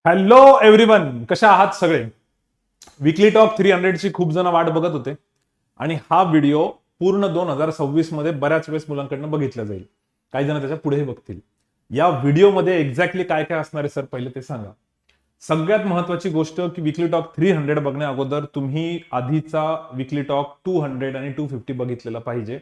Hello everyone, कशा आहात सगळे? विकली टॉक 300 ची खूप जण वाट बघत होते आणि हा व्हिडिओ पूर्ण 2026 मध्ये बऱ्याच वेळेस मुलांकडनं बघितला जाईल. काही जण त्याच्या पुढेही बघतील. या व्हिडिओमध्ये एक्झॅक्टली काय काय असणार आहे सर, पहिले ते सांगा. सगळ्यात महत्वाची गोष्ट की विकली टॉक 300 बघण्या अगोदर तुम्ही आधीचा विकली टॉक 200 आणि 250 बघितलेला पाहिजे,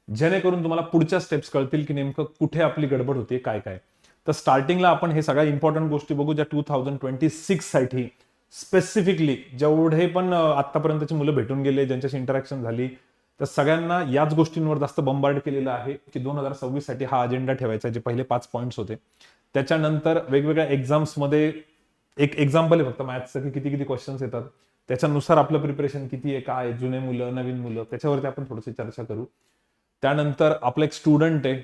जेणेकरून तुम्हाला पुढच्या स्टेप्स कळतील की नेमकं कुठे आपली गडबड होते, काय काय. तर स्टार्टिंगला आपण हे सगळ्या इम्पॉर्टंट गोष्टी बघू ज्या 2026 साठी स्पेसिफिकली जेवढे पण आतापर्यंतची मुलं भेटून गेले, ज्यांच्याशी इंटरॅक्शन झाली, तर सगळ्यांना याच गोष्टींवर जास्त बंबार्ड केलेलं आहे की 2026 साठी हा अजेंडा ठेवायचा. जे पहिले 5 पॉईंट्स होते, त्याच्यानंतर वेगवेगळ्या एक्झाम्समध्ये एक एक्झाम्पल आहे फक्त मॅथ्सचं की किती किती क्वेश्चन्स येतात, त्याच्यानुसार आपलं प्रिपरेशन किती आहे, काय जुने मुलं नवीन मुलं, त्याच्यावरती आपण थोडीशी चर्चा करू. त्यानंतर आपला एक स्टुडंट आहे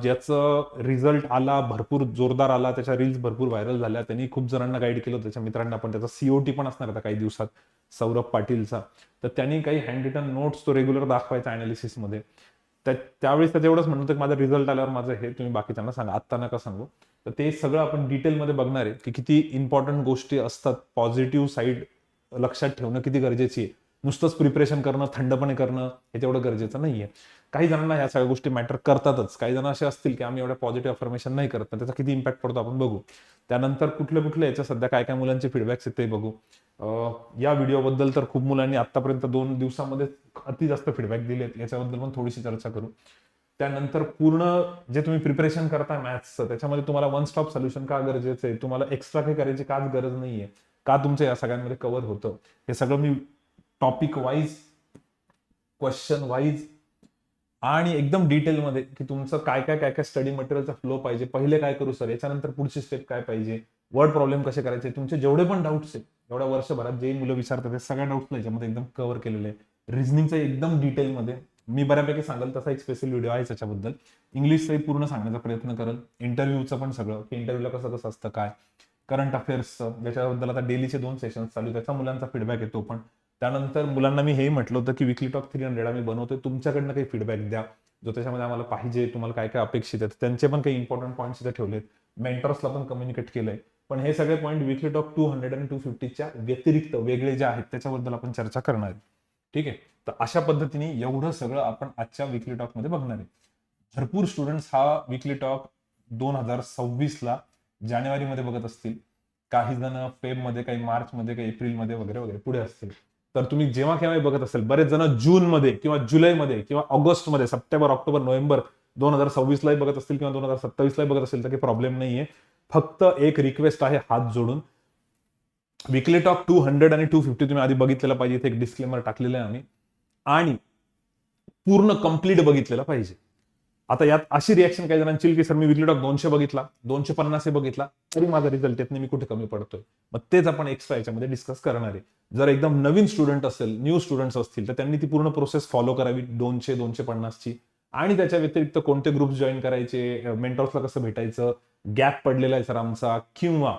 ज्याचं रिझल्ट आला, भरपूर जोरदार आला, त्याच्या रील्स भरपूर व्हायरल झाल्या, त्यांनी खूप जणांना गाईड केलं, त्याच्या मित्रांना पण. त्याचा सीओटी पण असणार आता काही दिवसात, सौरभ पाटीलचा. तर त्यांनी काही हँड रिटन नोट्स तो रेग्युलर दाखवायचा अनालिसिसमध्ये. त्यावेळेस त्याचं एवढंच म्हणणं होतं की माझं रिझल्ट आल्यावर माझं हे तुम्ही बाकीच्यांना सांगा, आत्ता नका सांगू. तर ते सगळं आपण डिटेलमध्ये बघणार आहे की किती इम्पॉर्टंट गोष्टी असतात. पॉझिटिव्ह साईड लक्षात ठेवणं किती गरजेची आहे. नुसतंच प्रिपरेशन करणं, थंडपणे करणं हे तेवढं गरजेचं नाहीये. काही जणांना ह्या सगळ्या गोष्टी मॅटर करतातच. काही जण असे असतील की आम्ही एवढ्या पॉझिटिव्ह अफर्मेशन नाही करत, पण त्याचा किती इम्पॅक्ट पडतो आपण बघू. त्यानंतर कुठल्या कुठल्या याच्या सध्या काय काय मुलांचे फीडबॅक्स आहेत ते बघू. या व्हिडिओबद्दल तर खूप मुलांनी आतापर्यंत 2 दिवसामध्ये अति जास्त फीडबॅक दिलेत, याच्याबद्दल पण थोडीशी चर्चा करू. त्यानंतर पूर्ण जे तुम्ही प्रिपरेशन करताय मॅथ्सचं, त्याच्यामध्ये तुम्हाला वन स्टॉप सोल्युशन का गरजेचं आहे, तुम्हाला एक्स्ट्रा काही करायची काच गरज नाहीये, का तुमचं या सगळ्यांमध्ये कव्हर होतं, हे सगळं मी टॉपिक वाईज, क्वेश्चन वाईज आणि एकदम डिटेलमध्ये की तुमचं काय काय काय काय स्टडी मटेरियलचा फ्लो पाहिजे, पहिले काय करू सर, याच्यानंतर पुढची स्टेप काय पाहिजे, वर्ड प्रॉब्लेम कसे करायचे, तुमचे जेवढे पण डाऊट्स आहेत एवढ्या वर्षभरात जे मुलं विचारतात ते सगळ्या डाऊट्सला याच्यामध्ये एकदम कव्हर केलेले आहे. रिझनिंगचं एकदम डिटेलमध्ये मी बऱ्यापैकी सांगेल, तसा एक स्पेशल व्हिडिओ आहे त्याच्याबद्दल. इंग्लिशचंही पूर्ण सांगण्याचा प्रयत्न करेल. इंटरव्ह्यूचं पण सगळं की इंटरव्ह्यूला कसं कसं असतं, काय करंट अफेअर्सचं, ज्याच्याबद्दल आता डेलीचे 2 सेशन्स चालू, त्याचा मुलांचा फीडबॅक येतो. पण त्यानंतर मुलांना मी हे म्हटलं होतं की विकली टॉक 300 आम्ही बनवतोय, तुमच्याकडनं काही फीडबॅक द्या जो त्याच्यामध्ये आम्हाला पाहिजे, तुम्हाला काय काय अपेक्षित आहेत. त्यांचे पण काही इम्पॉर्टंट पॉईंट्स इथे ठेवलेत. मेंटर्सला पण कम्युनिकेट केलंय. पण हे सगळे पॉईंट विकली टॉक 200 आणि 250च्या व्यतिरिक्त वेगळे जे आहेत त्याच्याबद्दल आपण चर्चा करणार आहे. ठीक आहे. तर अशा पद्धतीने एवढं सगळं आपण आजच्या विकली टॉक मध्ये बघणार आहे. भरपूर स्टुडंट्स हा विकली टॉक 2026ला जानेवारीमध्ये बघत असतील, काही जण फेबमध्ये, काही मार्चमध्ये, काही एप्रिलमध्ये वगैरे वगैरे पुढे असतील. तर तुम्ही जेव्हा केव्हा बघत असेल, बरेच जण जूनमध्ये किंवा जुलैमध्ये किंवा ऑगस्टमध्ये, सप्टेंबर, ऑक्टोबर, नोव्हेंबर 2026लाही बघत असतील किंवा 2027लाही बघत असेल तर काही प्रॉब्लेम नाहीये. फक्त एक रिक्वेस्ट आहे हात जोडून, विकली टॉक 200 आणि 250 तुम्ही आधी बघितलेला पाहिजे. इथे एक डिस्क्लेमर टाकलेलं आहे आम्ही, आणि पूर्ण कंप्लीट बघितलेला पाहिजे. आता यात अशी रिॲक्शन काही जणांची येईल की सर मी विकली टॉक 200 बघितला, 250 बघितला, तरी माझा रिझल्ट येत नाही, मी कुठे कमी पडतोय. मग तेच आपण एक्स्ट्रा याच्यामध्ये डिस्कस करणार आहे. जर एकदम नवीन स्टुडंट असेल, न्यू स्टुडंट्स असतील, तर त्यांनी ती पूर्ण प्रोसेस फॉलो करावी 200, 250ची. आणि त्याच्या व्यतिरिक्त कोणते ग्रुप जॉईन करायचे, मेंटॉर्सला कसं भेटायचं, गॅप पडलेला आहे सर आमचा, किंवा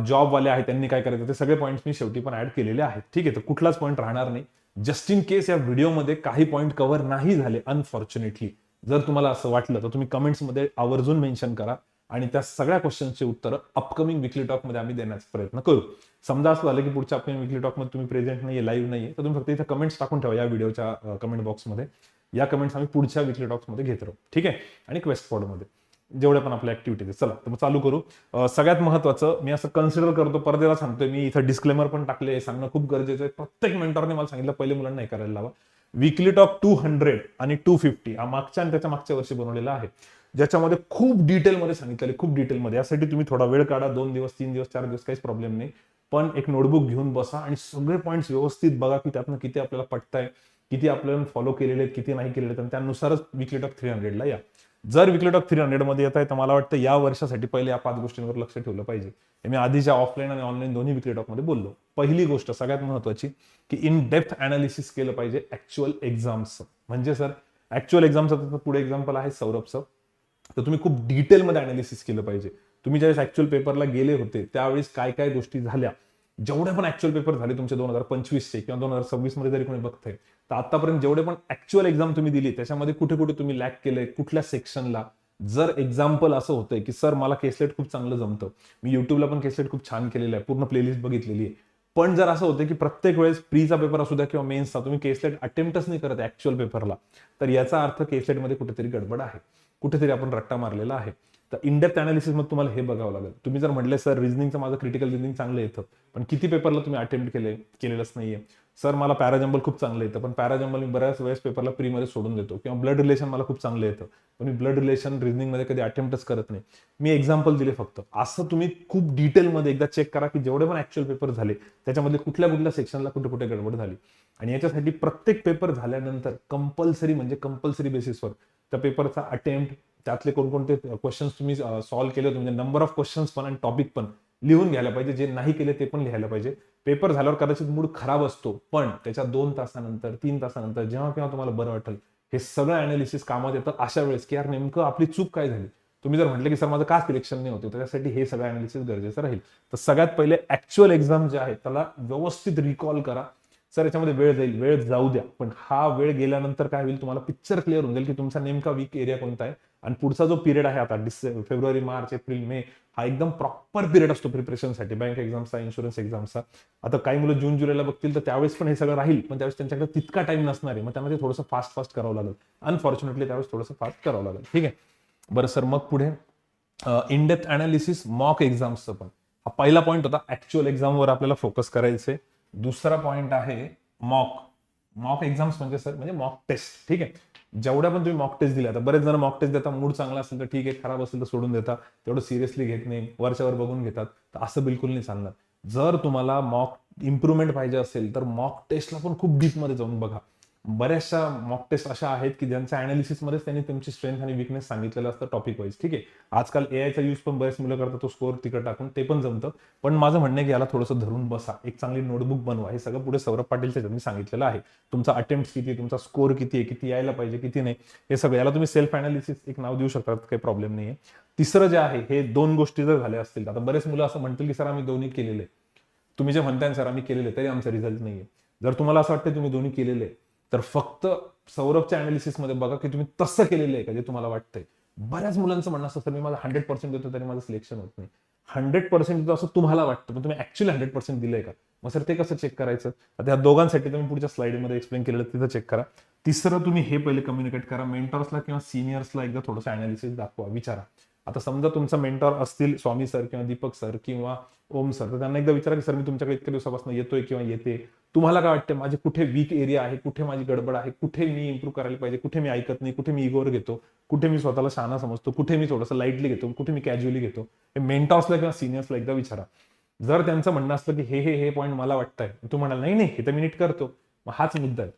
जॉबवाले आहेत त्यांनी काय करायचं, ते सगळे पॉईंट्स मी शेवटी पण ऍड केलेले आहेत. ठीक आहे. तर कुठलाच पॉईंट राहणार नाही. जस्ट इन केस या व्हिडिओमध्ये काही पॉईंट कव्हर नाही झाले अनफॉर्च्युनेटली, जर तुम्हाला असं वाटलं तर तुम्ही कमेंट्समध्ये आवर्जून मेन्शन करा आणि त्या सगळ्या क्वेश्चनचे उत्तर अपकमिंग विकली टॉकमध्ये आम्ही देण्याचा प्रयत्न करू. समजा असं झालं की पुढच्या अपकमिंग विकली टॉकमध्ये तुम्ही प्रेझेंट नाहीये, लाईव्ह नाहीये, तर तुम्ही फक्त इथे कमेंट्स टाकून ठेवा या व्हिडिओच्या कमेंट बॉक्समध्ये. या कमेंट्स आम्ही पुढच्या विकली टॉक्समध्ये घेत राहू. ठीक आहे. आणि क्वेस्ट फॉर्डमध्ये जेवढ्या पण आपल्या ऍक्टिव्हिटीज आहेत. चला तर मग चालू करू. सगळ्यात महत्वाचं मी असं कन्सिडर करतो, परदेला सांगतोय मी, इथं डिस्क्लेमर पण टाकले, सांगणं खूप गरजेचं आहे. प्रत्येक मेंटॉरने मला सांगितलं पहिले मुलांना हे करायला लावा. विकली टॉक 200 आणि 250 हा मागच्या आणि त्याच्या मागच्या वर्षी बनवलेला आहे, ज्याच्यामध्ये खूप डिटेलमध्ये सांगितलेले, खूप डिटेलमध्ये. यासाठी तुम्ही थोडा वेळ काढा, 2 दिवस, 3 दिवस, 4 दिवस, काहीच प्रॉब्लेम नाही. पण एक नोटबुक घेऊन बसा आणि सगळे पॉईंट्स व्यवस्थित बघा की त्यातनं किती आपल्याला पटताय, किती आपल्याला फॉलो केलेले आहेत, किती नाही केलेले आहेत, आणि त्यानुसारच विकली टॉक 300ला या. जर विकली टॉक 300 मध्ये येत आहे तर मला वाटतं या वर्षासाठी पहिले या 5 गोष्टींवर लक्ष ठेवलं पाहिजे. हे मी आधीच्या ऑफलाईन आणि ऑनलाईन दोन्ही विकली टॉकमध्ये बोललो. पहिली गोष्ट सगळ्यात महत्वाची की इन डेप्थ अनालिसिस केलं पाहिजे ऍक्च्युअल एक्झाम्सचं. म्हणजे सर ऍक्च्युअल एक्झामचं पुढे एक्झाम्पल आहे सौरभचं, तर तुम्ही खूप डिटेलमध्ये अनालिसिस केलं पाहिजे. तुम्ही ज्यावेळेस ऍक्च्युअल पेपरला गेले होते त्यावेळेस काय काय गोष्टी झाल्या, जेवढे पण ऍक्च्युअल पेपर झाले तुमचे 2025चे किंवा 2026 मध्ये जरी कोणी बघतंय, तर आतापर्यंत जेवढे पण ऍक्च्युअल एक्झाम तुम्ही दिली त्याच्यामध्ये कुठे कुठे तुम्ही लॅक केलंय, कुठल्या सेक्शनला, जर एक्झाम्पल असं होतंय की सर मला केसलेट खूप चांगलं जमतं, मी युट्यूबला पण केसलेट खूप छान केलेलं आहे, पूर्ण प्लेलिस्ट बघितलेली आहे, पण जर असं होतं की प्रत्येक वेळेस प्रीचा पेपर असू द्या किंवा मेन्सचा तुम्ही केसलेट अटेम्प्टच नाही करत ऍक्च्युअल पेपरला, तर याचा अर्थ केसलेटमध्ये कुठेतरी गडबड आहे, कुठेतरी आपण रट्टा मारलेला आहे. तर इन डेप्थ अनालिसिस मध्ये तुम्हाला हे बघावं लागेल. तुम्ही जर म्हटले सर रिझनिंगचं माझं क्रिटिकल रिझनिंग चांगलं येतं, पण किती पेपरला तुम्ही अटेम्प्ट केलेलंच नाहीये. सर मला पॅराजंबल खूप चांगलं येतं, पण पॅराजंबल मी बऱ्याच वेळेस पेपरला प्रीमध्ये सोडून देतो, किंवा ब्लड रिलेशन मला खूप चांगलं येतं, पण मी ब्लड रिलेशन रिझनिंगमध्ये कधी अटेम्प्टच करत नाही. मी एक्झाम्पल दिले फक्त. असं तुम्ही खूप डिटेलमध्ये एकदा चेक करा की जेवढे पण ऍक्च्युअल पेपर झाले त्याच्यामध्ये कुठल्या कुठल्या सेक्शनला कुठे कुठे गडबड झाली. आणि याच्यासाठी प्रत्येक पेपर झाल्यानंतर कंपल्सरी म्हणजे कंपल्सरी बेसिसवर त्या पेपरचा अटेम्प्ट, त्यातले कोणकोणते क्वेश्चन्स तुम्ही सॉल्व्ह केले होते, म्हणजे नंबर ऑफ क्वेश्चन्स पण आणि टॉपिक पण लिहून घ्यायला पाहिजे. जे नाही केले ते पण लिहायला पाहिजे. पेपर झाल्यावर कदाचित मूड खराब असतो, पण त्याच्या 2 तासानंतर 3 तासानंतर जेव्हा केव्हा तुम्हाला बरं वाटेल, हे सगळं अनालिसिस कामात येतं अशा वेळेस की यार नेमकं आपली चूक काय झाली. तुम्ही जर म्हटलं की सर माझं का सिलेक्शन नाही होते, त्याच्यासाठी हे सगळं अनालिसिस गरजेचं राहील. तर सगळ्यात पहिले ऍक्च्युअल एक्झाम जे आहे त्याला व्यवस्थित रिकॉल करा. सर याच्यामध्ये वेळ जाईल, वेळ जाऊ द्या, पण हा वेळ गेल्यानंतर काय होईल, तुम्हाला पिक्चर क्लिअर होऊन जाईल की तुमचा नेमका वीक एरिया कोणता आहे. आणि पुढचा जो पिरियड आहे आता फेब्रुवारी, मार्च, एप्रिल, मे, हा एकदम प्रॉपर पिरियड असतो प्रिपरेशनसाठी, बँक एक्झामचा, इन्शुरन्स एक्झामचा. आता काही मुलं जून जुलैला बघतील तर त्यावेळेस पण हे सगळं राहील, पण त्यावेळेस त्यांच्याकडे तितका टाइम नसणार आहे, मग त्यांना ते थोडंसं फास्ट करावं लागेल. अनफॉर्च्युनेटली त्यावेळेस थोडंसं फास्ट करावं लागेल. ठीक आहे. बरं सर, मग पुढे इन डेप्थ अनालिसिस मॉक एक्झाम्सचं पण. हा पहिला पॉईंट होता, ऍक्च्युअल एक्झामवर आपल्याला फोकस करायचे. दुसरा पॉईंट आहे मॉक एक्झाम्स म्हणजे सर म्हणजे मॉक टेस्ट. ठीक आहे. जेवढ्या पण तुम्ही मॉक टेस्ट दिल्या, तर बरेच जण मॉक टेस्ट देता, मूड चांगला असेल तर ठीक आहे, खराब असेल तर सोडून देता, तेवढं सिरियसली घेत नाही, वरच्यावर बघून घेतात. तर असं बिलकुल नाही चालणार. जर तुम्हाला मॉक इम्प्रुव्हमेंट पाहिजे असेल तर मॉक टेस्टला पण खूप डीपमध्ये जाऊन बघा. बऱ्याचशा मॉक टेस्ट अशा आहेत की ज्यांच्या अनालिसिसमध्येच त्यांनी तुमची स्ट्रेंथ आणि विकनेस सांगितलेलं असतं टॉपिक वाईज. ठीक आहे. आजकाल एआयचा यूज पण बरेच मुलं करतात, तो स्कोअर तिकडे टाकून, ते पण जमतं. पण माझं म्हणणं आहे की याला थोडंसं धरून बसा, एक चांगली नोटबुक बनवा. हे सगळं पुढे सौरभ पाटीलच्या त्यांनी सांगितलेलं आहे. तुमचा अटेम्प्ट किती, तुमचा स्कोअर किती आहे, किती यायला पाहिजे, किती नाही, हे सगळं याला तुम्ही सेल्फ अनालिसिस एक नाव देऊ शकता, काही प्रॉब्लेम नाही आहे. तिसरं जे आहे, हे 2 गोष्टी जर झाल्या असतील, आता बरेच मुलं असं म्हणतील की सर आम्ही दोन्ही केलेले. तुम्ही जे म्हणताय सर आम्ही केलेले, तरी आमचा रिझल्ट नाहीये. जर तुम्हाला असं वाटतं तुम्ही दोन्ही केलेले, तर फक्त सौरभच्या अनालिसिसमध्ये बघा की तुम्ही तसं केलेलं आहे का जे तुम्हाला वाटतंय. बऱ्याच मुलांचं म्हणणं असतं सर मी माझं 100% देतो तरी माझं सिलेक्शन होत नाही. 100% देतो असं तुम्हाला वाटतं, पण तुम्ही ऍक्च्युअली 100% दिलंय का? मग सर ते कसं चेक करायचं? आता या दोघांसाठी तुम्ही पुढच्या स्लाइडमध्ये एक्सप्लेन केलेलं तिथं चेक करा. तिसरं तुम्ही हे पहिले कम्युनिकेट करा, मेंटॉर्सला किंवा सिनियर्सला एकदा थोडंसं अनालिसिस दाखवा, विचारा. आता समजा तुमचा मेंटॉर असतील स्वामी सर किंवा दीपक सर किंवा ओम सर, तर त्यांना एकदा विचारा की सर मी तुमच्याकडे इतक्या दिवसापासून येतोय किंवा येते, तुम्हाला काय वाटतं माझे कुठे वीक एरिया आहे, कुठे माझी गडबड आहे, कुठे मी इम्प्रूव्ह करायला पाहिजे, कुठे मी ऐकत नाही, कुठे मी इगोवर घेतो, कुठे मी स्वतःला शहाणा समजतो, कुठे मी थोडंसं लाईटली घेतो, कुठे मी कॅज्युअली घेतो. हे मेंटॉर्सला किंवा सिनियर्सला एकदा विचारा. जर त्यांचं म्हणणं असतं की हे पॉईंट मला वाटतंय, तू म्हणाल नाही नाही हे तर मी नीट करतो, मग हाच मुद्दा आहे.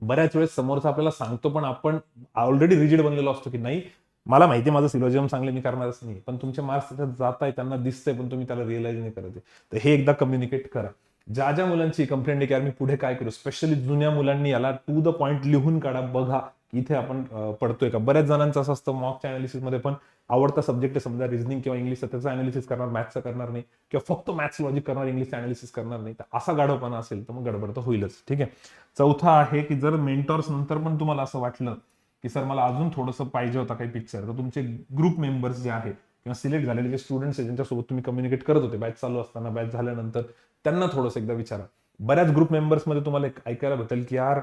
बऱ्याच वेळेस समोरचा आपल्याला सांगतो, पण आपण ऑलरेडी रिजिड बनलेलो असतो की नाही मला माहिती माझं सिलोजियम चांगले मी करणारच नाही, पण तुमचे मार्क्स त्याच्यात जात आहे, त्यांना दिसतंय, पण तुम्ही त्याला रिअलाइज नाही करत. तर हे एकदा कम्युनिकेट करा. ज्या मुलांची कंप्लेंट आहे की यार मी पुढे काय करू, स्पेशली जुन्या मुलांनी याला टू द पॉइंट लिहून काढा, बघा इथे आपण पडतोय का. बऱ्याच जणांचं असं असतं मॉकच्या अनालिसिसमध्ये पण आवडता सब्जेक्ट आहे समजा रिझनिंग किंवा इंग्लिश, त्याचं अनालिसिस करणार, मॅथ्सचं करणार नाही, किंवा फक्त मॅथ्स लॉजिक करणार, इंग्लिशचं अनालिसिस करणार नाही. तर असा गाढवपणा असेल तर मग गडबड तर होईलच. ठीक आहे. चौथा आहे की जर मेंटॉर्स नंतर पण तुम्हाला असं वाटलं की सर मला अजून थोडंसं पाहिजे होता काही पिक्चर, तर तुमचे ग्रुप मेंबर्स जे आहे किंवा सिलेक्ट झालेले जे स्टुडंट्स आहेत ज्यांच्यासोबत तुम्ही कम्युनिकेट करत होते बॅच चालू असताना, बॅच झाल्यानंतर, त्यांना थोडंसं एकदा विचारा. बऱ्याच ग्रुप मेंबर्समध्ये तुम्हाला ऐकायला भेटेल की यार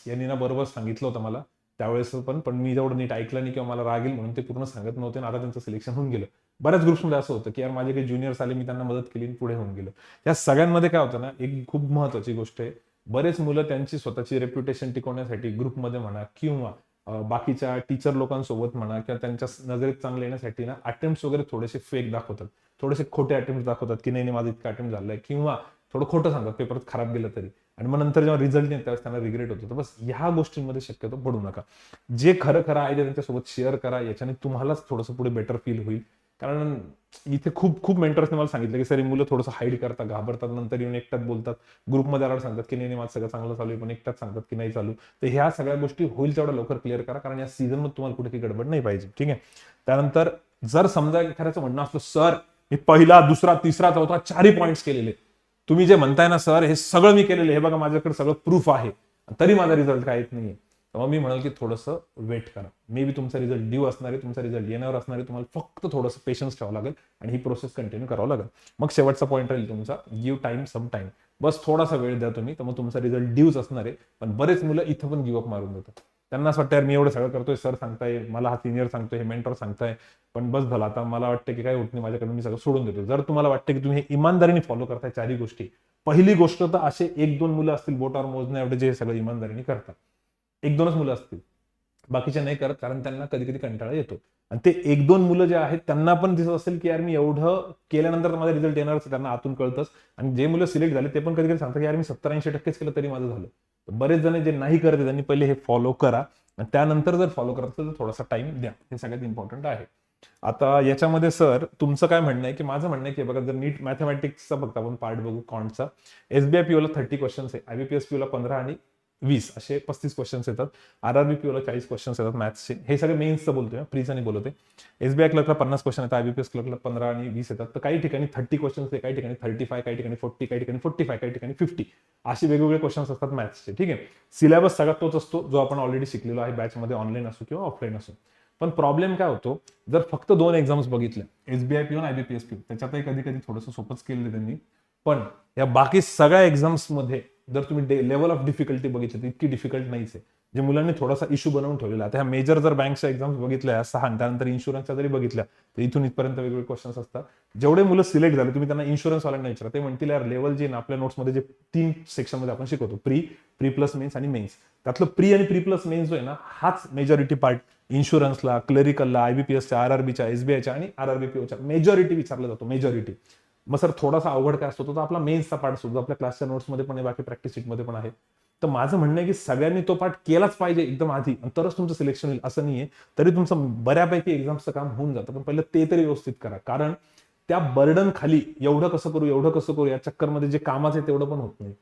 यांनी ना बरोबर सांगितलं होतं मला त्यावेळेस, पण मी जेवढं नीट ऐकलं नाही किंवा मला राग येईल म्हणून ते पूर्ण सांगत नव्हते, आता त्यांचं सिलेक्शन होऊन गेलं. बऱ्याच ग्रुप्समध्ये असं होतं की यार माझे काही ज्युनियर्स आले, मी त्यांना मदत केली, पुढे होऊन गेलं. या सगळ्यांमध्ये काय होतं ना, एक खूप महत्वाची गोष्ट आहे, बरेच मुलं त्यांची स्वतःची रेप्युटेशन टिकवण्यासाठी ग्रुपमध्ये म्हणा किंवा बाकीच्या टीचर लोकांसोबत म्हणा किंवा त्यांच्या नजरेत चांगले येण्यासाठी ना अटेम्प्ट वगैरे थोडेसे फेक दाखवतात, थोडेसे खोटे अटेम्प्ट दाखवतात की नाही माझा इतका अटेम्प्ट झालाय, किंवा थोडं खोटं सांगतात पेपर खराब गेलं तरी, आणि मग नंतर जेव्हा रिझल्ट नाही त्यावेळेस त्यांना रिग्रेट होतो. तर बस ह्या गोष्टींमध्ये शक्यतो पडू नका. जे खरं आहे ते त्यांच्यासोबत शेअर करा, याच्याने तुम्हालाच थोडंसं पुढे बेटर फील होईल. कारण इथे खूप मेंटर्सने मला सांगितलं की सर मुलं थोडंसं हाईड करतात, घाबरतात, नंतर येऊन एकट्यात बोलतात, ग्रुपमध्ये आल्यावर सांगतात की नाही माझं सगळं चांगलं चालू आहे, पण एकट्यात सांगतात की नाही चालू. तर ह्या सगळ्या गोष्टी होईल तेवढ्या लवकर क्लिअर करा, कारण या सीझनमध्ये तुम्हाला कुठे काही गडबड नाही पाहिजे. ठीक आहे. त्यानंतर जर समजा एखाद्याचं म्हणणं असतं सर मी पहिला, दुसरा, तिसरा, चौथा 4ही पॉईंट्स केलेले, तुम्ही जे म्हणताय ना सर हे सगळं मी केलेलं, हे बघा माझ्याकडे सगळं प्रूफ आहे, तरी माझा रिझल्ट काय येत नाहीये, तर मग मी म्हणाल की थोडंसं वेट करा. मे बी तुमचा रिझल्ट ड्यू असणार आहे, तुमचा रिझल्ट येण्यावर असणार आहे, तुम्हाला फक्त थोडंसं पेशन्स ठेवावं लागेल आणि ही प्रोसेस कंटिन्यू करावं लागेल. मग शेवटचा पॉईंट राहील तुमचा, गिव्ह टाइम सम टाइम. बस थोडासा वेळ द्या तुम्ही, तर मग तुमचा रिझल्ट ड्यूच असणार आहे. पण बरेच मुलं इथं पण गिव्ह अप मारून देतात. त्यांना असं वाटतं यार मी एवढं सगळं करतोय, सर सांगताय, मला हा सिनियर सांगतोय, हे मेंटॉर सांगताय, पण बस झालं आता मला वाटतं की काय होत नाही माझ्याकडून, मी सगळं सोडून देतो. जर तुम्हाला वाटतं की तुम्ही हे इमानदारीने फॉलो करताय चारही गोष्टी, पहिली गोष्ट तर असे 1-2 मुलं असतील बोटावर मोजण्या एवढे जे सगळं इमानदारीने करतात. 1-2च मुलं असतील, बाकीचे नाही करत, कारण त्यांना कधी कधी कंटाळा येतो. आणि ते 1-2 मुलं जे आहेत त्यांना पण दिसत असेल की यार मी एवढं केल्यानंतर माझा रिझल्ट येणारच, त्यांना आतून कळतंच. आणि जे मुलं सिलेक्ट झाले ते पण कधी कधी सांगतात की यार मी 70-80% केलं तरी माझं झालं. बरेच जण जे नाही करत त्यांनी पहिले हे फॉलो करा, आणि त्यानंतर जर फॉलो करत असेल तर थोडासा टाइम द्या, हे सगळ्यात इम्पॉर्टंट आहे. आता याच्यामध्ये सर तुमचं काय म्हणणं आहे, की माझं म्हणणं आहे की बघा, जर नीट मॅथमॅटिक्सचा फक्त आपण पार्ट बघू कॉन्टचा, एसबीआय पीओला 30 क्वेश्चन्स आहे, आयबीपीएस पीओला 15 आणि 20 असे 35 क्वेश्चन्स येतात. आरआरबी पीओला 40 क्वेश्चन्स येतात मॅथ्सचे. हे सगळे मेन्सचं बोलतोय, प्रीचं नाही बोलतोय. एसबीआय क्लर्कला 50 क्वेश्चन येतात, आयबीपीएस क्लर्कला 15 आणि 20 येतात. तर काही ठिकाणी 30 क्वेश्चन्स आहे, काही ठिकाणी 35, काही ठिकाणी 40, काही ठिकाणी 45, काही ठिकाणी 50 असे वेगवेगळे क्वेश्चन्स असतात मॅथ्सचे. ठीक आहे. सिलेबस सगळा तोच असतो जो आपण ऑलरेडी शिकलेलो आहे बॅचमध्ये, ऑनलाईन असो किंवा ऑफलाईन असो. पण प्रॉब्लेम काय होतो, जर फक्त 2 एक्झाम्स बघितल्या, एसबीआय पीओ आणि आयबीपीएस पीओ, त्याच्यातही कधी कधी थोडंसं सोपंच केलेलं त्यांनी. पण या बाकी सगळ्या एक्झाम्समध्ये जर तुम्ही लेवल ऑफ डिफिकल्टी बघितली तर इतकी डिफिकल्ट नाहीच आहे, जे मुलांनी थोडासा इश्यू बनवून ठेवलेला. आता ह्या मेजर जर बँकच्या एक्झाम्स बघितल्या 6, त्यानंतर इन्शुरन्सच्या जरी बघितल्या, तर इथून इथपर्यंत वेगवेगळे क्वेश्चन्स असतात. जेवढे मुलं सिलेक्ट झाले, तुम्ही त्यांना इन्शुरन्सवाल्यांना विचारा, ते म्हणतील यार लेवल जे ना आपल्या नोट्समध्ये जे 3 सेक्शनमध्ये आपण शिकवतो, प्री प्लस मेन्स आणि मेन्स, त्यातलं प्री आणि प्री प्लस मेन्स जो आहे ना, हाच मेजॉरिटी पार्ट इन्शुरन्सला, क्लरिकलला, आयबीपीएसच्या, आरआरबीच्या, एसबीआयच्या आणि आरआरबीपीओच्या मेजॉरिटी विचारला जातो, मेजॉरिटी. मग सर थोडासा अवघड काय असतो, तो आपला मेन्सचा पार्ट असतो, जो आपल्या क्लासच्या नोट्समध्ये पण आहे, बाकी प्रॅक्टिस शीटमध्ये पण आहे. तर माझं म्हणणं आहे की सगळ्यांनी तो पार्ट केलाच पाहिजे एकदम आधी, तरच तुमचं सिलेक्शन होईल असं नाहीये. तरी तुमचं बऱ्यापैकी एक्झामचं काम होऊन जातं, पण पहिलं ते तरी व्यवस्थित करा. कारण त्या बर्डन खाली एवढं कसं करू, एवढं कसं करू, या चक्करमध्ये जे कामाचं आहे तेवढं पण होत नाही.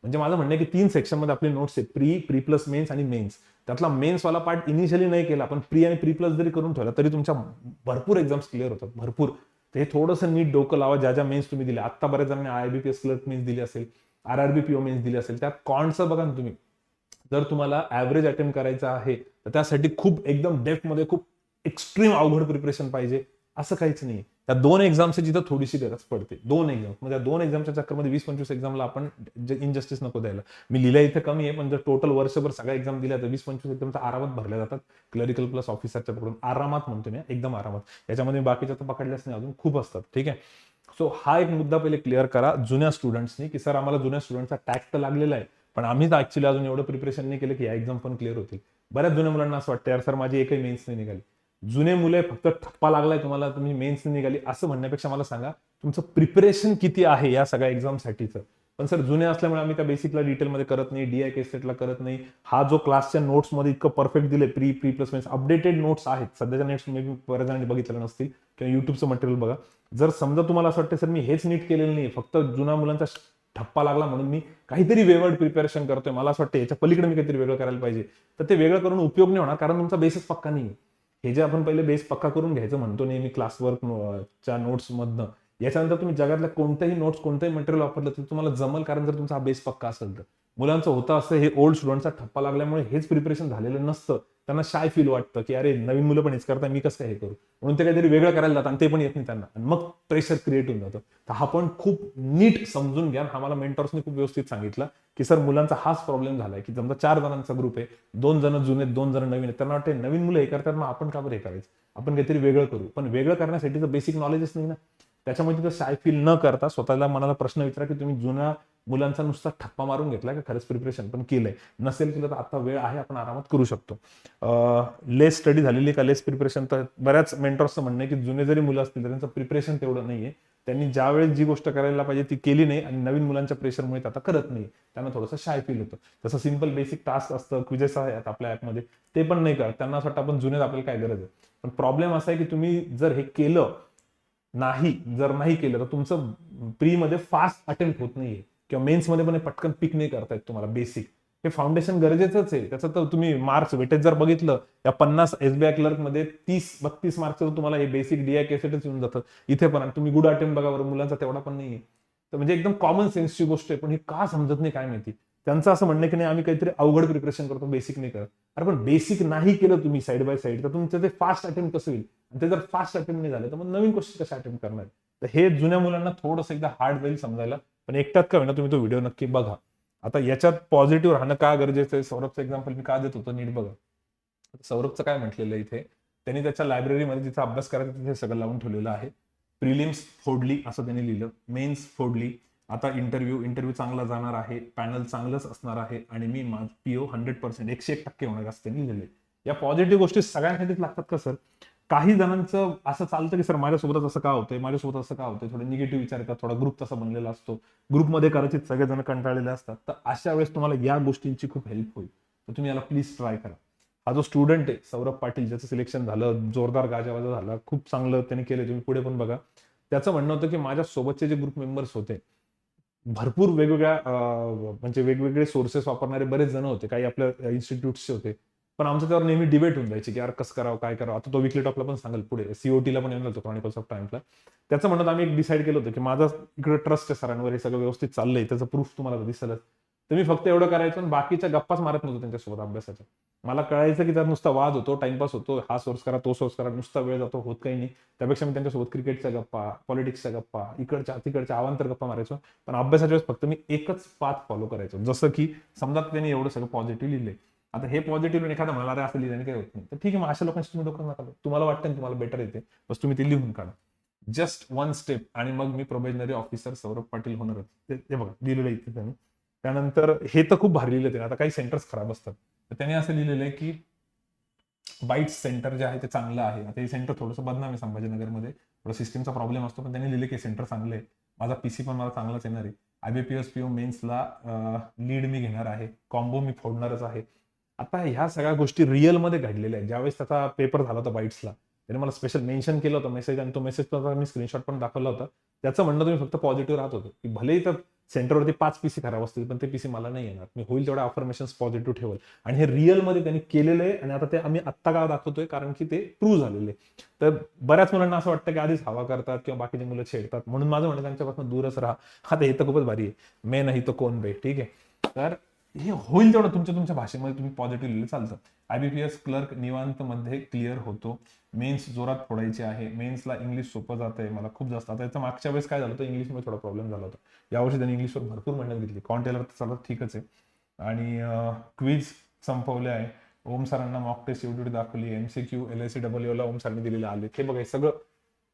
म्हणजे माझं म्हणणं आहे की 3 सेक्शनमध्ये आपली नोट्स आहे, प्री प्लस मेन्स आणि मेन्स. त्यातला मेन्सवाला पार्ट इनिशियली नाही केला, पण प्री आणि प्री प्लस जरी करून ठेवला तरी तुमच्या भरपूर एक्झाम्स क्लिअर होतात, भरपूर. ते थोडंसं नीट डोकं लावा, ज्या ज्या मेन्स तुम्ही दिल्या. आता बऱ्याच जणांनी आयबीपीएस क्लर्क मेन्स दिली असेल, आरआरबी पीओ मेन्स दिली असेल, त्यात कॉन्टचं बघा ना तुम्ही. जर तुम्हाला ऍव्हरेज अटेम्प्ट करायचा आहे तर त्यासाठी खूप एकदम डेप्थमध्ये खूप एक्स्ट्रीम अवघड प्रिपरेशन पाहिजे असं काहीच नाही. त्या 2 एक्झामची जिथं थोडीशी गरज पडते, 2 एक्झाम, म्हणजे 2 एक्झामच्या चक्करमध्ये 20-25 एक्झामला आपण इनजस्टिस नको द्यायला. मी लिहिल्या इथे कमी आहे, पण जर टोटल वर्षभर सगळ्या एक्झाम दिल्या तर 20-25 एक्झामचा आरामात भरल्या जातात, क्लरिकल प्लस ऑफिसरच्या पकडून. आरामात म्हणतो मी, एकदम आरामात. याच्यामध्ये बाकीच्या तर पकडल्याच नाही, अजून खूप असतात. ठीक आहे. सो हा एक मुद्दा पहिले क्लिअर करा जुन्या स्टुडंट्सनी, की सर आम्हाला जुन्या स्टुडंटचा टॅग तर लागलेला आहे, पण आम्ही तर ऍक्च्युली अजून एवढं प्रिपरेशन नाही केलं की या एक्झाम पण क्लिअर होतील. बऱ्याच जुन्या मुलांना असं वाटतं यार सर माझी एकही मेन्स नाही निघाली. जुने मुले फक्त ठप्पा लागलाय तुम्हाला, तुम्ही मेन्स नाही निघाली असं म्हणण्यापेक्षा मला सांगा तुमचं प्रिपरेशन किती आहे या सगळ्या एक्झामसाठीचं. पण सर जुने असल्यामुळे आम्ही त्या बेसिकला डिटेलमध्ये करत नाही, डीआय सेटला करत नाही. हा जो क्लासच्या नोट्समध्ये इतकं परफेक्ट दिले, pre plus mains updated notes आहेत, सध्याच्या नोट्स मे बी बऱ्याच जणांनी बघितलेलं नसतील किंवा युट्यूबचं मटेरियल बघा. जर समजा तुम्हाला असं वाटतं सर मी हेच नीट केलेलं नाही, फक्त जुन्या मुलांचा ठप्पा लागला म्हणून मी काहीतरी वेगळं प्रिपरेशन करतोय, मला असं वाटतं याच्या पलीकडे मी काहीतरी वेगळं करायला पाहिजे, तर ते वेगळं करून उपयोग नाही होणार, कारण तुमचा बेसच पक्का नाही. हे जे आपण पहिले बेस पक्का करून घ्यायचं म्हणतो नेहमी क्लासवर्कच्या नोट्स मधनं, याच्यानंतर तुम्ही जगातल्या कोणत्याही नोट्स, कोणतंही मटेरियल वापरलं तर तुम्हाला जमल, कारण जर तुमचा हा बेस पक्का असेल तर. मुलांचं होतं असं, हे ओल्ड स्टुडंटचा ठप्पा लागल्यामुळे हेच प्रिपरेशन झालेलं नसतं, त्यांना शाय फील वाटतं की अरे नवीन मुलं पण हेच करतात, मी कसं काय हे करू, म्हणून ते काहीतरी वेगळं करायला जातात आणि ते पण येत नाही त्यांना, आणि मग प्रेशर क्रिएट होऊन जातं. तर हा पण खूप नीट समजून घ्या. हा मला मेंटॉर्सने खूप व्यवस्थित सांगितलं की सर मुलांचा हाच प्रॉब्लेम झालाय, की समजा 4 जणांचा ग्रुप आहे, 2 जण जुने, 2 जण नवीन आहेत, त्यांना वाटतं नवीन मुलं हे करतात, मग आपण का बरं हे करायचं, आपण काहीतरी वेगळं करू. पण वेगळं करण्यासाठीचं बेसिक नॉलेजच नाही ना. त्याच्यामुळे तिथं शाय फील न करता स्वतःला मनाला प्रश्न विचारा की तुम्ही जुन्या मुलांचा नुसता ठप्पा मारून घेतलाय का खरंच प्रिपरेशन पण केलंय. नसेल केलं तर आता वेळ आहे, आपण आरामात करू शकतो. लेस स्टडी झालेली का लेस प्रिपरेशन, तर बऱ्याच मेंटॉर्सचं म्हणणं आहे की जुने जरी मुलं असतील तर त्यांचं प्रिपरेशन तेवढं नाहीये, त्यांनी ज्या वेळेस जी गोष्ट करायला पाहिजे ती केली नाही आणि नवीन मुलांच्या प्रेशरमुळे आता करत नाही, त्यांना थोडंसं शाय फील होतं. तसं सिंपल बेसिक टास्क असतं, क्विजेस आहेत आपल्या ऍपमध्ये, ते पण नाही करत, त्यांना असं वाटतं आपण जुनेच, आपल्याला काय गरज आहे. पण प्रॉब्लेम असा आहे की तुम्ही जर हे केलं जर नाही केलं तर तुमचं प्री मध्ये फास्ट अटेम्प्ट होत नाहीये, किंवा मेन्स मध्ये पण पटकन पिक नाही करतायत तुम्हाला. बेसिक हे फाउंडेशन गरजेचंच आहे. त्याचं तर तुम्ही मार्क्स वेटेज जर बघितलं, या 50 एसबीआय क्लर्क मध्ये 30-32 मार्क्सचं तुम्हाला हे बेसिक डीआय केसेटच येऊन जातं इथे पण. तुम्ही गुड अटेम्प्ट बघा बरं, मुलांचा तेवढा पण नाहीये. तर म्हणजे एकदम कॉमन सेन्सची गोष्ट आहे, पण हे का समजत नाही काय माहिती. त्यांचं असं म्हणणं की नाही आम्ही काहीतरी अवघड प्रिपरेशन करतो, बेसिक नाही करत. अरे पण बेसिक नाही केलं तुम्ही साईड बाय साईड तर तुमचं ते फास्ट अटेम्प्ट कसं होईल? आणि ते जर फास्ट अटेम्प्ट नाही झालं तर मग नवीन क्वेश्चन कसे अटेम्प्ट करणार? तर हे जुन्या मुलांना थोडंसं एकदा हार्ड जाईल समजायला, पण एकटात का होईना तुम्ही तो व्हिडिओ नक्की बघा. आता याच्यात पॉझिटिव्ह राहणं का गरजेचं आहे? सौरभचं एक्झाम्पल मी का देत होतो नीट बघा. सौरभचं काय म्हटलेलं आहे इथे, त्यांनी त्याच्या लायब्ररीमध्ये जिथं अभ्यास करायचा तिथे सगळं लावून ठेवलेलं आहे. प्रिलिम्स फोडली असं त्यांनी लिहिलं, मेन्स फोडली, आता इंटरव्ह्यू चांगला जाणार आहे, पॅनल चांगलंच असणार आहे आणि मी पीओ 100% 101% होणार असं त्यांनी लिहिलंय. या पॉझिटिव्ह गोष्टी सगळ्यांसाठीच लागतात का सर? काही जणांचं असं चालतं की सर माझ्यासोबतच असं का होतंय, माझ्यासोबत असं का होतंय, थोडे निगेटिव्ह विचार येतात, थोडा ग्रुप तसा बनलेला असतो, ग्रुपमध्ये कदाचित सगळेजण कंटाळलेले असतात. तर अशा वेळेस तुम्हाला या गोष्टींची खूप हेल्प होईल. तर तुम्ही याला प्लीज ट्राय करा. हा जो स्टुडंट आहे सौरभ पाटील, ज्याचं सिलेक्शन झालं, जोरदार गाजावाजा झाला, खूप चांगलं त्यांनी केलं, तुम्ही पुढे पण बघा. त्याचं म्हणणं होतं की माझ्या सोबतचे जे ग्रुप मेंबर्स होते, भरपूर वेगवेगळ्या म्हणजे वेगवेगळे सोर्सेस वापरणारे बरेच जण होते, काही आपल्या इन्स्टिट्यूट्सचे होते, पण आमचं त्यावर नेहमी डिबेट होऊन जायची की यार कसं करावं, काय करावं. आता तो विकली टॉकला पण सांगेल पुढे, सीओटीला पण येणार होतो, क्रॉनिकल्स ऑफ टाइम्सला. त्याचं म्हणणं आम्ही एक डिसाईड केलं होतं की माझा इकडे ट्रस्ट आहे सरांवर, हे सगळं व्यवस्थित चाललंय, त्याचं प्रूफ तुम्हाला दिसेलच. तर मी फक्त एवढं करायचं आणि बाकीच्या गप्पाच मारत नव्हतो त्यांच्यासोबत अभ्यासाच्या. मला कळायचं की त्यात नुसता वाद होतो, टाइमपास होतो, हा सोर्स करा, तो सोर्स करा, नुसता वेळ जातो, होत काही नाही. त्यापेक्षा मी त्यांच्यासोबत क्रिकेटच्या गप्पा, पॉलिटिक्सच्या गप्पा, इकडच्या तिकडच्या अवांतर गप्पा मारायचो. पण अभ्यासाच्या वेळेस फक्त मी एकच पाथ फॉलो करायचो. जसं की समजा त्यांनी एवढं सगळं पॉझिटिव्ह लिहिलंय, आता हे पॉझिटिव्ह एखादा म्हणाला असं लिहिल्याने काही होत नाही, तर ठीक आहे, मग अशा लोकांशी तुम्ही डोकं नका. तुम्हाला वाटतं तुम्हाला बेटर येते, बस तुम्ही ते लिहून काढा. जस्ट वन स्टेप आणि मग मी प्रोबेशनरी ऑफिसर सौरभ पाटील होणारच. ते बघा लिहिलेलं इथे त्यांनी. त्यानंतर हे तर खूप भारी लिहिलं त्याने. आता काही सेंटर्स खराब असतात, तर त्याने असं लिहिलेलं आहे की बाईट्स सेंटर जे आहे ते चांगलं आहे. आता हे सेंटर थोडंसं बदनाम आहे संभाजीनगरमध्ये, थोडं सिस्टमचा प्रॉब्लेम असतो, पण त्यांनी लिहिले की सेंटर चांगलं आहे. माझा पीसी पण मला चांगलाच येणार आहे. आयबीपीएस पीओ मेन्सला लीड मी घेणार आहे, कॉम्बो मी फोडणारच आहे. आता ह्या सगळ्या गोष्टी रिअलमध्ये घडलेल्या आहेत. ज्यावेळेस त्याचा पेपर झाला होता बाईट्सला, त्याने मला स्पेशल मेन्शन केलं होतं मेसेज, आणि तो मेसेज मी स्क्रीनशॉट पण दाखवला होता. त्याचं म्हणणं तुम्ही फक्त पॉझिटिव्ह राहत होतं की भलेही तर सेंटरवरती 5 पीसी खराब असतील, पण ते पीसी मला नाही येणार, मी होईल तेवढ्या अफर्मेशन्स पॉझिटिव्ह ठेवल. आणि हे रिअलमध्ये त्यांनी केलेलं आहे, आणि आता ते आम्ही आत्ता का दाखवतोय, कारण की ते प्रूव्ह झालेले. तर बऱ्याच मुलांना असं वाटतं की आधीच हवा करतात किंवा बाकीची मुलं छेडतात, म्हणून माझं म्हणणं त्यांच्यापासून दूरच राहा. आता हे तर खूपच भारी आहे, मे नाही तो कोण बे, ठीक आहे. तर हे होईल तेवढं तुमच्या भाषेमध्ये तुम्ही पॉझिटिव्ह लिहिलं चालतं. आयबीपीएस क्लर्क निवांत मध्ये क्लिअर होतो. मेन्स जोरात फोडायचे आहे. मेन्सला इंग्लिश सोपं जात आहे मला खूप जास्त. आता याचं मागच्या वेळेस काय झालं होतं, इंग्लिशमध्ये थोडा प्रॉब्लेम झाला होता. यावर्षी त्यांनी इंग्लिशवर भरपूर मेहनत घेतली. कॉन्टेलर तर चालत ठीकच आहे, आणि क्विज संपवले आहे. ओम सरांना मॉक टेस्ट एवढी दाखवली, एमसीक्यू LICW ला ओम सरांनी दिलेले आले. हे बघा, हे सगळं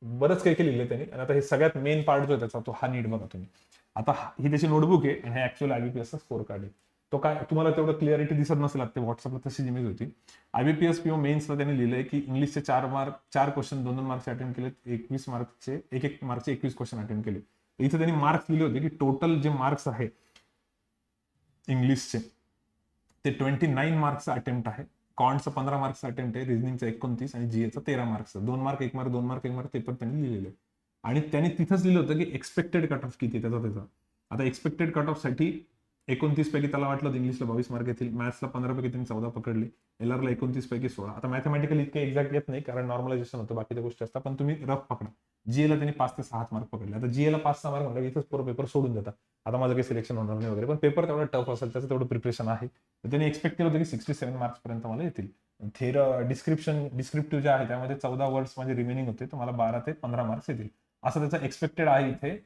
बरंच काही काही लिहिलं त्यांनी. आणि आता हे सगळ्यात मेन पार्ट जो आहे त्याचा, तो हा नीट बघा तुम्ही. आता ही त्याची नोटबुक आहे, आणि हे ऍक्च्युअल आयबीपीएसचा स्कोर कार्ड आहे. तो काय तुम्हाला तेवढं क्लिअरिटी दिसत नसेल, ते व्हॉट्सअपला तशी इमेज होती. आयबीपीएस पीओ मेन्सला त्यांनी लिहिलंय की इंग्लिशचे 4 क्वेश्चन 2-2 मार्क्सचे अटेम्प्ट केले, 21 मार्क्सचे 1-1 मार्क्सचे 21 क्वेश्चन अटेम्प्ट केले. इथे त्यांनी मार्क्स लिहिले होते की टोटल जे मार्क्स आहे इंग्लिशचे ते 29 मार्क्सचा अटेम्प्ट आहे. कॉन्टचं 15 मार्क्सचा अटेम्प्ट आहे, रिझनिंगचा 29 आणि जीएचा 13 marks. 2 mark 1 mark 2 mark 1 mark ते पण त्यांनी लिहिलेलं आहे. आणि त्यांनी तिथंच लिहिलं होतं की एक्सपेक्टेड कट ऑफ किती त्याचा. आता एक्सपेक्टेड कट ऑफ साठी 29 पैकी त्याला वाटलं होतं इंग्लिशला 22 मार्क येतील, मॅथ्सला 15 पैकी त्यांनी 14 पकडले, एलआरला 29 पैकी 16. आता मॅथमॅटिकली इतके एक्झॅक्ट येत नाही, कारण नॉर्मलायझेशन होतं, बाकीच्या गोष्टी असतात, पण तुम्ही रफ पकडा. जीएला त्यांनी 5 ते 6 मार्क पकडले. आता जीएला 5-6 मार्क म्हणजे इथंच पूर्ण पेपर सोडून देतात. आता माझं काही सिलेक्शन होणार नाही वगैरे, पण पेपर तेवढा टफ असेल, त्याचं तेवढं प्रिपरेशन आहे. तर त्यांनी एक्सपेक्ट केलं होतं की 67 मार्क्स पर्यंत मला येतील. डिस्क्रिप्टिव्ह जे आहे त्यामध्ये 14 वर्ड्स माझे रिमेनिंग होते, तर मला 12 ते 15 मार्क्स येतील, असं त्याचा एक्सपेक्टेड आहे इथे.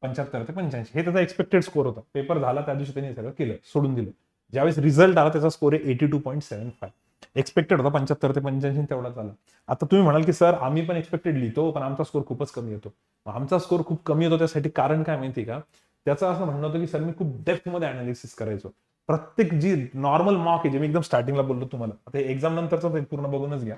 75 ते 85 हे त्याचा एक्सपेक्टेड स्कोर होता. पेपर झाला त्या दिवशी त्यांनी सगळं केलं, सोडून दिलं. ज्यावेळेस रिझल्ट आला त्याचा स्कोर आहे 82.75. एक्सपेक्टेड होता 75 ते 85, तेवढाच आला. आता तुम्ही म्हणाल की सर आम्ही पण एक्सपेक्टेड लिहितो, पण आमचा स्कोर खूपच कमी येतो. आमचा स्कोर खूप कमी येतो त्यासाठी कारण काय माहिती का? त्याचं असं म्हणणं होतं की सर मी खूप डेप्थमध्ये अनालिसिस करायचो. प्रत्येक जी नॉर्मल मॉक आहे, जे मी एकदम स्टार्टिंगला बोललो तुम्हाला, आता एक्झाम नंतरचं पूर्ण बघूनच घ्या.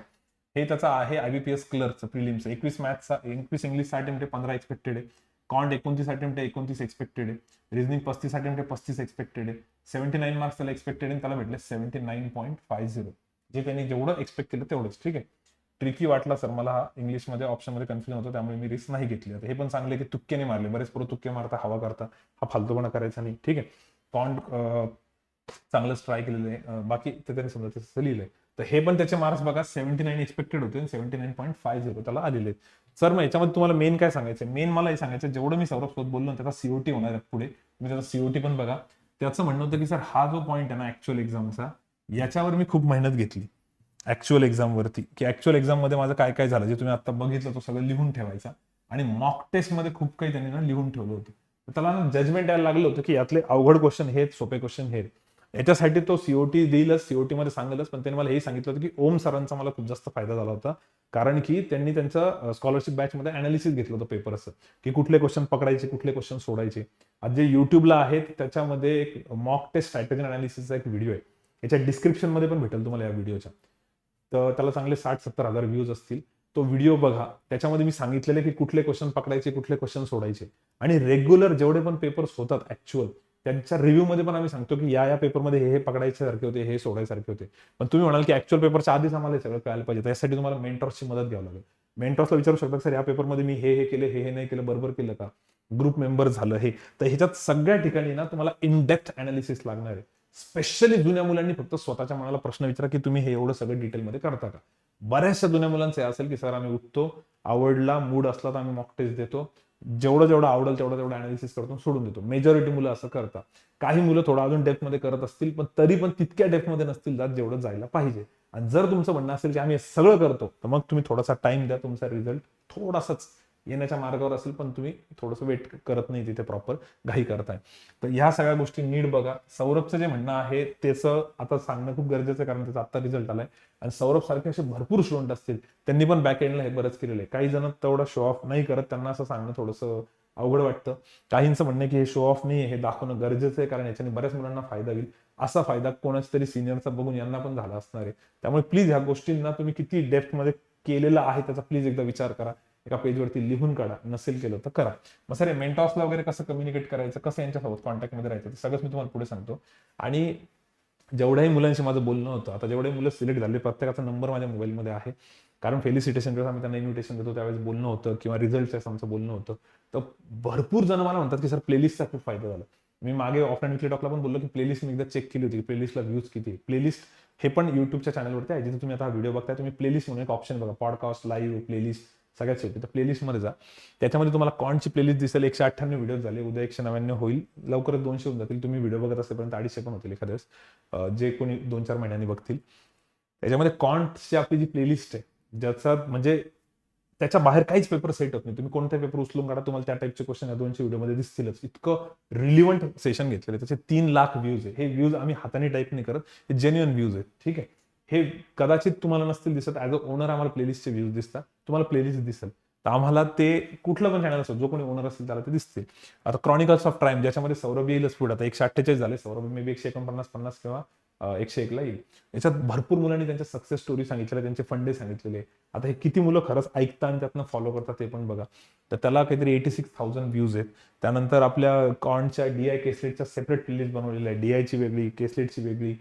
हे त्याचा आहे आयबीपीएस क्लर्कचं प्रिलिम्स. 21 मॅथ्सचा, 21 इंग्लिशचा अटेम्प्ट आहे, 15 एक्सपेक्टेड आहे. कॉन्ट 29 अटेम्प्ट आहे, 29 एक्सपेक्टेड आहे. रिझनिंग 35 अटेम्प्ट आहे, 35 एक्सपेक्टेड आहे. 79 मार्क्स त्याला एक्सपेक्टेड आहे, त्याला भेटले 79.50. जे त्यांनी जेवढं एक्सपेक्ट केलं तेवढंच. ठीक आहे. ट्रिकी वाटला सर मला हा, इंग्लिशमध्ये ऑप्शनमध्ये कन्फ्युजन होतं, त्यामुळे मी रिस्क नाही घेतली. आता हे पण चांगले की तुक्केने मारले, बरेच पुढे तुक्के मारता, हवा करता, हा फालतूपणा करायचा नाही. ठीक आहे. कॉन्ट चांगलंच ट्राय केलेलं आहे, बाकी ते त्यांनी समजा तसं लिहिलंय. तर हे पण त्याचे मार्क्स बघा, 79 एक्सपेक्टेड होते, 79.50 त्याला आलेले. सर मग याच्यामध्ये तुम्हाला मेन काय सांगायचं? मेन मला हे सांगायचं, जेवढं मी सौरभ सोबत बोललो त्याचा सीओटी होणार आहे पुढे, तुम्ही त्याचा सीओटी पण बघा. त्याचं म्हणणं होतं की सर हा जो पॉईंट आहे ना ऍक्च्युअल एक्झामचा, याच्यावर मी खूप मेहनत घेतली ऍक्च्युअल एक्झामवरती, की ऍक्च्युअल एक्झाममध्ये माझं काय काय झालं जे तुम्ही आता बघितलं तो सगळं लिहून ठेवायचा. आणि मॉक टेस्टमध्ये खूप काही त्यांनी ना लिहून ठेवलं होतं. तर त्याला ना जजमेंट यायला लागलं होतं की यातले अवघड क्वेश्चन हे सोपे क्वेश्चन हे. याच्यासाठी तो सीओटी देईलच, सीओटी मध्ये सांगेलच, पण त्यांनी मला हे सांगितलं होतं की ओम सरांचा मला खूप जास्त फायदा झाला होता. कारण की त्यांनी त्यांचं स्कॉलरशिप बॅचमध्ये अनालिसिस घेतलं होतं पेपरचं, की कुठले क्वेश्चन पकडायचे, कुठले क्वेश्चन सोडायचे. आज जे युट्यूबला आहेत त्याच्यामध्ये एक मॉक टेस्ट स्ट्रॅटेजी अनालिसिसचा एक व्हिडिओ आहे. याच्या डिस्क्रिप्शन मध्ये पण भेटेल तुम्हाला या व्हिडिओच्या. तर त्याला चांगले 60-70 हजार व्ह्यूज असतील. तो व्हिडिओ बघा, त्याच्यामध्ये मी सांगितलेले की कुठले क्वेश्चन पकडायचे, कुठले क्वेश्चन सोडायचे. आणि रेग्युलर जेवढे पण पेपर्स होतात ऍक्च्युअल, त्यांच्या रिव्ह्यू मध्ये पण आम्ही सांगतो की या पेपरमध्ये हे पकडायचे सारखे होते, हे सोडायसारखे होते. पण तुम्ही म्हणाल की ऍक्च्युअल पेपरच्या आधीच आम्हाला हे सगळं कळायला पाहिजे, त्यासाठी तुम्हाला मेंटॉर्सची मदत घ्यावी लागेल. मेंटॉर्सला विचारू शकता सर या पेपरमध्ये मी हे केले, हे नाही केलं, बरोबर केलं का, ग्रुप मेंबर झालं हे. तर ह्याच्यात सगळ्या ठिकाणी ना तुम्हाला इन डेप्थ अनालिसिस लागणार आहे. स्पेशली जुन्या मुलांनी फक्त स्वतःच्या मनाला प्रश्न विचारा की तुम्ही हे एवढं सगळं डिटेलमध्ये करता का. बऱ्याचशा जुन्या मुलांचं हे असेल की सर आम्ही उठतो, आवडला मूड असला तर आम्ही मॉक टेस्ट देतो, जेवढं आवडेल तेवढं अनालिसिस करतो, सोडून देतो. मेजॉरिटी मुलं असं करतात. काही मुलं थोडं अजून डेप्थ मध्ये करत असतील, पण तरी पण तितक्या डेप्थ मध्ये नसतील जात जेवढं जायला पाहिजे. आणि जर तुमचं म्हणणं असेल की आम्ही हे सगळं करतो, तर मग तुम्ही थोडासा टाइम द्या, तुमचा रिझल्ट थोडासाच येण्याच्या मार्गावर असेल, पण तुम्ही थोडंसं वेट करत नाही तिथे प्रॉपर घाई करताय. तर ह्या सगळ्या गोष्टी नीट बघा. सौरभचं जे म्हणणं आहे त्याचं आता सांगणं खूप गरजेचं आहे, कारण त्याचा आता रिझल्ट आलाय. आणि सौरभ सारखे असे भरपूर स्टुडंट असतील, त्यांनी पण बॅक एंडला हे बरंच केलेलं आहे. काही जण तेवढा शो ऑफ नाही करत, त्यांना असं सांगणं थोडंसं अवघड वाटतं. काहींचं म्हणणं आहे की हे शो ऑफ नाही, हे दाखवणं गरजेचं आहे, कारण याच्याने बऱ्याच मुलांना फायदा होईल. असा फायदा कोणाच तरी सिनियरचा बघून यांना पण झाला असणार आहे. त्यामुळे प्लीज ह्या गोष्टींना तुम्ही किती डेप्थमध्ये केलेलं आहे त्याचा प्लीज एकदा विचार करा. एका पेजवरती लिहून काढा, नसेल केलं तर करा. मग सर मेंटॉर्सला वगैरे कसं कम्युनिकेट करायचं, कसं यांच्यासोबत कॉन्टॅक्टमध्ये राहायचं, ते सगळंच मी तुम्हाला पुढे सांगतो. आणि जेवढ्याही मुलांशी माझं बोलणं होतं, आता जेवढे मुलं सिलेक्ट झाले प्रत्येकाचा नंबर माझ्या मोबाईलमध्ये आहे. कारण फेलिसिटेशन जेव्हा आम्ही त्यांना इन्व्हिटेशन देतो त्यावेळेस बोलणं होतं, किंवा रिझल्टच्या आमचं बोलणं होतं. तर भरपूर जण मला म्हणतात की सर प्लेलिस्टचा खूप फायदा झाला. मी मागे ऑफलाईन विकली टॉकला पण बोललो की प्लेलिस्ट मी एकदा चेक केली होती, प्लेलिस्टला व्ह्यूज किती. प्लेलिस्ट हे पण युट्यूबच्या चॅनलवरती आहे, जिथे तुम्ही आता व्हिडिओ बघताय, तुम्ही प्लेलिस्ट म्हणून एक ऑप्शन बघा, पॉडकास्ट, लाईव्ह, प्लेलिस्ट सगळ्यात शेवटी. तर प्लेलिस्टमध्ये जा, त्याच्यामध्ये तुम्हाला कॉनची प्लेलिस्ट दिसेल. 198 व्हिडिओ झाले, उद्या 199 होईल, लवकरच 200 होऊन जातील. तुम्ही व्हिडिओ बघत असेपर्यंत 250 पण होतील एखाद्या वेळेस, जे कोणी 2-4 महिन्यांनी बघतील. त्याच्यामध्ये कॉन्टची आपली जी प्लेलिस्ट आहे, ज्याचा म्हणजे त्याच्या बाहेर काहीच पेपर सेट होत नाही. तुम्ही कोणता पेपर उचलून काढा, तुम्हाला त्या टाईपचे क्वेश्चन या 200 व्हिडिओमध्ये दिसतीलच. इतकं रिलिव्हंट सेशन घेतलेलं आहे. त्याचे 3 लाख व्ह्यूज आहे. हे व्ह्यूज आम्ही हाताने टाईप नाही करत, हे जेन्युअन व्ह्यूज आहेत. ठीक आहे, हे कदाचित तुम्हाला नसतील दिसत. ऍज अ ओनर आम्हाला प्लेलिस्टचे व्ह्यूज दिसतात, तुम्हाला प्लेलिस्ट दिसेल. तर आम्हाला ते कुठलं पण चॅनल असेल, जो कोणी ओनर असेल त्याला ते दिसतील. आता क्रॉनिकल्स ऑफ ट्राईम, ज्याच्यामध्ये सौरभ येईलच पुढे. आता 148 झाले, सौरभ मे बी 149-50 किंवा 101 ला येईल. याच्यात भरपूर मुलांनी त्यांच्या सक्सेस स्टोरी सांगितलेल्या, त्यांचे फंडे सांगितलेले. आता हे किती मुलं खरंच ऐकतात आणि त्यातनं फॉलो करतात ते पण बघा. तर त्याला काहीतरी 86,000 व्ह्यूज आहेत. त्यानंतर आपल्या कॉनच्या डीआय केसलेटच्या सेपरेट प्लेलिस्ट बनवलेली आहे. डीआयची वेगळी, केसलेटची वेगळी,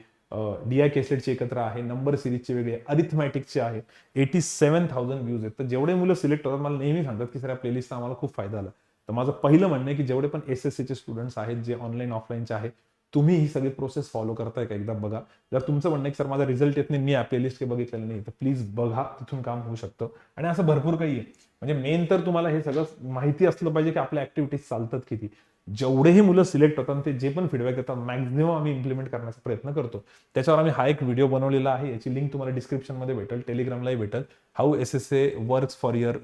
डीआय केसलेटची एकत्र आहे, नंबर सिरीजची वेगळी, अरिथमॅटिकची आहे. 87,000 व्ह्यूज आहेत. तर जेवढे मुलं सिलेक्ट होतात मला नेहमी सांगतात की सर या प्लेलिस्टचा आम्हाला खूप फायदा झाला. तर माझं पहिलं म्हणणं आहे की जेवढे पण एसएससीचे स्टुडंट्स आहेत, जे ऑनलाईन ऑफलाईनचे आहेत, तुम्ही ही सगळी प्रोसेस फॉलो करताय का एकदा बघा. जर तुमचं म्हणणं आहे की सर माझा रिझल्ट येत नाही, मी प्लेलिस्ट काही बघितलेलं नाही, तर प्लीज बघा, तिथून काम होऊ शकतं. आणि असं भरपूर काही आहे. म्हणजे मेन तर तुम्हाला हे सगळं माहिती असलं पाहिजे की आपल्या ऍक्टिव्हिटीज चालतात किती. जेवढेही मुलं सिलेक्ट होतात ते जे पण फीडबॅक देतात मॅक्झिमम आम्ही इम्प्लिमेंट करण्याचा प्रयत्न करतो. त्याच्यावर आम्ही हा एक व्हिडिओ बनवलेला आहे, याची लिंक तुम्हाला डिस्क्रिप्शनमध्ये भेटेल, टेलिग्रामलाही भेटेल. How SSA works for your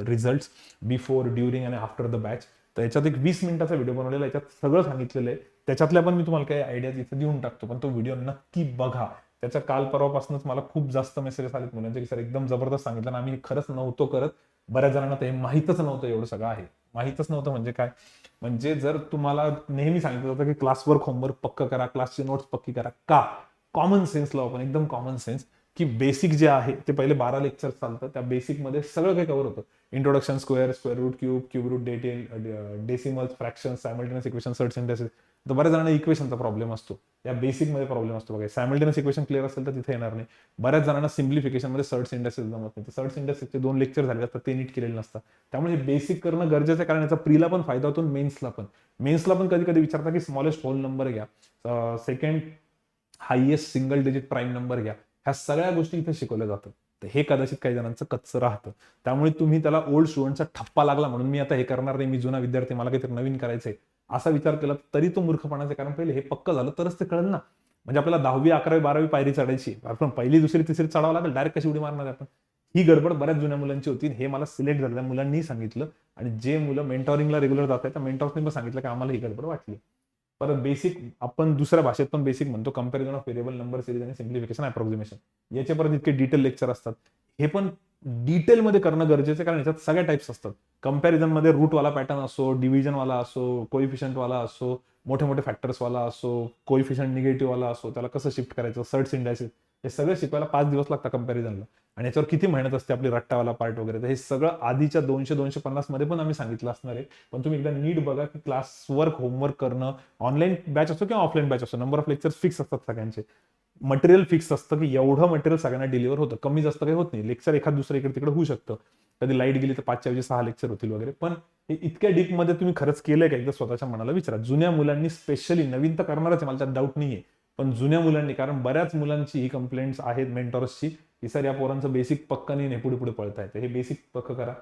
results before, during आणि आफ्टर द बॅच. तर याच्यात एक 20 मिनिटाचा व्हिडिओ बनवलेला आहे, याच्यात सगळं सांगितलेलं आहे. त्याच्यातल्या पण मी तुम्हाला काही आयडियाज इथे देऊन टाकतो, पण तो व्हिडिओ नक्की बघा. त्याच्या काल परवापासूनच मला खूप जास्त मेसेजेस आलेत मुलांचे की सर एकदम जबरदस्त सांगितलं ना, आम्ही खरंच नव्हतो करत. बऱ्याच जणांना ते माहीतच नव्हतं एवढं सगळं आहे. माहीतच नव्हतं म्हणजे काय, म्हणजे जर तुम्हाला नेहमी सांगितलं जातं की क्लासवर्क होमवर्क पक्क करा, क्लासची नोट्स पक्की करा, का कॉमन सेन्स लावा, पण एकदम कॉमन सेन्स, की बेसिक जे आहे ते पहिले 12 लेक्चर चालतं, त्या बेसिकमध्ये सगळं काही कव्हर होतं. Introduction, square, square root, cube, cube root, decimals, fraction, simultaneous equation, search indexes. तर बऱ्याच जणांना इक्वेशनचा प्रॉब्लेम असतो, या बेसिकमध्ये प्रॉब्लेम असतो बघा. सायमल्टेनियस इक्वेशन क्लिअर असेल तर तिथे येणार नाही. बऱ्याच जणांना सिम्प्लिफिकेशनमध्ये सर्च इंडेक्सेस जमत नाही, तर सर्च इंडेक्सेसचे 2 लेक्चर झाले तर ते नीट केलेले नसतात. त्यामुळे बेसिक करणं गरजेचं आहे, कारण याचा प्रीला पण फायदा होतो, मेन्सला पण. मेन्सला पण कधी कधी विचारता की स्मॉलेस्ट होल नंबर घ्या, second highest single digit prime number घ्या. ह्या सगळ्या गोष्टी इथे शिकवल्या जातात. तर हे कदाचित काही जणांचं कच्चं राहतं. त्यामुळे तुम्ही त्याला ओल्ड स्टुडंटचा ठप्पा लागला म्हणून मी आता हे करणार नाही, मी जुना विद्यार्थी, मला काहीतरी नवीन करायचंय, असा विचार केला तरी तो मूर्खपणाचा, कारण पहिले हे पक्क झालं तरच ते कळेल ना. म्हणजे आपल्याला 10वी 11वी 12वी पायरी चढायची, आपण पहिली दुसरी तिसरी चढावं लागेल, डायरेक्ट कशी उडी मारणार आपण. ही गडबड बऱ्याच जुन्या मुलांची होती. हे मला सिलेक्ट झालेल्या मुलांनी सांगितलं, आणि जे मुलं मेंटॉरिंगला रेग्युलर जात आहेत त्या मेंटॉर्सनी पण सांगितलं की आम्हाला ही गडबड वाटली. परत बेसिक, आपण दुसऱ्या भाषेत पण बेसिक म्हणतो, comparison of variable number series आणि सिम्प्लिफिकेशन अप्रॉक्सिमेशन. याचे परत इतके डिटेल लेक्चर असतात. हे पण डिटेलमध्ये करणं गरजेचं आहे, कारण याच्यात सगळ्या टाइप्स असतात. कम्पॅरिझनमध्ये रूटवाला पॅटर्न असो, डिव्हिजनवाला असो, कोइफिशियंटवाला असो, मोठे मोठे फॅक्टर्सवाला असो, कोइफिशियंट निगेटिव्हवाला असो, त्याला कसं शिफ्ट करायचं, सर्ट्स इंडायसिस, हे सगळं शिकवायला 5 दिवस लागतात कम्पॅरिझनला. आणि याच्यावर किती मेहनत असते आपली, रट्टावाला पार्ट वगैरे. तर हे सगळं आधीच्या 200-250 मध्ये पण आम्ही सांगितलं असणार आहे. पण तुम्ही एकदा नीट बघा की क्लास वर्क, होमवर्क करणं, ऑनलाईन बॅच असो किंवा ऑफलाईन बॅच असो, नंबर ऑफ लेक्चर्स फिक्स असतात सगळ्यांचे. मटेरियल फिक्स असतं की एवढं मटेरियल सगळ्यांना डिलिव्हर होतं, कमी जास्त काही होत नाही. लेक्चर एखाद दुसरं इकडे तिकडे होऊ शकतं, कधी लाईट गेली तर 5च्या ऐवजी 6 लेक्चर होतील वगैरे. पण हे इतक्या डीपमध्ये तुम्ही खरंच केलंय का, एकदा स्वतःच्या मनाला विचारा. जुन्या मुलांनी स्पेशली, नवीन तर करणारच आहे, मला त्यात डाऊट नाहीये, पण जुन्या मुलांनी, कारण बऱ्याच मुलांची ही कंप्लेंट्स आहेत मेंटॉर्सची की सर या पोरांचं बेसिक पक्क नाही, पुढे पुढे पळता येतं. हे बेसिक पक्क करा.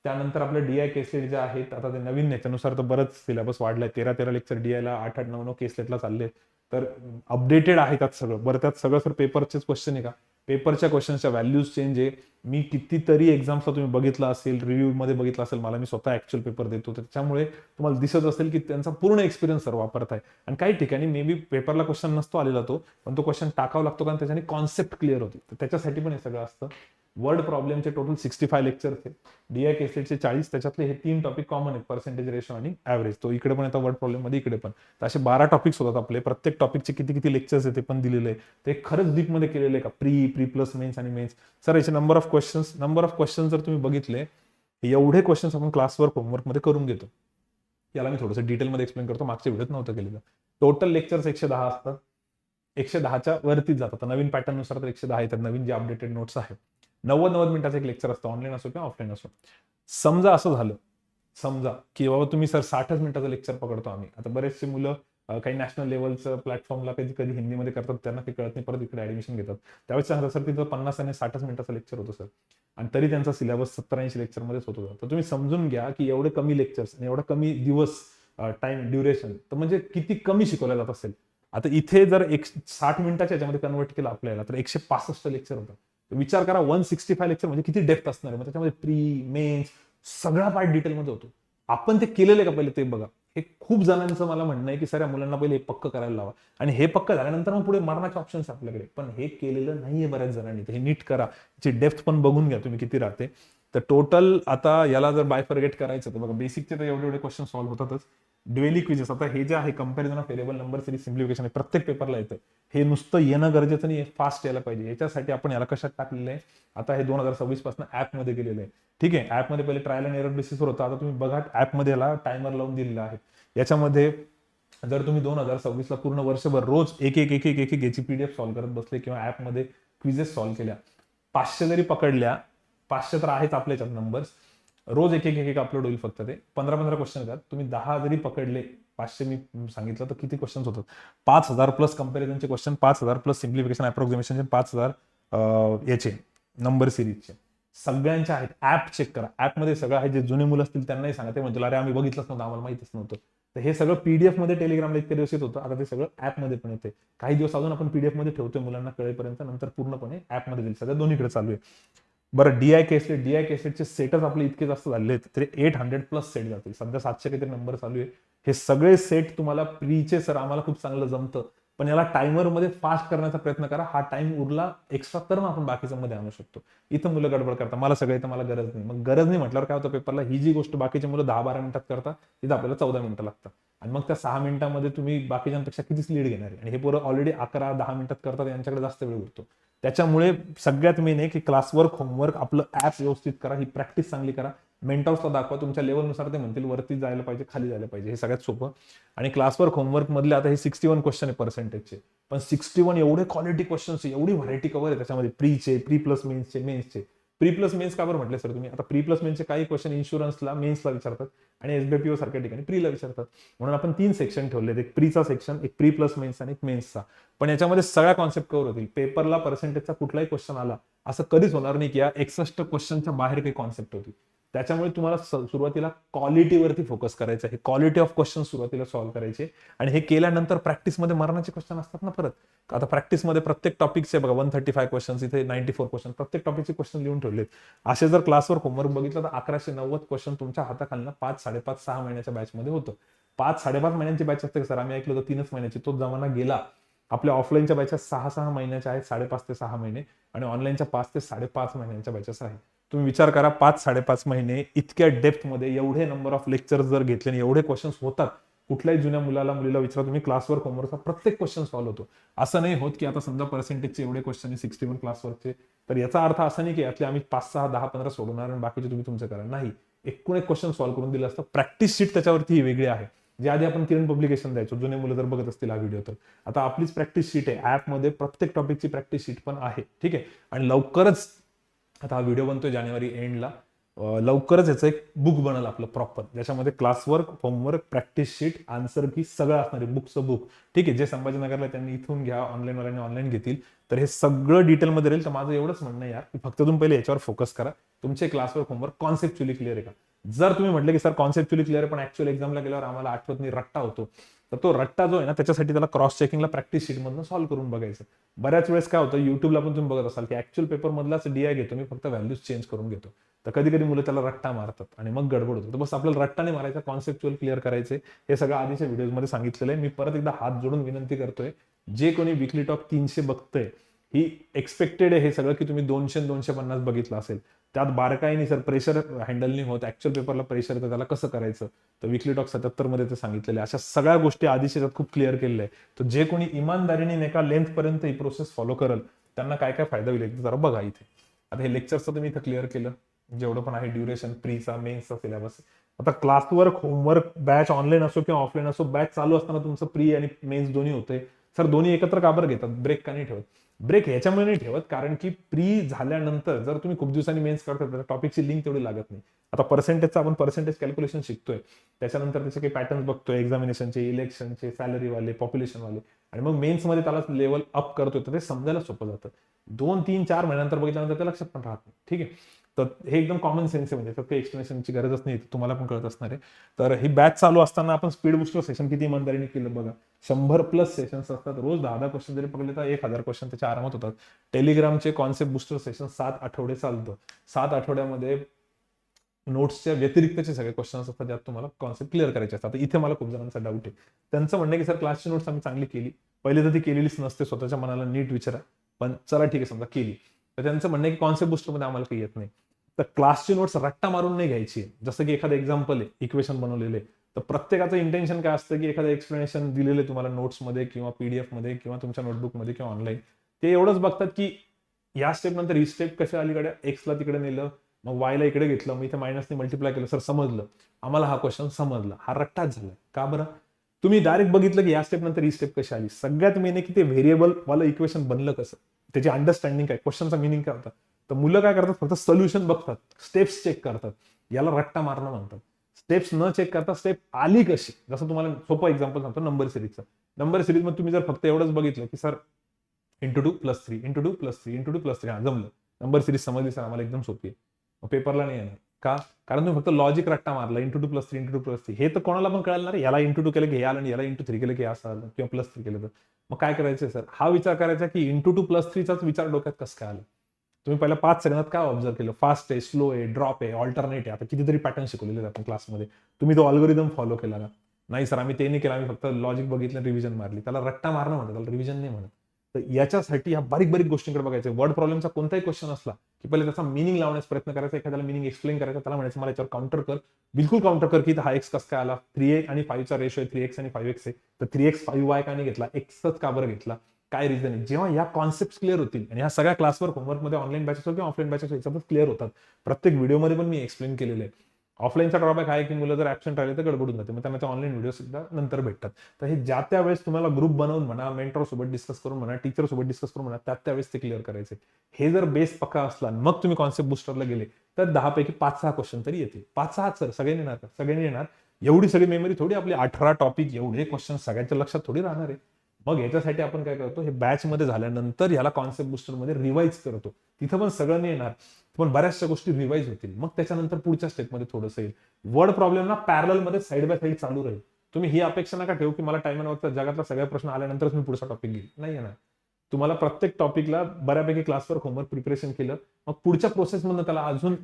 त्यानंतर आपलं डीआय केसलेट जे आहेत, आता ते नवीन याच्यानुसार तर बरंच सिलेबस वाढलाय. 13 लेक्चर डीआयला, 8-9 केसलेटला चालले. तर अपडेटेड आहे त्यात सगळं. बरं, त्यात सगळं सर पेपरचेच क्वेश्चन आहे का? पेपरच्या क्वेश्चनच्या व्हॅल्यूज चेंज आहे. मी कितीतरी एक्झाम्सला तुम्ही बघितलं असेल, रिव्ह्यू मध्ये बघितलं असेल, मला मी स्वतः ऍक्च्युअल पेपर देतो, त्याच्यामुळे तुम्हाला दिसत असेल की त्यांचा पूर्ण एक्सपिरियन्स सर वापरताय. आणि काही ठिकाणी मे बी पेपरला क्वेश्चन नसतो आलेला तो, पण तो क्वेश्चन टाकावा लागतो, कारण त्याच्याने कॉन्सेप्ट क्लिअर होते. तर त्याच्यासाठी पण हे सगळं असतं. वर्ड प्रॉब्लेमचे टोटल 65 लेक्चर आहेत. डीआय केसलेटचे 40, त्याच्यातले हे 3 टॉपिक कॉमन आहेत, पर्सेंटेज रेशो आणि ऍव्हरेज. तो इकडे पण येतो वर्ड प्रॉब्लेम मध्ये, इकडे पण. तर असे 12 टॉपिक्स होतात आपले. प्रत्येक टॉपिकचे किती किती लेक्चर्स आहेत ते पण दिलेले आहे. ते खरंच डीपमध्ये केलेले आहे का, प्री प्लस मेन्स आणि मेन्स. सर याचे नंबर ऑफ क्वेश्चन्स जर तुम्ही बघितले, एवढे क्वेश्चन्स आपण क्लासवर्क, होमवर्क मध्ये करून घेतो. याला मी थोडंसं डिटेलमध्ये एक्सप्लेन करतो, मागच्या व्हिडिओत नव्हतं केलेलं. टोटल लेक्चर्स 110 असतात. 110च्या वरतीच जातात. नवीन पॅटर्न नुसार तर 110 येतात, नवीन जे अपडेटेड नोट्स आहेत. 90 मिनिटाचं एक लेक्चर असतं, ऑनलाईन असो किंवा ऑफलाईन असो. समजा असं झालं, समजा की बाबा तुम्ही सर 60च मिनिटाचं लेक्चर पकडतो आम्ही. आता बरेचसे मुलं काही नॅशनल लेवलचं प्लॅटफॉर्मला कधी कधी हिंदीमध्ये करतात, त्यांना ते कळत नाही, परत इकडे ऍडमिशन घेतात. त्यावेळेस सांगतात सर तिथं 50 आणि 60 मिनिटाचं लेक्चर होतं सर, आणि तरी त्यांचा सिलेबस 70-80 लेक्चरमध्येच होत होता. तर तुम्ही समजून घ्या की एवढे कमी लेक्चर्स आणि एवढा कमी दिवस, टाइम ड्युरेशन, तर म्हणजे किती कमी शिकवलं जात असेल. आता इथे जर 60 मिनिटाच्या याच्यामध्ये कन्वर्ट केलं आपल्याला, तर 165 लेक्चर होतं. विचार करा, 165 लेक्चर म्हणजे किती डेप्थ असणार आहे. मग त्याच्यामध्ये प्री, मेन्स, सगळा पार्ट डिटेलमध्ये होतो. आपण ते केलेलं का पहिले ते बघा. हे खूप जणांचं मला म्हणणं आहे की सर या मुलांना पहिले हे पक्क करायला लावा, आणि हे पक्क झाल्यानंतर मग पुढे मारण्याचे ऑप्शन्स आपल्याकडे. पण हे केलेलं नाहीये बऱ्याच जणांनी. तर हे नीट करा. याची डेप्थ पण बघून घ्या तुम्ही किती राहते. तर टोटल आता याला जर बायफर्गेट करायचं तर बघा, बेसिकचे तर एवढे एवढे क्वेश्चन सॉल्व्ह होतातच. डेली क्विजेस, आता हे जे आहे comparison of variable number series simplification, प्रत्येक पेपरला येतं. हे नुसतं येणं गरजेचं नाही, फास्ट यायला पाहिजे. याच्यासाठी आपण याला कशात टाकलेलं आहे, आता हे 2026 पासून ऍपमध्ये गेलेलं आहे. ठीक आहे, ऍपमध्ये पहिले ट्रायल अँड एरर बेसिसवर होतं. आता तुम्ही बघा ऍपमध्ये याला टायमर लावून दिलेला आहे. याच्यामध्ये जर तुम्ही 2026 ला पूर्ण वर्षभर रोज एक एक एक एक एक याची पीडीएफ सॉल्व्ह करत बसले, किंवा ऍपमध्ये क्विजेस सॉल्व्ह केल्या, 500 जरी पकडल्या, 500 तर आहेच आपल्या याच्यात नंबर्स, रोज एक एक एक अपलोड होईल. फक्त ते 15-15 क्वेश्चन येतात. तुम्ही 10 जरी पकडले, 500 मी सांगितलं तर किती क्वेश्चन होतात, 5000 प्लस कंपॅरिझनचे क्वेश्चन, 5000 प्लस सिम्प्लिफिकेशन अप्रॉक्सिमेशनचे, 5000 याचे नंबर सिरीजचे, सगळ्यांच्या आहेत. ऍप चेक करा, ऍपमध्ये सगळं आहे. जे जुने मुलं असतील त्यांनाही सांगा, ते म्हणतील अरे आम्ही बघितलंच नव्हतं, आम्हाला माहितीच नव्हतं. तर हे सगळं पीडीएफ मध्ये टेलिग्रामला इतके दिवस येत होतं, आता ते सगळं ऍपमध्ये पण येते. काही दिवस अजून आपण पीडीएफ मध्ये ठेवतोय मुलांना कळेपर्यंत, नंतर पूर्णपणे ऍपमध्ये देईल. सगळं दोन्हीकडे चालू आहे. बरं, डीआय केसलेटचे सेटच आपले इतके जास्त झाले आहेत, तरी 800 प्लस सेट जातील. सध्या 700 काहीतरी नंबर चालू आहे. हे सगळे सेट तुम्हाला प्रीचे सर आम्हाला खूप चांगलं जमतं, पण याला टायमरमध्ये फास्ट करण्याचा प्रयत्न करा. हा टाइम उरला एक्स्ट्रा तर मग आपण बाकीचं मध्ये आणू शकतो. इथं मुलं गडबड करतात, मला सगळं इथं, मला गरज नाही. मग गरज नाही म्हटल्यावर काय होतं पेपरला, ही जी गोष्ट बाकीची मुलं 10-12 मिनिटात करतात, तिथं आपल्याला 14 मिनिटं लागतात. आणि मग त्या 6 मिनिटांमध्ये तुम्ही बाकीच्यांपेक्षा कितीच लीड घेणार आहे. आणि हे पोरं ऑलरेडी 11-10 मिनिटात करतात, यांच्याकडे जास्त वेळ उरतो. त्याच्यामुळे सगळ्यात मेन आहे की क्लासवर्क, होमवर्क, आपलं ऍप व्यवस्थित करा, ही प्रॅक्टिस चांगली करा. मेंटॉर्सला दाखवा, तुमच्या लेवलनुसार ते म्हणतील वरती जायला पाहिजे, खाली जायला पाहिजे, हे सगळ्यात सोपं. आणि क्लासवर्क, होमवर्क मधले आता हे 61 क्वेश्चन आहे पर्सेंटेजचे, पण 61 एवढे क्वालिटी क्वेश्चन्स, एवढी व्हरायटी कव्हर आहे त्याच्यामध्ये. प्रीचे, प्री प्लस मेन्सचे, मेन्सचे. प्री प्लस मेन्स का बरं म्हटले सर तुम्ही? आता प्री प्लस मेन्सचे काही क्वेश्चन इन्शुरन्सला, मेन्सला विचारतात, आणि एसबीपीओ सारख्या ठिकाणी प्रीला विचारतात. म्हणून आपण 3 सेक्शन ठेवले, एक प्रीचा सेक्शन, एक प्री प्लस मेन्स आणि एक मेन्सचा. पण याच्यामध्ये सगळ्या कॉन्सेप्ट कव्हर होतील. पेपरला पर्सेंटेजचा कुठलाही क्वेश्चन आला असं कधीच होणार नाही की या 61 क्वेश्चनच्या बाहेर काही कॉन्सेप्ट होती. त्याच्यामुळे तुम्हाला सुरुवातीला क्वालिटीवरती फोकस करायचं आहे. क्वालिटी ऑफ क्वेश्चन सुरुवातीला सॉल्व्ह करायचे आणि हे केल्यानंतर प्रॅक्टिसमध्ये मरणाचे क्वेश्चन असतात ना परत. आता प्रॅक्टिसमध्ये प्रत्येक टॉपिकचे बघा 135 क्वेश्चन, इथे 94 क्वेश्चन, प्रत्येक टॉपिकचे क्वेश्चन लिहून ठेवलेत. असे जर क्लासवर होमवर्क बघितलं तर 1190 क्वेश्चन तुमच्या हाताखालनं 5, 5.5, 6 महिन्याच्या बॅचमध्ये होतं. 5, 5.5 महिन्यांची बॅच असते सर, आम्ही ऐकलं होतं 3च महिन्याची. तो जमाना गेला. आपल्या ऑफलाईनच्या बॅचेस 6-6 महिन्याच्या आहेत, 5.5 ते 6 महिने, आणि ऑनलाईनच्या 5 ते 5.5 महिन्यांच्या बॅचेस आहेत. तुम्ही विचार करा, 5-5.5 महिने इतक्या डेप्थमध्ये एवढे नंबर ऑफ लेक्चर्स जर घेतले आणि एवढे क्वेश्चन्स होतात, कुठल्याही जुन्या मुलीला विचारा तुम्ही, क्लासवर्क होमवर्कचा प्रत्येक क्वेश्चन सॉल्व्ह होतो. असं नाही होत की आता समजा पर्सेंटेजचे एवढे क्वेश्चन 61 क्लासवर्कचे, तर याचा अर्थ असा नाही की यातले आम्ही 5, 6, 10, 15 सोडवणार आणि बाकीचे तुम्ही तुमचं करा. नाही, एकूण एक क्वेश्चन सॉल्व्ह करून दिलं असतं. प्रॅक्टिस शीट त्याच्यावरती ही वेगळी आहे. जे आधी आपण किरण पब्लिकेशन द्यायचो, जुने मुलं जर बघत असतील हा व्हिडिओ, तर आता आपलीच प्रॅक्टिस शीट आहे. ऍपमध्ये प्रत्येक टॉपिकची प्रॅक्टिस शीट पण आहे. ठीक आहे. आणि लवकरच, आता हा व्हिडिओ बनतोय जानेवारी एंडला, लवकरच याचं एक बुक बनल आपलं प्रॉपर, ज्याच्यामध्ये classwork, homework, practice sheet, answer की सगळं असणार आहे. बुकचं बुक. ठीक आहे. जे संभाजीनगरला त्यांनी इथून घ्या, ऑनलाईनवाल्यांनी ऑनलाईन घेतील, तर हे सगळं डिटेलमध्ये राहील. तर माझं एवढंच म्हणणं आहे यार, की फक्त तुम्ही पहिले याच्यावर फोकस करा. तुमचे क्लासवर्क, होमवर्क कॉन्सेप्च्युअली क्लिअर आहे का? जर तुम्ही म्हटलं की सर कॉन्सेप्च्युअली क्लिअर आहे पण ऍक्च्युअल एक्झामला गेल्यावर आम्हाला आठवत नाही, रट्टा होतो, तर तो रट्टा जो आहे ना, त्याच्यासाठी त्याला क्रॉस चेकिंगला प्रॅक्टिस शीटमधून सॉल्व्ह करून बघायचं. बऱ्याच वेळेस काय होतं, युट्यूबला पण तुम्ही बघत असाल की ऍक्च्युअल पेपर मधलाच DI घेतो मी, फक्त व्हॅल्यूज चेंज करून घेतो. तर कधी कधी मुलं त्याला रट्टा मारतात आणि मग गडबड होतो. तर बस आपल्याला रट्टा नाही मारायचा, कॉन्सेप्च्युअल क्लिअर करायचे. हे सगळं आधीच्या व्हिडिओमध्ये सांगितलेलं आहे. मी परत एकदा हात जोडून विनंती करतोय, जे कोणी विकली टॉक 300 बघतंय, ही एक्सपेक्टेड आहे हे सगळं, की तुम्ही 200-250 बघितलं असेल. त्यात बारकाईने सर प्रेशर हँडल नाही होत, ऍक्च्युअल पेपरला प्रेशर, तर त्याला कसं करायचं, तर विकली टॉक 77 मध्ये ते सांगितलेलं आहे. अशा सगळ्या गोष्टी आधीच्या खूप क्लिअर केलेल्या आहे. तर जे कोणी इमानदारीने एका लेंथ पर्यंत ही प्रोसेस फॉलो करेल, त्यांना काय काय फायदा होईल जरा बघा इथे. आता हे लेक्चरचं तुम्ही इथं क्लिअर केलं, जेवढं पण आहे ड्युरेशन, प्रीचा, मेन्सचा सिलेबस. आता क्लासवर्क, होमवर्क, बॅच ऑनलाईन असो किंवा ऑफलाईन असो, बॅच चालू असताना तुमचं प्री आणि मेन्स दोन्ही होते. सर दोन्ही एकत्र का बरं घेतात, ब्रेक का नाही ठेवत? ब्रेक ह्याच्यामुळे नाही ठेवत, कारण की प्री झाल्यानंतर जर तुम्ही खूप दिवसांनी मेन्स करता तर टॉपिकची लिंक तेवढी लागत नाही. आता पर्सेंटेजचा आपण पर्सेंटेज कॅल्क्युलेशन शिकतोय, त्याच्यानंतर त्याचे काही पॅटर्न बघतोय, एक्झामिनेशनचे, इलेक्शनचे, सॅलरीवाले, पॉप्युलेशनवाले, आणि मग मेन्समध्ये त्याला लेवल अप करतोय, तर ते समजायला सोपं जातं. 2, 3, 4 महिन्यानंतर बघितल्यानंतर ते लक्षात पण राहत नाही. ठीक आहे. तर हे एकदम कॉमन सेन्स आहे, म्हणजे फक्त एक्सप्लेनेशनची गरजच नाही, तुम्हाला पण कळत असणार आहे. तर ही बॅच चालू असताना आपण स्पीड बुस्टर सेशन किती इमानदारीने केलं बघा. 100+ सेशन्स असतात. रोज 10-10 क्वेश्चन जरी पकडले तर 1000 क्वेश्चन त्याच्या आरामात होतात. टेलिग्रामचे कॉन्सेप्ट बुस्टर सेशन 7 आठवडे चालतं. 7 आठवड्यामध्ये नोट्सच्या व्यतिरिक्तचे सगळे क्वेश्चन असतात, ज्यात तुम्हाला कॉन्सेप्ट क्लिअर करायचे असतात. इथे मला खूप जणांचा डाऊट आहे. त्यांचं म्हणणं आहे की सर क्लासची नोट्स आम्ही चांगली केली, पहिले तर ती केलेलीच नसते, स्वतःच्या मनाला नीट विचारा, पण चला ठीक आहे समजा केली, तर त्यांचं म्हणणं आहे की कॉन्सेप्ट बुस्टरमध्ये आम्हाला काही येत नाही. तर क्लासची नोट्स रट्टा मारून नाही घ्यायची. जसं की एखादं एक्झाम्पल आहे, इक्वेशन बनवलेले, तर प्रत्येकाचं इंटेन्शन काय असतं की एखादं एक्सप्लेनेशन दिलेलं तुम्हाला नोट्समध्ये किंवा PDF मध्ये किंवा तुमच्या नोटबुकमध्ये किंवा ऑनलाईन, ते एवढंच बघतात की या स्टेप नंतर ही स्टेप कशा अलीकडे एक्सला तिकडे नेलं, मग वायला इकडे घेतलं, मग इथे मायनसने मल्टिप्लाय केलं, सर समजलं आम्हाला, हा क्वेश्चन समजला. हा रट्टाच झाला. का बरं? तुम्ही डायरेक्ट बघितलं की या स्टेप नंतर ही स्टेप कशी आली. सगळ्यात मेन की ते व्हेरिएबल वाला इक्वेशन बनलं कसं, त्याची अंडरस्टँडिंग काय, क्वेश्चनचा मिनिंग काय होता. तर मुलं काय करतात, फक्त सोल्युशन बघतात, स्टेप्स चेक करतात. याला रट्टा मारणं म्हणतात. स्टेप्स न चेक करता स्टेप आली कशी. जसं तुम्हाला सोपं एक्झाम्पल सांगतो नंबर सिरीजचं. नंबर सिरीजमध्ये तुम्ही जर फक्त एवढंच बघितलं की सर × 2 + 3 × 2 + 3 × 2 + 3, हा जमलं, नंबर सिरीज समजली सर आम्हाला, एकदम सोपी आहे, पेपरला नाही येणार. का? कारण तुम्ही फक्त लॉजिक रट्टा मारला, × 2 + 3 × 2 + 3. हे तर कोणाला पण कळणार, याला × 2 केलं की हे आलं आणि याला × 3 केलं की असं आलं, किंवा +3 केलं तर. मग काय करायचं सर, हा विचार करायचा की × 2 + 3चाच विचार डोक्यात कसं काय आला. तुम्ही पहिल्या 5 सेकंदात काय ऑब्झर्व केलं, फास्ट आहे, स्लो आहे, ड्रॉप आहे, ऑल्टरनेट आहे. आता कितीतरी पॅटर्न शिकवलेले आहेत आपण क्लासमध्ये, तुम्ही तो अल्गोरिदम फॉलो केला का? नाही सर आम्ही ते नाही केलं, आम्ही फक्त लॉजिक बघितलं, रिव्हिजन मारली. त्याला रट्टा मारणं म्हणतात, त्याला रिव्हिजन नाही म्हणत. तर याच्यासाठी ह्या बारीक बारीक गोष्टींकडे बघायचं. वर्ड प्रॉब्लेमचा कोणताही क्वेश्चन असला की पहिले त्याचा मिनिंग लावण्याचा प्रयत्न करायचा, एखाद्याला मिनिंग एक्सप्लेन करायचा, त्याला म्हणायचं मला याच्यावर काउंटर कर, बिलकुल काउंटर कर की हा एक्स कसं काय आला, 3 आणि 5चा रेशो आहे, 3x आणि 5x आहे, तर 3x 5y का नाही घेतला, एक्सच का बरं घेतला, काय रिझन आहे. जेव्हा या कॉन्सेप्ट क्लिअर होतील, आणि ह्या सगळ्या क्लासवर होमवर्कमध्ये ऑनलाईन बॅचेस किंवा ऑफलाईन बॅचेस याच्यातच क्लिअर होतात. प्रत्येक व्हिडिओमध्ये पण मी एक्सप्लेन केलेलं आहे. ऑफलाईनचा ड्रॉबॅक आहे की मुलं जर ऍबसेंट राहिले तर गडबडून जाते, मग त्यांना ते ऑनलाईन व्हिडिओ सुद्धा नंतर भेटतात. तर हे ज्या त्या वेळेस तुम्हाला ग्रुप बनवून म्हणा, मेंटर सोबत डिस्कस करून म्हणा, टीचर सोबत डिस्कस करून म्हणा, त्यावेळेस ते क्लिअर करायचे. हे जर बेस पक्का असला मग तुम्ही कॉन्सेप्ट बुस्टरला गेले तर 10 पैकी 5-6 क्वेश्चन तरी येतील. 5-6 सर, सगळ्यांनी येणार का? सगळ्यांनी येणार. एवढी सगळी मेमरी थोडी, आपली 18 टॉपिक, एवढे क्वेश्चन सगळ्यांच्या लक्षात थोडी राहणार आहे. मग याच्यासाठी आपण काय करतो, हे बॅच मध्ये झाल्यानंतर ह्याला कॉन्सेप्ट बुस्टर मध्ये रिवाइज करतो. तिथं पण सगळं नाही येणार, पण बऱ्याचशा गोष्टी रिवाईज होतील. मग त्याच्यानंतर पुढच्या स्टेपमध्ये थोडंसं येईल. वर्ड प्रॉब्लेम ना पॅरल मध्ये साईड बाय साईड चालू राहील. तुम्ही ही अपेक्षा नका ठेवू की मला टाइम अँड वर्कचा जगातला सगळ्या प्रश्न आल्यानंतरच मी पुढचा टॉपिक घेईल, नाही येणार. तुम्हाला प्रत्येक टॉपिकला बऱ्यापैकी क्लासवर होमवर्क प्रिपरेशन केलं, मग पुढच्या प्रोसेसमधनं त्याला अजून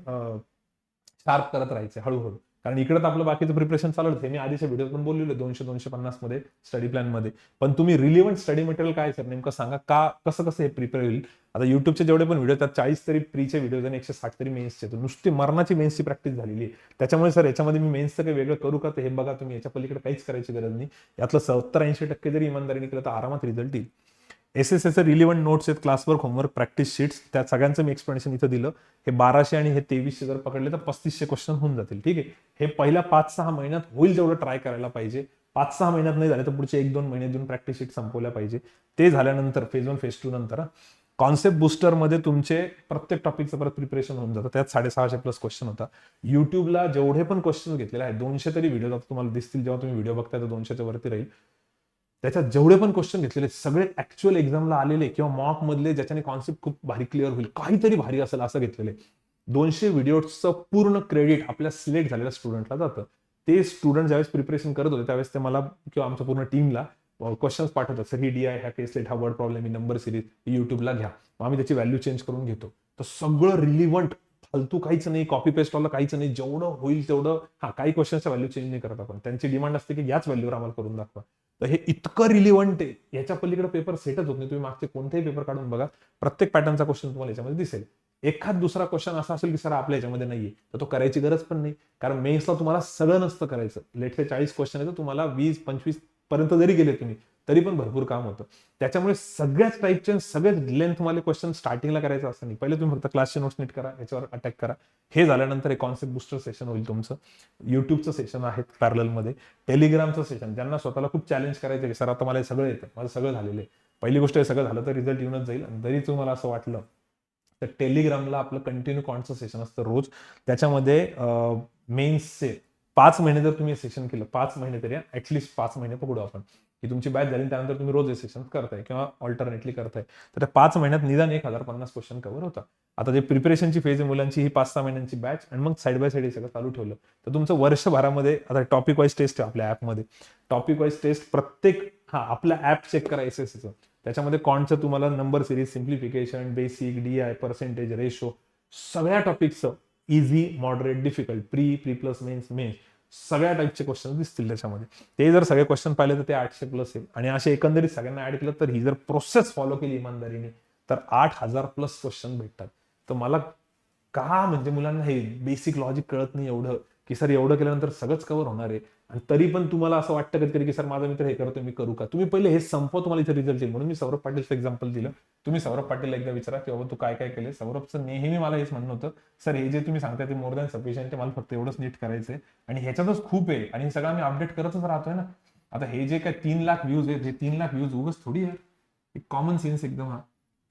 शार्प करत राहायचे हळूहळू. कारण इकडे तर आपलं बाकीचं प्रिपरेशन चालत आहे. मी आधीच्या व्हिडिओ पण बोललेलो 200-250 मध्ये स्टडी प्लॅन मध्ये. पण तुम्ही रिलिव्हंट स्टडी मटेरियल काय सर नेमकं सांगा, का कसं कसं हे प्रिपेअर होईल. आता युट्यूबचे जेवढे पण व्हिडिओ त्यात 40 तरी प्रीचे व्हिडिओ आणि 160 तरी मेन्सचे. नुसती मरणाची मेन्सची प्रॅक्टिस झालेली आहे. त्याच्यामुळे सर याच्यामध्ये मी मेन्सचं काही वेगळं करू का, तर हे बघा तुम्ही, याच्या पलीकडे काहीच करायची गरज नाही. यातलं 70-80% जरी इमानदारीने केलं तर आरामात रिझल्ट येईल. SSAचं रिलिव्हंट नोट्स आहेत, क्लासवर्क, होमवर्क, प्रॅक्टिस शीट्स, त्या सगळ्यांचं मी एक्सप्लेनेशन इथं दिलं. हे 1200 आणि हे 2300 जर पकडले तर 3500 क्वेश्चन होऊन जातील. ठीक आहे, हे पहिल्या 5-6 महिन्यात होईल तेवढं ट्राय करायला पाहिजे. 5-6 महिन्यात नाही झाले तर पुढचे 1-2 महिने देऊन प्रॅक्टिस शीट संपवल्या पाहिजे. ते झाल्यानंतर फेज 1 फेज 2 नंतर कॉन्सेप्ट बुस्टरमध्ये तुमचे प्रत्येक टॉपिकचं परत प्रिपरेशन होऊन जातं. त्यात 650 प्लस क्वेश्चन होता. युट्यूबला जेवढे पण क्वेश्चन घेतलेले आहेत 200 तरी व्हिडिओ तुम्हाला दिसतील. जेव्हा तुम्ही व्हिडिओ बघताय तर 200च्या वरती राहील. त्याच्यात जेवढे पण क्वेश्चन घेतलेले सगळे ऍक्च्युअल एक्झामला आलेले किंवा मॉक मधले, ज्याच्याने कॉन्सेप्ट खूप भारी क्लिअर होईल, काहीतरी भारी असेल असं घेतलेले. 200 व्हिडिओचं पूर्ण क्रेडिट आपल्या सिलेक्ट झालेल्या स्टुडंटला जातं. ते स्टुडंट ज्यावेळेस प्रिपरेशन करत होते त्यावेळेस ते मला किंवा आमच्या पूर्ण टीमला क्वेश्चन्स पाठवतात, सर ही DI, ह्या केसलेट, हा वर्ड प्रॉब्लेम, ही नंबर सिरीज, ही युट्यूबला घ्या. मग आम्ही त्याची व्हॅल्यू चेंज करून घेतो. तर सगळं रिलिव्हंट, फालतू काहीच नाही, कॉपी पेस्ट वाला काहीच नाही, जेवढं होईल तेवढं. काही क्वेश्चनच्या व्हॅल्यू चेंज नाही करत आपण, त्यांची डिमांड असते की याच व्हॅल्यूवर आम्हाला करून दाखवा. तर हे इतकं रिलिव्हंट आहे, याच्या पलीकडे पेपर सेटच होत नाही. तुम्ही मागचे कोणतेही पेपर काढून बघा, प्रत्येक पॅटर्नचा क्वेश्चन तुम्हाला याच्यामध्ये दिसेल. एखाद दुसरा क्वेश्चन असा असेल की सर आपल्या याच्यामध्ये नाहीये, तर तो करायची गरज पण नाही. कारण मेन्सला तुम्हाला सगळं नसतं करायचं. लेट 40 क्वेश्चन आहे तर तुम्हाला 20-25 पर्यंत जरी गेले तुम्ही तरी पण भरपूर काम होतं. त्याच्यामुळे सगळ्याच टाईपचे सगळ्याच लेंथवाले क्वेश्चन स्टार्टिंगला करायचं असं नाही. पहिले तुम्ही फक्त क्लासचे नोट्स नीट करा, याच्यावर अटॅक करा. हे झाल्यानंतर एक कॉन्सेप्ट बुस्टर सेशन होईल तुमचं. युट्यूबचं सेशन आहे पॅरलमध्ये. टेलिग्रामचं सेशन, ज्यांना स्वतःला खूप चॅलेंज करायचं की सर आता मला हे सगळं येतं, माझं सगळं झालेलं आहे. पहिली गोष्ट हे सगळं झालं तर रिझल्ट येऊनच जाईल. आणि जरी तुम्हाला असं वाटलं तर टेलिग्रामला आपलं कंटिन्यू कॉन्टचं सेशन असतं रोज. त्याच्यामध्ये मेन्सचे 5 महिने जर तुम्ही सेशन केलं, 5 महिने तरी ऍटलिस्ट 5 महिने पकडू आपण की तुमची बॅच झाली, त्यानंतर तुम्ही रोज हे सेशन करताय किंवा ऑल्टरनेटली करताय, तर त्या 5 महिन्यात निदान 1050 क्वेश्चन कव्हर होता. आता जे प्रिपरेशनची फेज आहे मुलांची, ही 5-6 महिन्यांची बॅच, आणि मग साईड बाय साईड हे सगळं चालू ठेवलं तर तुमचं वर्षभरामध्ये, आता टॉपिक वाईज टेस्ट आहे आपल्या ऍपमध्ये, टॉपिक वाईज टेस्ट प्रत्येक, आपलं ऍप चेक करा SSAचं, त्याच्यामध्ये कॉन्टचं तुम्हाला number series, simplification, basic, DI, percentage, ratio, सगळ्या टॉपिकचं easy, moderate, difficult, pre plus mains, सगळ्या टाईपचे क्वेश्चन दिसतील त्याच्यामध्ये. ते जर सगळे क्वेश्चन पाहिले तर ते 800 प्लस आहे. आणि असे एकंदरीत सगळ्यांना ऍड केलं तर ही जर प्रोसेस फॉलो केली इमानदारीने तर 8000 प्लस क्वेश्चन भेटतात. तर मला का, म्हणजे मुलांना हे बेसिक लॉजिक कळत नाही एवढं की सर एवढं केल्यानंतर सगळंच कव्हर होणार आहे, आणि तरी पण तुम्हाला असं वाटतं कधी की सर माझा मित्र हे करतो मी करू का. तुम्ही पहिले हे संपव, तुम्हाला इथे रिझल्ट येईल. म्हणून मी सौरभ पाटीलचं एक्झाम्पल दिलं. तुम्ही सौरभ पाटील एकदा विचारा की बाबा तू काय काय केले. सौरभचं नेहमी मला हेच म्हणणं होतं, सर हे जे तुम्ही सांगताय ते मोर दॅन सफिशियंट आहे, मला फक्त एवढंच नीट करायचंय, आणि ह्याच्यातच खूप आहे, आणि हे सगळं आम्ही अपडेट करतच राहतोय ना. आता हे जे काय 3 लाख व्ह्यूज आहेत, हे 3 लाख व्ह्यूज उगाच थोडी आहे, एक कॉमन सेन्स एकदम.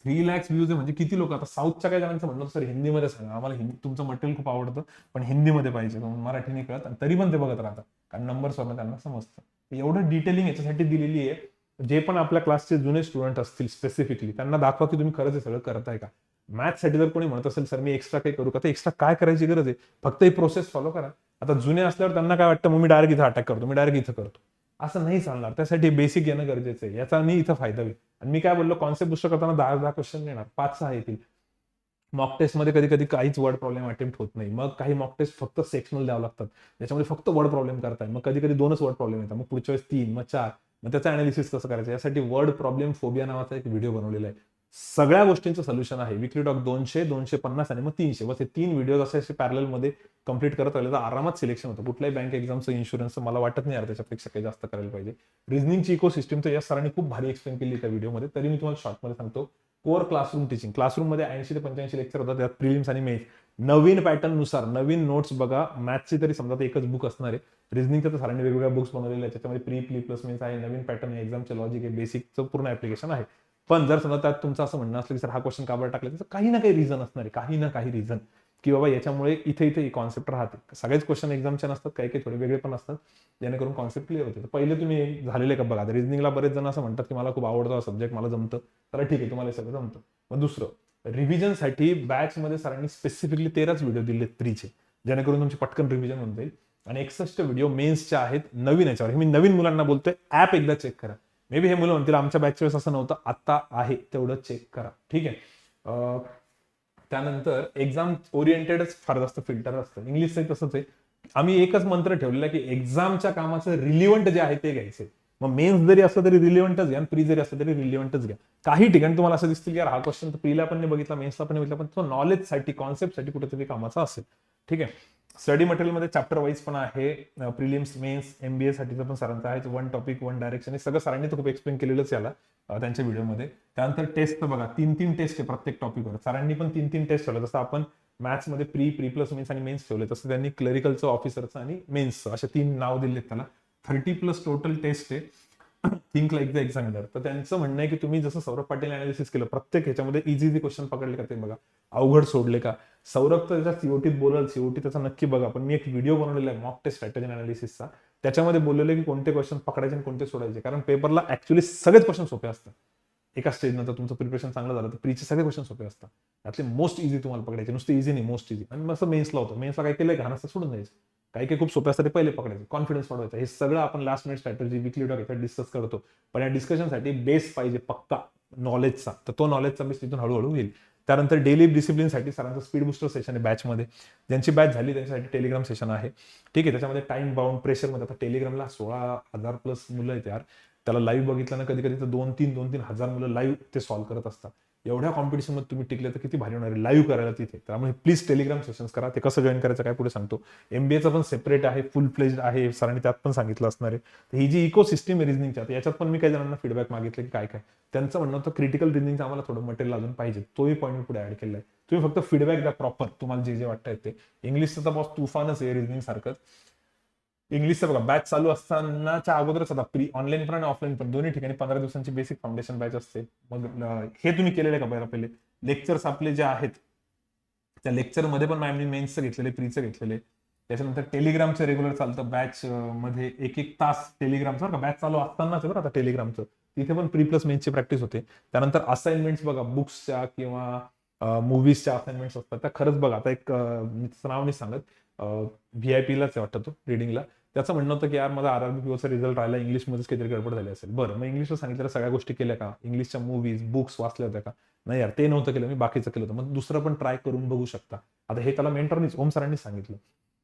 3 लाख व्ह्यूज आहे म्हणजे किती लोक. आता साऊथच्या काही जणांचं म्हणणं सर हिंदीमध्ये सांगा, आम्हाला हिंदी तुमचं मटेरियल खूप आवडतं पण हिंदीमध्ये पाहिजे, मराठी नाही कळत, आणि तरी पण ते बघत राहतात कारण नंबर्स वरून त्यांना समजतं. एवढं डिटेलिंग याच्यासाठी दिलेली आहे. जे पण आपल्या क्लासचे जुने स्टुडंट असतील स्पेसिफिकली त्यांना दाखवा की तुम्ही खरंच हे सगळं करताय का. मॅथ्ससाठी जर कोणी म्हणत असेल सर मी एक्स्ट्रा काही करू का, तर एक्स्ट्रा काय करायची गरज आहे, फक्त ही प्रोसेस फॉलो करा. आता जुने असल्यावर त्यांना काय वाटतं, मग मी डायरेक्ट इथं अटॅक करतो, मी डायरेक्ट इथं करतो, असं नाही चालणार. त्यासाठी बेसिक येणं गरजेचं आहे. याचा मी इथं फायदा होईल. आणि मी काय बोललो, कॉन्सेप्ट बुस्टर करताना 10 क्वेश्चन येणार, 5-6 येतील. मॉक टेस्ट मध्ये कधी कधी काहीच वर्ड प्रॉब्लेम अटेम्प्ट होत नाही. मग काही मॉक टेस्ट फक्त सेक्शनल द्यावं लागतात, त्याच्यामध्ये फक्त वर्ड प्रॉब्लेम करताय. मग कधी कधी 2च वर्ड प्रॉब्लेम येतात, मग पुढच्या वेळेस 3, मग 4. मग त्याचं अनालिसिस कसं करायचं, यासाठी वर्ड प्रॉब्लेम फोबिया नावाचा एक व्हिडिओ बनवलेला आहे. सगळ्या गोष्टींचं सोल्युशन आहे. विकली टॉक 200, 250 आणि मग 300. बस हे 3 व्हिडिओ असे पॅरल मध्ये कंप्लीट करत राहिले तर आरामात सिलेक्शन होतं. कुठल्याही बँक एक्झामचं, इन्शुरन्सचं मला वाटत नाही यार त्याच्यापेक्षा काही जास्त करायला पाहिजे. रिझनिंगची इकोसिस्टम तर या सरांनी खूप भारी एक्सप्लेन केली त्या व्हिडिओमध्ये, तरी मी तुम्हाला शॉर्टमध्ये सांगतो. कोर क्लासरूम टीचिंग, क्लासरूममध्ये 80 ते 85 लेक्चर होतात, त्यात प्रिलिम्स आणि मेन्स. नवीन पॅटर्न नुसार नवीन नोट्स बघा. मॅथ्सची तरी समजा एकच बुक असणार आहे. रिझनिंगचं तर सरांनी वेगवेगळ्या बुक्स बनवलेल्या आहेत, त्याच्यामध्ये प्री प्लस मेन्स आहे, नवीन पॅटर्न आहे, एक्झामचे लॉजिक आहे, बेसिकचं पूर्ण ऍप्लिकेशन आहे. पण जर समजा त्यात तुमचं असं म्हणणं असलं की सर हा क्वेश्चन का बरं टाकला, त्याचं काही ना काही रिझन असणार आहे, काही ना काही रिझन, की बाबा याच्यामुळे इथे ही कॉन्सेप्ट राहते. सगळेच क्वेश्चन एक्झामचे नसतात, काही काही थोडे वेगळे पण असतात, जेणेकरून कॉन्सेप्ट क्लिअर होते. तर पहिले तुम्ही झालेले का बघा. रिझनिंगला बरेच जण असं म्हणतात की मला खूप आवडतो हा सब्जेक्ट, मला जमतं, तर ठीक आहे तुम्हाला हे सगळं जमतं. मग दुसरं, रिव्हिजनसाठी बॅचमध्ये सरांनी स्पेसिफिकली 13च व्हिडिओ दिले प्रीचे, जेणेकरून तुमची पटकन रिव्हिजन होऊन जाईल. आणि 61 व्हिडिओ मेन्सच्या आहेत नवीन याच्यावर. हे मी नवीन मुलांना बोलतोय, ऍप एकदा चेक करा. मे बी हे मुलं म्हणतील आमच्या बॅचच्या वेळेस असं नव्हतं, आता आहे, तेवढं चेक करा. ठीक आहे. त्यानंतर एक्झाम ओरिएंटेडच फार जास्त फिल्टर असतं. इंग्लिशचं तसंच आहे. आम्ही एकच मंत्र ठेवलेला की एक्झामच्या कामाचं रिलिव्हंट जे आहे ते घ्यायचे. मग मेन्स जरी असलं तरी रिलिव्हंटच घ्या, प्री जरी असलं तरी रिलिव्हंटच घ्या. काही ठिकाणी तुम्हाला असं दिसतील की यार हा क्वेश्चन तर प्रीला पण नाही बघितला, मेन्सला पण नाही बघितला, पण तो नॉलेजसाठी, कॉन्सेप्टसाठी कुठेतरी कामाचा असेल. ठीक आहे. स्टडी मटेरियलमध्ये चॅप्टर वाईज पण आहे, प्रिलिम्स, मेन्स, MBA साठीचं पण सरांचं आहे. वन टॉपिक वन डायरेक्शन, हे सगळं सरांनी तर खूप एक्सप्लेन केलेलंच याला त्यांच्या व्हिडिओमध्ये. त्यानंतर टेस्ट बघा, 3 टेस्ट आहे प्रत्येक टॉपिकवर. सरांनी पण 3 टेस्ट ठेवलं. जसं आपण मॅथ्समध्ये प्री प्लस मेन्स आणि मेन्स ठेवले, तसं त्यांनी क्लरिकलचं, ऑफिसरचं आणि मेन्सचं असे 3 नाव दिलेत त्याला. 30+ टोटल टेस्ट आहे. Think like the examiner. तर त्यांचं म्हणणं आहे की तुम्ही जसं सौरभ पाटील अनालिसिस केलं, प्रत्येक ह्याच्यामध्ये इझी क्वेश्चन पकडले का ते बघा, अवघड सोडले का. सौरभ तर त्याच्या सीओटीत बोलल, सीओटी त्याचा नक्की बघा. पण मी एक व्हिडिओ बनवलेला आहे मॉक टेस्ट स्ट्रॅटेजी अनालिसिसचा, त्याच्यामध्ये बोललेलं की कोणते क्वेश्चन पकडायचे आणि कोणते सोडायचे. कारण पेपरला ऍक्च्युली सगळेच क्वेश्चन सोपे असतात. एका स्टेजनंतर तुमचं प्रिपरेशन चांगलं झालं तर प्रीचे सगळे क्वेश्चन सोपे असतात. त्यातले मोस्ट इझी तुम्हाला पकडायचे, नुसते इझी नाही, मोस्ट इझी. आणि मग मेन्सला होतं, मेन्सला काय केलंय, घाण असतं सोडून द्यायचं. काही काही खूप सोपे असतात ते पहिले पकडायचे, कॉन्फिडन्स वाढवायचा. हे सगळं आपण लास्ट मिनिट स्ट्रॅटेजी विकली याच्यात डिस्कस करतो. पण या डिस्कशनसाठी बेस पाहिजे पक्का नॉलेजचा, तर तो नॉलेजचा बेस तिथून हळूहळू येईल. त्यानंतर डेली डिसिप्लिनसाठी सरांचं स्पीड बुस्टर सेशन आहे बॅचमध्ये. ज्यांची बॅच झाली त्यांच्यासाठी टेलिग्राम सेशन आहे. ठीक आहे. त्याच्यामध्ये टाइम बाउंड प्रेशरमध्ये, आता टेलिग्रामला 16,000+ मुलं आहेत यार. त्याला लाईव्ह बघितलं ना, कधी कधी तर 2-3 हजार मुलं लाईव्ह ते सॉल्व्ह करत असतात. एवढ्या कॉम्पिटिशनमध्ये तुम्ही टिकले तर किती भारी होणार आहे लाईव्ह करायला तिथे. त्यामुळे प्लीज टेलिग्राम सेशन्स करा. ते कसं जॉईन करायचं काय पुढे सांगतो. MBAचं पण सेपरेट आहे, फुल फ्लेज्ड आहे, सरांनी त्यात पण सांगितलं असणार आहे. तर ही जी इको सिस्टीम आहे रिझनिंगच्या, याच्यात पण मी काही जणांना फीडबॅक मागितले की काय काय. त्यांचं म्हणणं होतं क्रिटिकल रिझनिंगचं आम्हाला थोडं मटेरियल अजून पाहिजे, तोही पॉईंट मी पुढे ऍड केला आहे. तुम्ही फक्त फीडबॅक द्या प्रॉपर, तुम्हाला जे जे वाटतंय ते. इंग्लिशचं तर बॉस तुफानच आहे रिझनिंग सारखंच. इंग्लिशचं बघा, बॅच चालू असतानाच्या अगोदरच आता प्री ऑनलाईन पण आणि ऑफलाईन पण दोन्ही ठिकाणी 15 दिवसांची बेसिक फाउंडेशन बॅच असते. मग हे तुम्ही केलेलं आहे का बघा पहिले. लेक्चर्स आपले जे आहेत त्या लेक्चरमध्ये पण मॅमनी मेन्सचं घेतलेले, प्रीचं घेतलेले. त्याच्यानंतर टेलिग्रामचं रेग्युलर चालतं बॅच मध्ये, 1-1 तास टेलिग्रामचं बरं का, बॅच चालू असतानाच बरं आता टेलिग्रामचं. तिथे पण प्री प्लस मेन्सची प्रॅक्टिस होते. त्यानंतर असाइनमेंट्स बघा, बुक्सच्या किंवा मूवीजच्या असाइनमेंट्स असतात त्या. खरंच बघा, आता एक नाव नाही सांगत, VIPलाच वाटतं तो रिडिंगला. त्याचं म्हणणं होतं की यार माझा RRB रिझल्ट राहिला, इंग्लिशमध्येच काहीतरी गडबड झाली असेल. बरं, मग इंग्लिशला सांगितलं सगळ्या गोष्टी केल्या का, इंग्लिशच्या मूवीज बुक्स वाचल्या होत्या का. नाही यार, ते नव्हतं केलं मी, बाकीचं केलं होतं. मग दुसरं पण ट्राय करून बघू शकता. आता हे त्याला मेंटरनीच, ओम सरांनी सांगितलं.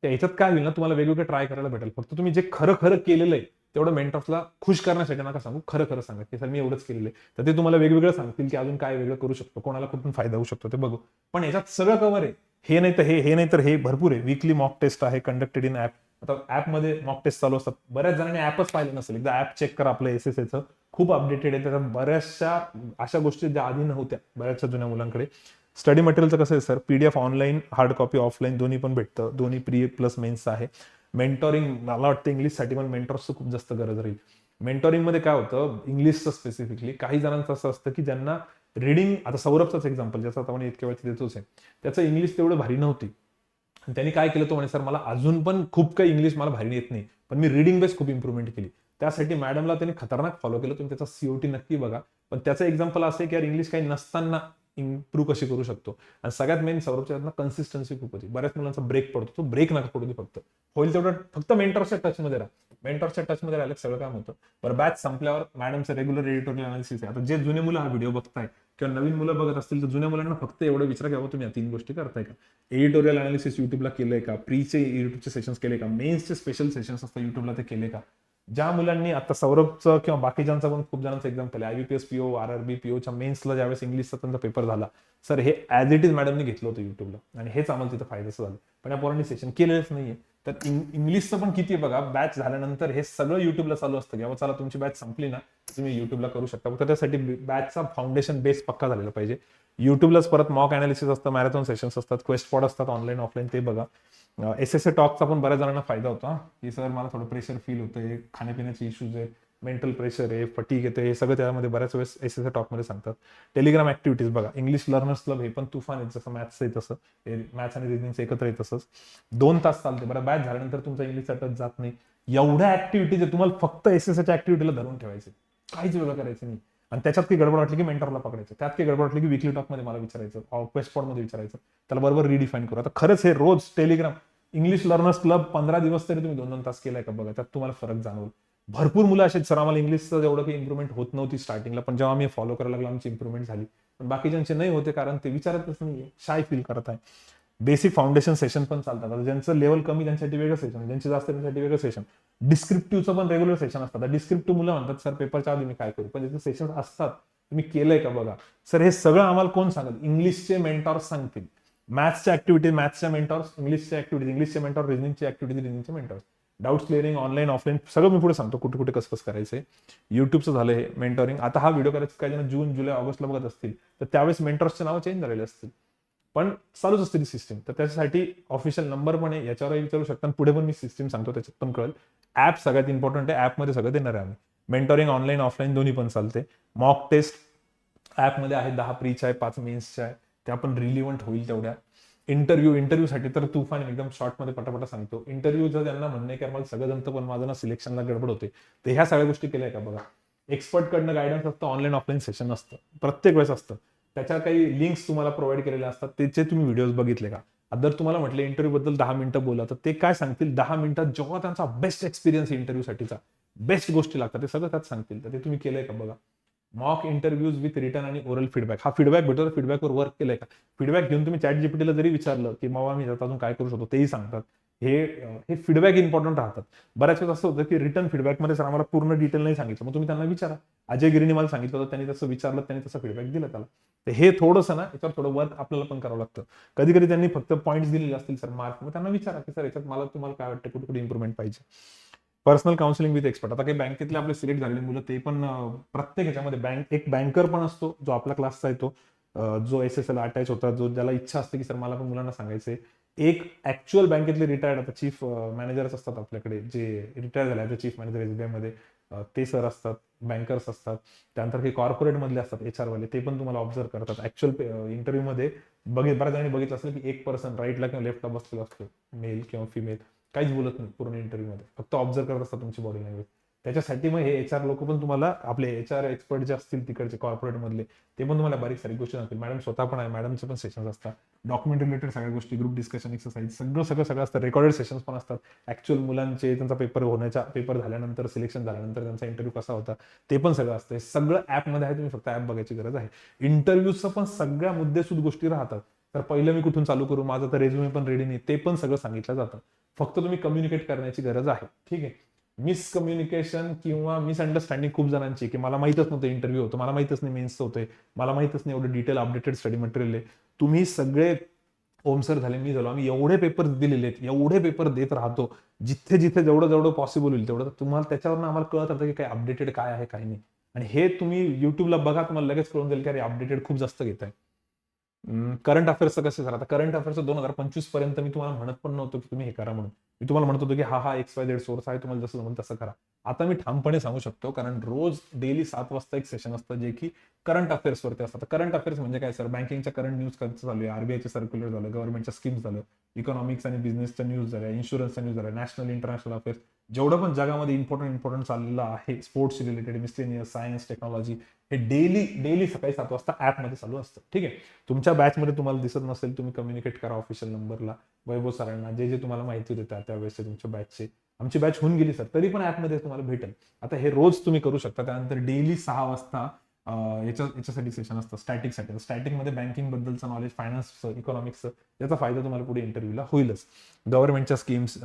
त्या याच्यात काय होईल ना, तुम्हाला वेगवेगळं ट्राय करायला भेटेल. फक्त तुम्ही जे खरं खरं केलेलं आहे तेवढं मेंटर्सला खुश करण्यासाठी नका सांगू, खरं खरं सांगा की सर मी एवढंच केलेलं आहे. तर ते तुम्हाला वेगवेगळं सांगतील की अजून काय वेगळं करू शकतो, कोणाला कुठून फायदा होऊ शकतो ते बघू. पण याच्यात सगळं कव्हर आहे. हे नाही तर हे नाही तर हे भरपूर आहे. वीकली मॉक टेस्ट आहे कंडक्टेड इन ऍप. आता ऍपमध्ये मॉक टेस्ट चालू असतात. बऱ्याच जणांनी ऍपच पाहिलं नसेल, एकदा ऍप चेक करा आपलं SSAचं, खूप अपडेटेड आहे. त्याच्यात बऱ्याचशा अशा गोष्टी ज्या आधी नव्हत्या बऱ्याचशा जुन्या मुलांकडे. स्टडी मटेरियलचं कसं आहे sir, PDF online, hard copy offline दोन्ही पण भेटतं. दोन्ही प्री प्लस मेन्स आहे. मेंटॉरिंग, मला वाटतं इंग्लिशसाठी पण मेंटॉर्सचं खूप जास्त गरज राहील. मेंटॉरिंगमध्ये काय होतं, इंग्लिशचं स्पेसिफिकली काही जणांचं असं असतं की ज्यांना रिडिंग, आता सौरभचाच एक्झाम्पल ज्याचा आता आपण इतक्या वेळेस देतोच आहे, त्याचं इंग्लिश तेवढं भारी नव्हती. त्यांनी काय केलं, तो म्हणे सर मला अजून पण खूप काही इंग्लिश मला भारी येत नाही, पण मी रिडिंग बेस खूप इम्प्रुव्हमेंट केली. त्यासाठी मॅडमला त्यांनी खतरनाक फॉलो केलं. तुम्ही त्याचा COT नक्की बघा. पण त्याचं एक्झाम्पल असं आहे की यार इंग्लिश काही नसताना इम्प्रूव्ह कशी करू शकतो. आणि सगळ्यात मेन सौरभच्या कन्सिस्टन्सी खूप होती. बऱ्याच मुलांचा ब्रेक पडतो, तो ब्रेक नका पडू दे. फक्त होईल तेवढं फक्त मेंटॉरच्या टचमध्ये राहा. मेंटॉरच्या टचमध्ये राहिलं सगळं काम होतं. बरं, बॅच संपल्यावर मॅडमचं रेग्युलर एडिटोरियल अनालिसिस आहे. आता जे जुने मुलं हा व्हिडिओ बघताय किंवा नवीन मुलं बघत असतील तर जुन्या मुलांना फक्त एवढं विचारा घ्यावं, तुम्ही या 3 गोष्टी करताय का. एडिटोरियल अनालिसिस युट्यूबला केलंय का, प्रीचे युट्यूबचे सेशन्स केले का, मेन्सचे स्पेशल सेशन्स असतात युट्यूबला ते केले का. ज्या मुलांनी आता सौरभचं किंवा बाकीच्यांचा पण खूप जणांचं एक्झाम केलं, IBPS PO, RRB POच्या मेन्सला ज्यावेळेस इंग्लिशचा त्यांचा पेपर झाला, सर हे ऍज इट इज मॅडमने घेतलं होतं युट्यूबला आणि हेच आम्हाला तिथं फायद्याचं झालं. पण या पोरांनी सेशन केलेलंच नाहीये. तर इंग्लिशचं पण किती बघा, बॅच झाल्यानंतर हे सगळं युट्यूबला चालू असतं. किंवा चला तुमची बॅच संपली ना, तुम्ही युट्यूबला करू शकता. फक्त त्यासाठी बॅचचा फाउंडेशन बेस पक्का झालेला पाहिजे. युट्यूबलाच परत मॉक अनालिसिस असतं, मॅरेथॉन सेशन्स असतात, क्वेस्ट पॉड असतात ऑनलाईन ऑफलाईन, ते बघा. SSA टॉकचा पण बऱ्याच जणांना फायदा होता की सर मला थोडं प्रेशर फील होतं, खाण्यापिण्याचे इश्यूज आहे, मेंटल प्रेशर आहे, फटीग येते, हे सगळं त्यामध्ये बऱ्याच वेळेस SSA टॉकमध्ये सांगतात. टेलिग्राम ऍक्टिव्हिटीज बघा, इंग्लिश लर्नर्स क्लब हे पण तुफान आहे. जसं मॅथ्स आहे तसं मॅथ्स आणि रिझनिंगचं एकत्र आहे तसंच 2 तास चालते. बरं, बॅच झाल्यानंतर तुमचा इंग्लिशचा टच जात नाही. एवढ्या ऍक्टिव्हिटीज आहे, तुम्हाला फक्त SSAच्या ऍक्टिव्हिटीला धरून ठेवायचे, काहीच वेगळं करायचं नाही. आणि त्याच्यात काही गडबड वाटली की मेंटरला पकडायचं, त्यात काही गडबड वाटली की विकली टॉकमध्ये मला विचारायचं, क्वेस्टपॉडमध्ये विचारायचं, त्याला बरोबर रिडिफाईन करू. आता खरंच हे रोज टेलिग्राम इंग्लिश लर्नर्स क्लब 15 दिवस तरी तुम्ही 2-2 तास केलाय का बघा, त्यात तुम्हाला फरक जाणवल. भरपूर मुलं असे सर आम्हाला इंग्लिशचं जेवढं काही इम्प्रुव्हमेंट होत नव्हती स्टार्टिंगला, पण जेव्हा आम्ही फॉलो करायला लागलो आमची इम्प्रुव्हमेंट झाली. पण बाकीच्यांचे नाही होते कारण ते विचारतच नाहीये, शाय फील करत आहे. बेसिक फाउंडेशन सेशन पण चालतात. आता ज्यांचं लेवल कमी त्यांच्यासाठी वेगळं सेशन, ज्यांचे जास्त त्यांच्यासाठी वेगळं सेशन. डिस्क्रिप्टिव्हचं पण रेग्युलर सेशन असतात. डिस्क्रिप्टिव्ह मुलं म्हणतात सर पेपरच्या आधी मी काय करू, पण त्याचे सेशन असतात, तुम्ही केलंय का बघा. सर हे सगळं आम्हाला कोण सांगत, इंग्लिशचे मेंटॉर्स सांगतील. मॅथ्सच्या ऍक्टिव्हिटी मॅथ्सच्या मेंटॉर्स, इंग्लिशच्या ऍक्टिव्हिटी इंग्लिशचे मेंटॉर, रिजनिंगची ऍक्टिव्हिटी रिजनिंगचे mentors, doubts clearing online offline सगळं मी पुढे सांगतो कुठे कुठे कसं कसं करायचंय. युट्यूबचं झालं हे मेंटॉरिंग. आता हा व्हिडिओ करायचं काही जण जून जुलै ऑगस्टला बघत असतील तर त्यावेळेस मेंटॉर्सचे नाव चेंज झालेले असतील, पण चालूच असते ती सिस्टीम. तर त्याच्यासाठी ऑफिशियल नंबर पण आहे, याच्यावरही विचारू शकता. पुढे पण मी सिस्टीम सांगतो, त्याच्यात पण कळेल. ऍप सगळ्यात इम्पॉर्टंट आहे, ऍपमध्ये सगळं देणार आहे आम्ही. मेंटॉरिंग ऑनलाईन ऑफलाईन दोन्ही पण चालते. मॉक टेस्ट ऍपमध्ये आहे, 10 प्रीच्या आहे, 5 मेन्सच्या आहे, त्या पण रिलिव्हंट होईल तेवढ्या. इंटरव्ह्यूसाठी तर तुफान एकदम शॉर्टमध्ये पटापटा सांगतो. इंटरव्ह्यूचं त्यांना म्हणणं आहे की मला सगळं जमतं पण माझं ना सिलेक्शनला गडबड होते, तर ह्या सगळ्या गोष्टी केल्या का बघा. एक्सपर्टकडनं गायडन्स असतं, ऑनलाईन ऑफलाईन सेशन असतं, प्रत्येक वेळेस असतं. त्याच्या काही लिंक्स तुम्हाला प्रोव्हाइड केलेल्या असतात, त्याचे तुम्ही व्हिडिओज बघितले का. जर तुम्हाला म्हटलं इंटरव्ह्यू बद्दल 10 मिनिटं बोला, तर ते काय सांगतील 10 मिनिटात जेव्हा त्यांचा बेस्ट एक्सपिरियन्स इंटरव्ह्यूसाठीचा बेस्ट गोष्टी लागतात ते सगळं त्यात सांगतील. तर ते तुम्ही केलंय का बघा. मॉक इंटरव्ह्यूज विथ रिटर्न आणि ओरल फीडबॅक. हा फीडबॅक भेटतो, फीडबॅकवर वर्क केलंय का. फीडबॅक घेऊन तुम्ही चॅट जीपीटीला जरी विचारलं की बाबा मी अजून काय करू शकतो, तेही सांगतात. हे फीडबॅक इम्पॉर्टंट राहतात. बऱ्याच वेळेस असं होतं की रिटर्न फीडबॅकमध्ये सर आम्हाला पूर्ण डिटेल नाही सांगितलं, मग तुम्ही त्यांना विचारा. अजय गिरीने मला सांगितलं होतं, त्यांनी तसं विचारलं, त्यांनी तसं फीडबॅक दिलं त्याला. तर हे थोडंसं ना याच्यावर थोडं वर्क आपल्याला पण करावं लागतं. कधी कधी त्यांनी फक्त पॉईंट्स दिलेले असतील सर मार्क, मग त्यांना विचारा की सर याच्यात मला तुम्हाला काय वाटतं, कुठे कुठे इम्प्रुव्हमेंट पाहिजे. Personal counselling with expert. आता काही बँकेतले आपले सिलेक्ट झालेले मुलं ते पण प्रत्येक ह्याच्यामध्ये एक बँकर पण असतो जो आपला क्लासचा येतो, जो SSL अटॅच होता, जो ज्याला इच्छा असते की सर मला पण मुलांना सांगायचंय. एक ऍक्च्युअल बँकेतले रिटायर्ड आता चीफ मॅनेजर्स असतात आपल्याकडे, जे रिटायर झाले चीफ मॅनेजर SBI मध्ये, ते सर असतात, बँकर्स असतात. त्यानंतर काही कॉर्पोरेट मधले असतात HR वाले, ते पण तुम्हाला ऑब्झर्व करतात. ऍक्च्युअल इंटरव्ह्यू मध्ये बऱ्याच जणांनी बघितलं असेल की एक पर्सन राईटला किंवा लेफ्टला बसलेला असतो, मेल किंवा फिमेल, काहीच बोलत नाही पूर्ण इंटरव्ह्यू मध्ये, फक्त ऑब्झर्व करत असतात तुमची बॉडी लँग्वेज. त्याच्यासाठी मग हे HR लोक पण तुम्हाला, आपले HR एक्सपर्ट जे असतील तिकडचे कॉर्पोरेट मधले, ते पण तुम्हाला बारीक सारी गोष्टी सांगतील. मॅडम स्वतः पण आहे, मॅडमचे पण सेशन्स असतात, डॉक्युमेंट रिलेटेड सगळ्या गोष्टी, ग्रुप डिस्कशन एक्सरसाइज सगळं असतं. रेकॉर्डेड सेशन्स पण असतात. ऍक्च्युअल मुलांचे त्यांचा पेपर झाल्यानंतर, सिलेक्शन झाल्यानंतर त्यांचा इंटरव्ह्यू कसा होता ते पण सगळं असतं. सगळं ऍपमध्ये आहे, तुम्ही फक्त ऍप बघायची गरज आहे. इंटरव्ह्यूचं पण सगळ्या मुद्देसूद गोष्टी राहतात. तर पहिलं मी कुठून चालू करू, माझं तर रेझ्युमे पण रेडी नाही, ते पण सगळं सांगितलं जातं. फक्त तुम्ही कम्युनिकेट करण्याची गरज आहे. ठीक आहे. मिसकम्युनिकेशन किंवा मिसअंडरस्टँडिंग खूप जणांची, की मला माहितच नव्हतं इंटरव्ह्यू होतं, मला माहितच नाही मेन्सचं होतंय, मला माहितच नाही एवढं डिटेल अपडेटेड स्टडी मटेरियल आहे. तुम्ही सगळे ओम सर झाले, मी झालो, आम्ही एवढे पेपर दिलेले आहेत, एवढे पेपर देत राहतो, जिथे जिथे जेवढं जेवढं पॉसिबल होईल तेवढं. तुम्हाला त्याच्यावर आम्हाला कळत राहतं की काय अपडेटेड काय आहे काय नाही. आणि हे तुम्ही युट्यूबला बघा, तुम्हाला लगेच कळून जाईल की अरे अपडेटेड खूप जास्त घेत आहे. करंट अफेअर्सचं कसं सर, आता करंट अफेअर्सचं 2025 पर्यंत मी तुम्हाला म्हणत पण नव्हतो की तुम्ही हे करा म्हणून. मी तुम्हाला म्हणत होतो की हा XYZ सोर्स आहे, तुम्हाला जसं जमेल तसं करा. आता मी ठामपणे सांगू शकतो, कारण रोज डेली 7 वाजता एक सेशन असतं जे की करंट अफेअर्सवरती असतं. करंट अफेअर्स म्हणजे काय सर, बँकिंगच्या करंट न्यूज कसं चालू आहे, RBIचे सर्क्युलर झालं, गव्हर्नमेंटच्या स्कीम्स झालं, इकॉनॉमिक्स आणि बिझनेसच्या न्यूज झाल्या, इन्शुरन्सच्या न्यूज झाल्या, नॅशनल इंटरनॅशनल अफेअर्स, जेवढं पण जगामध्ये इम्पॉर्टंट चाललेलं आहे, sports related, miscellaneous, science, technology, हे डेली सकाळी 7 वाजता ऍपमध्ये चालू असतं. ठीक आहे. तुमच्या बॅचमध्ये तुम्हाला दिसत नसेल, तुम्ही कम्युनिकेट करा ऑफिशियल नंबरला, वैभव सरांना, जे तुम्हाला माहिती होते त्यावेळेस तुमच्या बॅचचे. आमची बॅच होऊन गेली सर, तरी पण ऍपमध्ये तुम्हाला भेटेल. आता हे रोज तुम्ही करू शकता. त्यानंतर डेली 6 वाजता याच्यासाठी सेशन असतं, स्टॅटिकसाठी. स्टॅटिकमध्ये बँकिंग बद्दलचं नॉलेज, फायनान्सचं, इकॉनॉमिक्सचं, याचा फायदा तुम्हाला पुढे इंटरव्ह्यूला होईलच. गव्हर्नमेंटच्या स्कीम्स,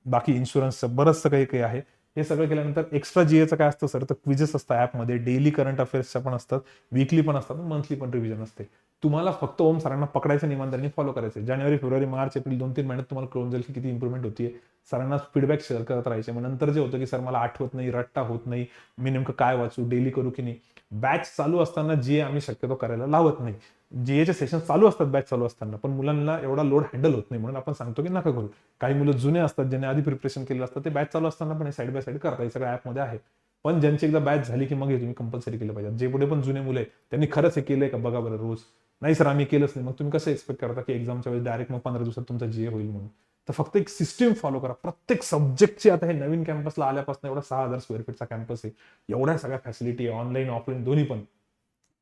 बाकी इन्शुरन्सचं बरंचसं काही काही आहे. हे सगळं केल्यानंतर एक्स्ट्रा GAचं काय असतं सर, तर क्विजेस असतात ऍपमध्ये, डेली करंट अफेअर्सच्या पण असतात, वीकली पण असतात, मंथली पण रिव्हिजन असते. तुम्हाला फक्त ओम सरांना पकडायचं, इमानदारीने फॉलो करायचं. जानेवारी, फेब्रुवारी, मार्च, एप्रिल 2-3 महिन्यात तुम्हाला कळून जाईल की किती इम्प्रुव्हमेंट होतीये. सरांना फीडबॅक शेअर करत राहायचे. मग नंतर जे होतं की सर मला आठवत नाही, रट्टा होत नाही, मी नेमकं काय वाचू, डेली करू की नाही. बॅच चालू असताना GA आम्ही शक्यतो करायला लावत नाही. GAचे सेशन चालू असतात बॅच चालू असताना, पण मुलांना एवढा लोड हँडल होत नाही, म्हणून आपण सांगतो की नका करू. काही मुलं जुने असतात, ज्यांनी आधी प्रिपरेशन केलेलं असतं, ते बॅच चालू असताना पण साईड बाय साईड करतात. हे सगळं ऍपमध्ये आहे. पण ज्यांची एकदा बॅच झाली की मग हे तुम्ही कंपल्सरी केलं पाहिजे. जे पुढे पण जुने मुलं आहेत त्यांनी खरंच हे केलंय का बघा बरं रोज. नाही सर आम्ही केलंच नाही, मग तुम्ही कसं एक्सपेक्ट करता की एक्झामच्या वेळेस डायरेक्ट मग 15 दिवसात तुमचा GA होईल म्हणून. तर फक्त एक सिस्टीम फॉलो करा प्रत्येक सब्जेक्टची. आता हे नवीन कॅम्पसला आल्यापासून एवढा 6,000 स्क्वेअर फीटचा कॅम्पस आहे, एवढ्या सगळ्या फॅसिलिटी आहे, ऑनलाईन ऑफलाईन दोन्ही पण,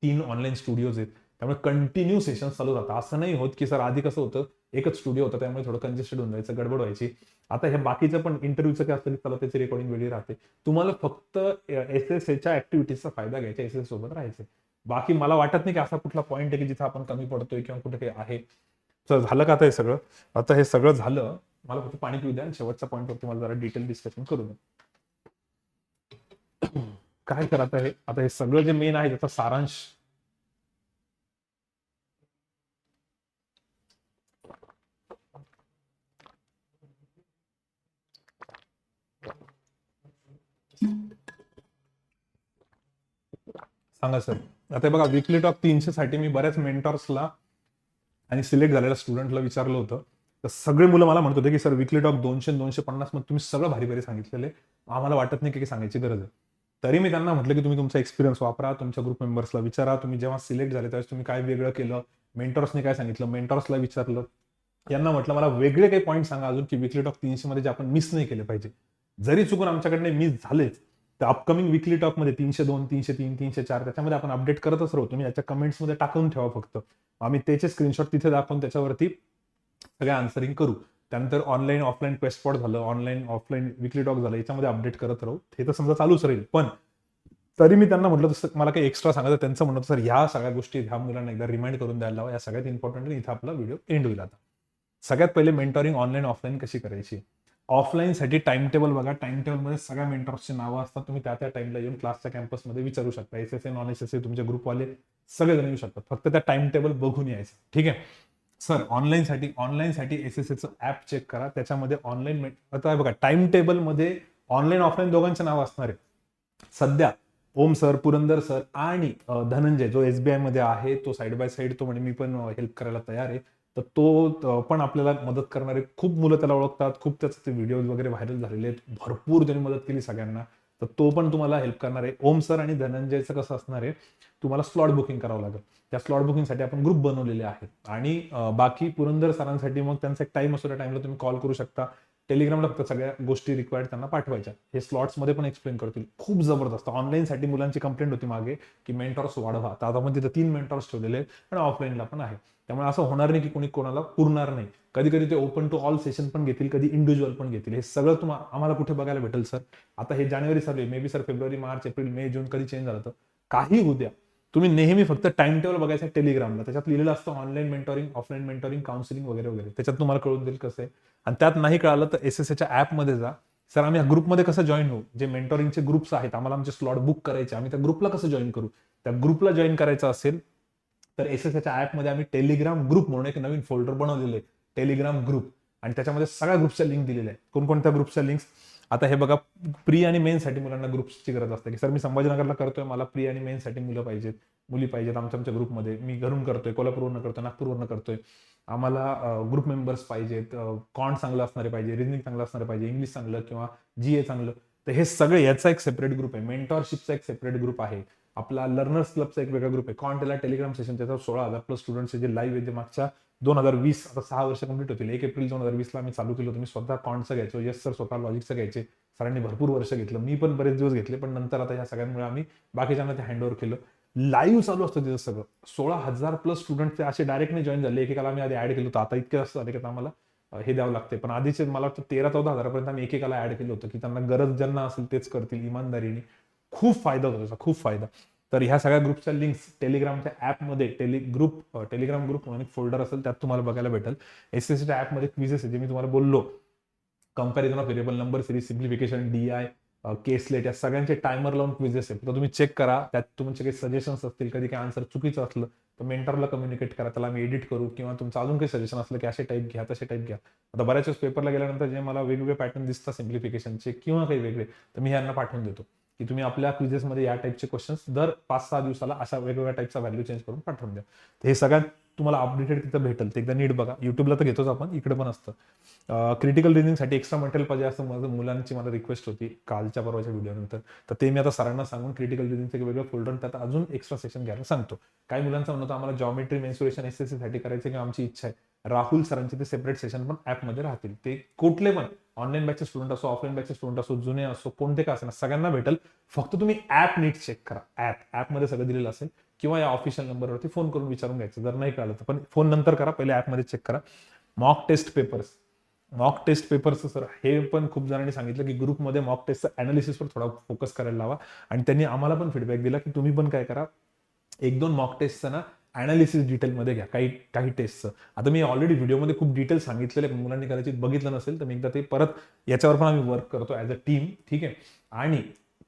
3 ऑनलाईन स्टुडिओज आहेत, त्यामुळे कंटिन्यू सेशन चालू राहतात. असं नाही होत की सर आधी कसं होतं एकच स्टुडिओ होता त्यामुळे थोडं कंजेस्टेड होऊन जायचं, गडबड व्हायची. आता हे बाकीचं पण इंटरव्ह्यूचं काय असतं की चला त्याची रेकॉर्डिंग वेगळी राहते. तुम्हाला फक्त एसएसएच्या ऍक्टिव्हिटीजचा फायदा घ्यायचा, एसएस सोबत राहायचे. बाकी मला वाटत नाही की असा कुठला पॉईंट आहे की जिथे आपण कमी पडतोय किंवा कुठे काही आहे. तर झालं का आता हे सगळं? आता हे सगळं झालं, मला फक्त पाणी पिऊ द्या आणि शेवटच्या पॉईंटवरती मला जरा डिटेल डिस्कशन करू द्या. काय करा आता हे सगळं जे मेन आहे त्याचा सारांश सांगा सर. आता बघा विकली टॉक 300 साठी मी बऱ्याच मेंटॉर्सला आणि सिलेक्ट झालेल्या स्टुडंटला विचारलं होतं, तर सगळे मुलं मला म्हणत होते की सर विकली टॉक 200-250 मध्ये तुम्ही सगळं भारी भारी सांगितलेले, आम्हाला वाटत नाही की सांगायची गरज आहे. तरी मी त्यांना म्हटलं की तुम्ही तुमचा एक्सपिरियन्स वापरा, तुमच्या ग्रुप मेंबर्सला विचारा, तुम्ही जेव्हा सिलेक्ट झाले त्यावेळेस तुम्ही काय वेगळं केलं, मेंटॉर्सने काय सांगितलं, मेंटॉर्सला विचारलं. यांना म्हटलं मला वेगळे काही पॉईंट सांगा अजून की विकली टॉक 300 मध्ये जे आपण मिस नाही केले पाहिजे. जरी चुकून आमच्याकडे मिस झालेच तर अपकमिंग विकली टॉक मध्ये 302, 303, 304 त्याच्यामध्ये आपण अपडेट करतच राहू. तुम्ही याच्या कमेंट्समध्ये टाकून ठेवा फक्त, आम्ही त्याचे स्क्रीनशॉट तिथे दाखवून त्याच्यावरती सगळ्या आन्सरिंग करू. त्यानंतर ऑनलाईन ऑफलाईन क्वेस्ट स्पॉट झालं, ऑनलाईन ऑफलाईन विकली टॉक झालं, याच्यामध्ये अपडेट करत राहू. हे तर समजा चालूच राहील. पण तरी मी त्यांना म्हटलं तसं मला काही एक्स्ट्रा सांगायचं, त्यांचं म्हणणं सर ह्या सगळ्या गोष्टी ह्या मुलांना एकदा रिमाइंड करून द्यायला लावा, या सगळ्यात इम्पॉर्टंट. इथं आपला व्हिडिओ एंड होईल. आता सगळ्यात पहिले मेंटॉरिंग ऑनलाईन ऑफलाईन कशी करायची. ऑफलाईनसाठी टाइम टेबल बघा, टाइम टेबलमध्ये सगळ्या मेंटॉर्सची नावं असतात, तुम्ही त्या टाइमला येऊन क्लासच्या कॅम्पसमध्ये विचारू शकता. एसएसए नॉन एसएसए तुमचे ग्रुपवाले सगळेजण येऊ शकतात, फक्त त्या टाइम टेबल बघून यायचं. ठीक आहे सर. ऑनलाईनसाठी एसएसएचं ऍप चेक करा, त्याच्यामध्ये ऑनलाईन आता बघा टाइम टेबलमध्ये ऑनलाईन ऑफलाईन दोघांचे नाव असणार आहे. सध्या ओम सर, पुरंदर सर आणि धनंजय जो एसबीआय मध्ये आहे, तो साईड बाय साईड तो म्हणजे मी पण हेल्प करायला तयार आहे. तर तो पण आपल्याला मदत करणारे, खूप मुलं त्याला ओळखतात, खूप त्याचे व्हिडिओज वगैरे व्हायरल झालेले आहेत, भरपूर त्यांनी मदत केली सगळ्यांना. तर तो पण तुम्हाला हेल्प करणार आहे. ओम सर आणि धनंजयचं कसं असणार आहे, तुम्हाला स्लॉट बुकिंग करावं लागेल. त्या स्लॉट बुकिंगसाठी आपण ग्रुप बनवलेले आहेत. आणि बाकी पुरंदर सरांसाठी मग त्यांचा एक टाइम असतो, त्या टाइमला तुम्ही कॉल करू शकता. टेलिग्रामला फक्त सगळ्या गोष्टी रिक्वायर्ड त्यांना पाठवायच्या. हे स्लॉट्समध्ये पण एक्सप्लेन करतील. खूप जबरदस्त. ऑनलाईनसाठी मुलांची कंप्लेंट होती मागे की मेंटॉर्स वाढवा, तर आता पण तिथे 3 मेंटॉर्स ठेवलेले आहेत आणि ऑफलाईनला पण आहे. त्यामुळे असं होणार नाही की कोणी कोणाला पुरणार नाही. कधी कधी ते ओपन टू ऑल सेशन पण घेतील, कधी इंडिव्हिज्युअल पण घेतील. हे सगळं तुम्हाला आम्हाला कुठे बघायला भेटेल सर. आता हे जानेवारी चालू आहे, मे बी सर फेब्रुवारी, मार्च, एप्रिल, मे, जून कधी चेंज झालं तर काही होऊ द्या, तुम्ही नेहमी फक्त टाइम टेबल बघायचं टेलिग्रामला. त्याच्यात लिहिलेलं असतं online mentoring, offline mentoring, counselling वगैरे वगैरे. त्याच्यात तुम्हाला कळून देईल कसं आहे. आणि त्यात नाही कळालं तर एसएसएच्या ऍपमध्ये जा. सर आम्ही या ग्रुपमध्ये कसं जॉईन होऊ, जे मेंटॉरिंगचे ग्रुप्स आहेत, आम्हाला आमचे स्लॉट बुक करायचे, आम्ही त्या ग्रुपला कसं जॉईन करू. त्या ग्रुपला जॉईन करायचं असेल तर एसएसएच्या ऍपमध्ये आम्ही टेलिग्राम ग्रुप म्हणून एक नवीन फोल्डर बनवलेले आहे, टेलिग्राम ग्रुप. आणि त्याच्यामध्ये सगळ्या ग्रुपच्या लिंक दिलेल्या आहेत. कोणकोणत्या ग्रुपच्या लिंक्स, आता हे बघा, प्री आणि मेनसाठी मुलांना ग्रुप्सची गरज असते की सर मी संभाजीनगरला करतोय, मला प्री आणि मेनसाठी मुलं पाहिजेत, मुली पाहिजेत आमच्या ग्रुपमध्ये. मी घरून करतोय, कोल्हापूरवरून करतोय, नागपूरवरून करतोय, आम्हाला ग्रुप मेंबर्स पाहिजेत, कॉन्ट चांगलं असणारे पाहिजे, रिजनिंग चांगलं असणारे पाहिजे, इंग्लिश चांगलं किंवा जीए चांगलं. तर हे सगळे याचा एक सेपरेट ग्रुप आहे. मेंटॉरशिपचा एक सेपरेट ग्रुप आहे. आपला लर्नर्स क्लबचा एक वेगळा ग्रुप आहे. कॉन्टला टेलिग्राम सेशन, त्याच्यावर 16,000 प्लस स्टुडंट्स जे लाईव्ह आहे, जे मागच्या 2020, आता 6 वर्ष कंप्लीट होतील. 1 एप्रिल 2020ला आम्ही चालू केलं होतं. मी स्वतः कॉन्टचं घ्यायचो, येस सर स्वतः लॉजिकचं घ्यायचे. सरांनी भरपूर वर्ष घेतलं, मी पण बरेच दिवस घेतले, पण नंतर आता ह्या सगळ्यांमुळे आम्ही बाकीच्यांना ते हँड ओव्हर केलं. लाईव्ह चालू असतं तिथं सगळं. 16,000 प्लस स्टुडंट ते असे डायरेक्ट नाही जॉईन झाले, एकेकाला आम्ही आधी ऍड केलं होतं. आता इतके असं झाले की आम्हाला हे द्यावं लागते. पण आधीचे मला वाटतं 13-14 हजारापर्यंत आम्ही एकेकाला ऍड केलं होतं की त्यांना गरज ज्यांना असेल तेच करतील इमानदारीने. खूप फायदा होतो त्याचा, खूप फायदा. तर ह्या सगळ्या ग्रुपच्या लिंक्स टेलिग्रामच्या ऍपमध्ये, टेलिग्राम ग्रुप म्हणून एक फोल्डर असेल, त्यात तुम्हाला बघायला भेटेल. एसएससीच्या ऍपमध्ये क्विजेस आहे, जे मी तुम्हाला बोललो, comparison of variable number series, simplification, DI, caselet, या सगळ्यांचे टायमर लावून क्विजेस आहेत. तर तुम्ही चेक करा, त्यात तुमचे काही सजेशन्स असतील, कधी काही आन्सर चुकीचं असलं तर मेंटरला कम्युनिकेट करा, त्याला मी एडिट करू, किंवा तुमचं अजून काही सजेशन असलं की असे टाईप घ्या, तसे टाईप घ्या. आता बऱ्याच वेळेस पेपरला गेल्यानंतर जे मला वेगवेगळे पॅटर्न दिसतात सिम्प्लिफिकेशनचे किंवा काही वेगळे, तर मी यांना पाठवून देतो की तुम्ही आपल्या क्विजेसमध्ये या टाईपचे क्वेश्चन्स दर 5-6 दिवसाला अशा वेगवेगळ्या टाईपचा व्हॅल्यू चेंज करून पाठवून द्या. तर हे सगळ्यात तुम्हाला अपडेटेड तिथं भेटेल. ते एकदा नीट बघा. युट्यूबला तर घेतोच आपण, इकडे पण असतं. क्रिटिकल रिझनिंगसाठी एक्स्ट्रा मटेरियल पाहिजे असं माझं मुलांची मला रिक्वेस्ट होती कालच्या परवाच्या व्हिडिओनंतर. तर ते मी आता सरांना सांगून क्रिटिकल रिझनिंगचं एक वेगळं फोल्डर, त्यात अजून एक्स्ट्रा सेशन घ्यायला सांगतो. काही मुलांचं म्हणणं होतं आम्हाला जॉमेट्री मेन्सुरेशन एसएससी साठी करायचं किंवा आमची इच्छा आहे, राहुल सरांचे ते सेपरेट सेशन पण ऍपमध्ये राहतील. ते कुठले पण ऑनलाईन बॅचचे स्टुडंट असो, ऑफलाईन बॅचचे स्टुडंट असो, जुने असो, कोणते का असेल सगळ्यांना भेटेल. फक्त तुम्ही ऍप नीट चेक करा. ऍपमध्ये सगळं दिलेलं असेल, किंवा या ऑफिशियल नंबरवरती फोन करून विचारून घ्यायचं जर नाही कळलं तर. पण फोन नंतर करा, पहिले ऍपमध्ये चेक करा. मॉक टेस्ट पेपर्स सर हे पण खूप जणांनी सांगितलं की ग्रुपमध्ये मॉक टेस्टचं अनालिसिसवर थोडा फोकस करायला लावा. आणि त्यांनी आम्हाला पण फीडबॅक दिला की तुम्ही पण काय करा, 1-2 मॉक टेस्टचं ना अनालिसिस डिटेलमध्ये घ्या, काही टेस्टचं. आता मी ऑलरेडी व्हिडिओमध्ये खूप डिटेल सांगितलेलं आहे, मुलांनी कदाचित बघितलं नसेल तर मी एकदा ते परत याच्यावर पण आम्ही वर्क करतो ॲज अ टीम. ठीक आहे. आणि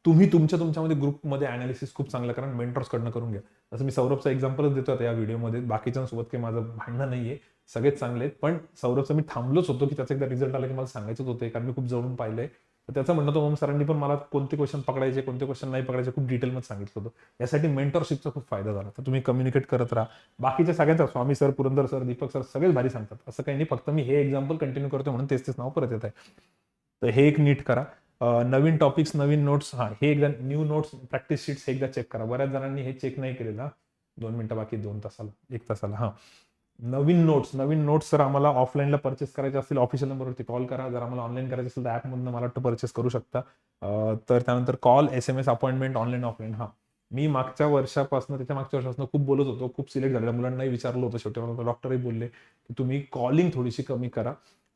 तुम्ही तुमच्यामध्ये ग्रुपमध्ये अनालिसिस खूप चांगलं करा, मेंटर्सकडनं करून घ्या. जसं मी सौरभचा एक्झाम्पलच देतो आता या व्हिडिओमध्ये. बाकीच्यांसोबत काही माझं भांडणं नाहीये, सगळेच चांगले आहेत. पण सौरभचं मी थांबलोच होतो की त्याचा एकदा रिझल्ट आला की मला सांगायचंच होतं, कारण मी खूप जवळून पाहिलंय. तर त्याचं म्हणणं होतं ओम सरांनी पण मला कोणते क्वेश्चन पकडायचे, कोणते क्वेश्चन नाही पकडायचे खूप डिटेलमध्ये सांगितलं होतं. यासाठी मेंटरशिपचा खूप फायदा झाला. तर तुम्ही कम्युनिकेट करत राहा. बाकीच्या सगळ्यांचा Swami sir, Purandar sir, Deepak sir सगळेच भारी सांगतात. असं काही नाही, फक्त मी हे एक्झाम्पल कंटिन्यू करतो म्हणून तेच नाव परत येत आहे. तर हे एक नीट करा. नवीन टॉपिक्स, नवीन नोट्स, हे एकदा न्यू नोट्स, प्रॅक्टिस शीट्स एकदा चेक करा. बऱ्याच जणांनी हे चेक नाही केलेलं. 2 मिनिटं बाकी, 2 तासाला, 1 तासाला. नवीन नोट्स सर आम्हाला ऑफलाईनला परचेस करायचे असतील ऑफिशियल नंबरवरती कॉल करा. जर आम्हाला ऑनलाईन करायचं असेल तर ॲपमधून मला वाटतं परचेस करू शकता. तर त्यानंतर call, SMS, appointment, online offline. मी मागच्या वर्षापासून खूप बोलत होतो, खूप सिलेक्ट झालेल्या मुलांनाही विचारलं होतं. शेवटी मला डॉक्टरही बोलले की तुम्ही कॉलिंग थोडीशी कमी करा,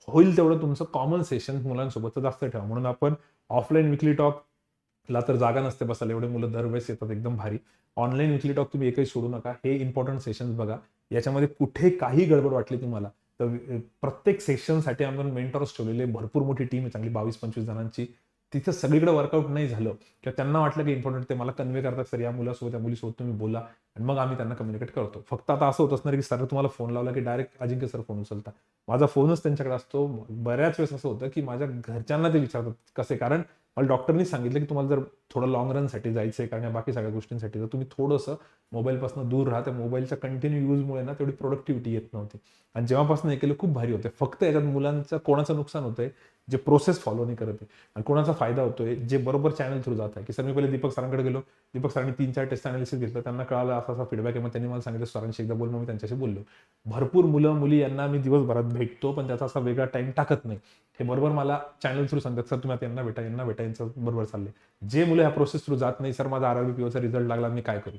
होईल तेवढं तुमचं कॉमन सेशन मुलांसोबत जास्त ठेवा. म्हणून आपण ऑफलाईन विकली टॉकला तर जागा नसते बसायला, एवढे मुलं दरवेळेस येतात एकदम भारी. ऑनलाईन विकली टॉक तुम्ही एकही सोडू नका. हे इम्पॉर्टंट सेशन्स बघा. याच्यामध्ये कुठे काही गडबड वाटली तुम्हाला तर प्रत्येक सेशनसाठी आपण मेंटर्स ठेवलेले, भरपूर मोठी टीम आहे चांगली, 22-25 जणांची. तिथं सगळीकडे वर्कआउट नाही झालं किंवा त्यांना वाटलं की इम्पॉर्टंट, ते मला कन्वे करतात सर या मुलासोबत या मुलीसोबत तुम्ही बोला, आणि मग आम्ही त्यांना कम्युनिकेट करतो. फक्त आता असं होत असणार की सर तुम्हाला फोन लावला की डायरेक्ट अजिंक्य सर फोन उचलता, माझा फोनच त्यांच्याकडे असतो. बऱ्याच वेळेस असं होतं की माझ्या घरच्यांना ते विचारतात कसे, कारण मला डॉक्टरनी सांगितलं की तुम्हाला जर थोडं लॉंग रनसाठी जायचं आहे कारण या बाकी सगळ्या गोष्टींसाठी, तर तुम्ही थोडंसं मोबाईलपासून दूर राहा. त्या मोबाईलच्या कंटिन्यू यूजमुळे ना तेवढी प्रोडक्टिव्हिटी येत नव्हती. आणि जेव्हापासून हे केलं खूप भारी होते. फक्त याच्यात मुलांचं कोणाचं नुकसान होतंय, जे प्रोसेस फॉलो नाही करत आहे, आणि कोणाचा फायदा होतोय, जे बरोबर चॅनल थ्रू जात आहे. की सर मी पहिले दीपक सरांकडे गेलो, दीपक सरांनी 3-4 टेस्ट अनालिसिस घेतलं, त्यांना कळालं असा फीडबॅक आहे, मग त्यांनी मला सांगितलं सरांशी एकदा बोल, मग मी त्यांच्याशी बोललो. भरपूर मुलं मुली यांना मी दिवसभरात भेटतो, पण त्याचा असा वेगळा टाइम टाकत नाही. हे बरोबर मला चॅनल थ्रू सांगतात, सर तुम्ही आता यांना भेटा यांचं बरोबर चाललंय. जे मुलं ह्या प्रोसेस थ्रू जात नाही, सर माझा RRBPOचा रिझल्ट लागला, मी काय करू,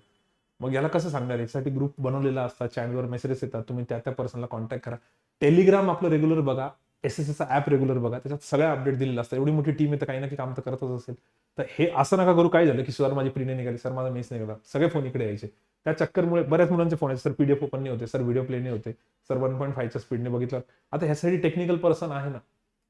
मग याला कसं सांगणार. यासाठी ग्रुप बनवलेला असतात, चॅनलवर मेसेजेस येतात, तुम्ही त्या पर्सनला कॉन्टॅक्ट करा. टेलिग्राम आपलं रेग्युलर बघा, SSSचा ॲप रेग्युलर बघा, त्याच्यात सगळ्या अपडेट दिलेलं असतं. एवढी मोठी टीम आहे तर काही ना काही काम तर करतच असेल. तर हे असं नका करू, काय झालं की सर माझी प्री नाही निघाली, सर माझा मेस नाही गेला, सगळे फोन इकडे यायचे. त्या चक्करमुळे बऱ्याच मुलांचे फोन यायचे, सर PDF ओपन नाही होते, सर व्हिडिओ प्ले नाही होते, सर 1.5च्या स्पीडने बघितलं. आता ह्यासाठी टेक्निकल पर्सन आहे ना,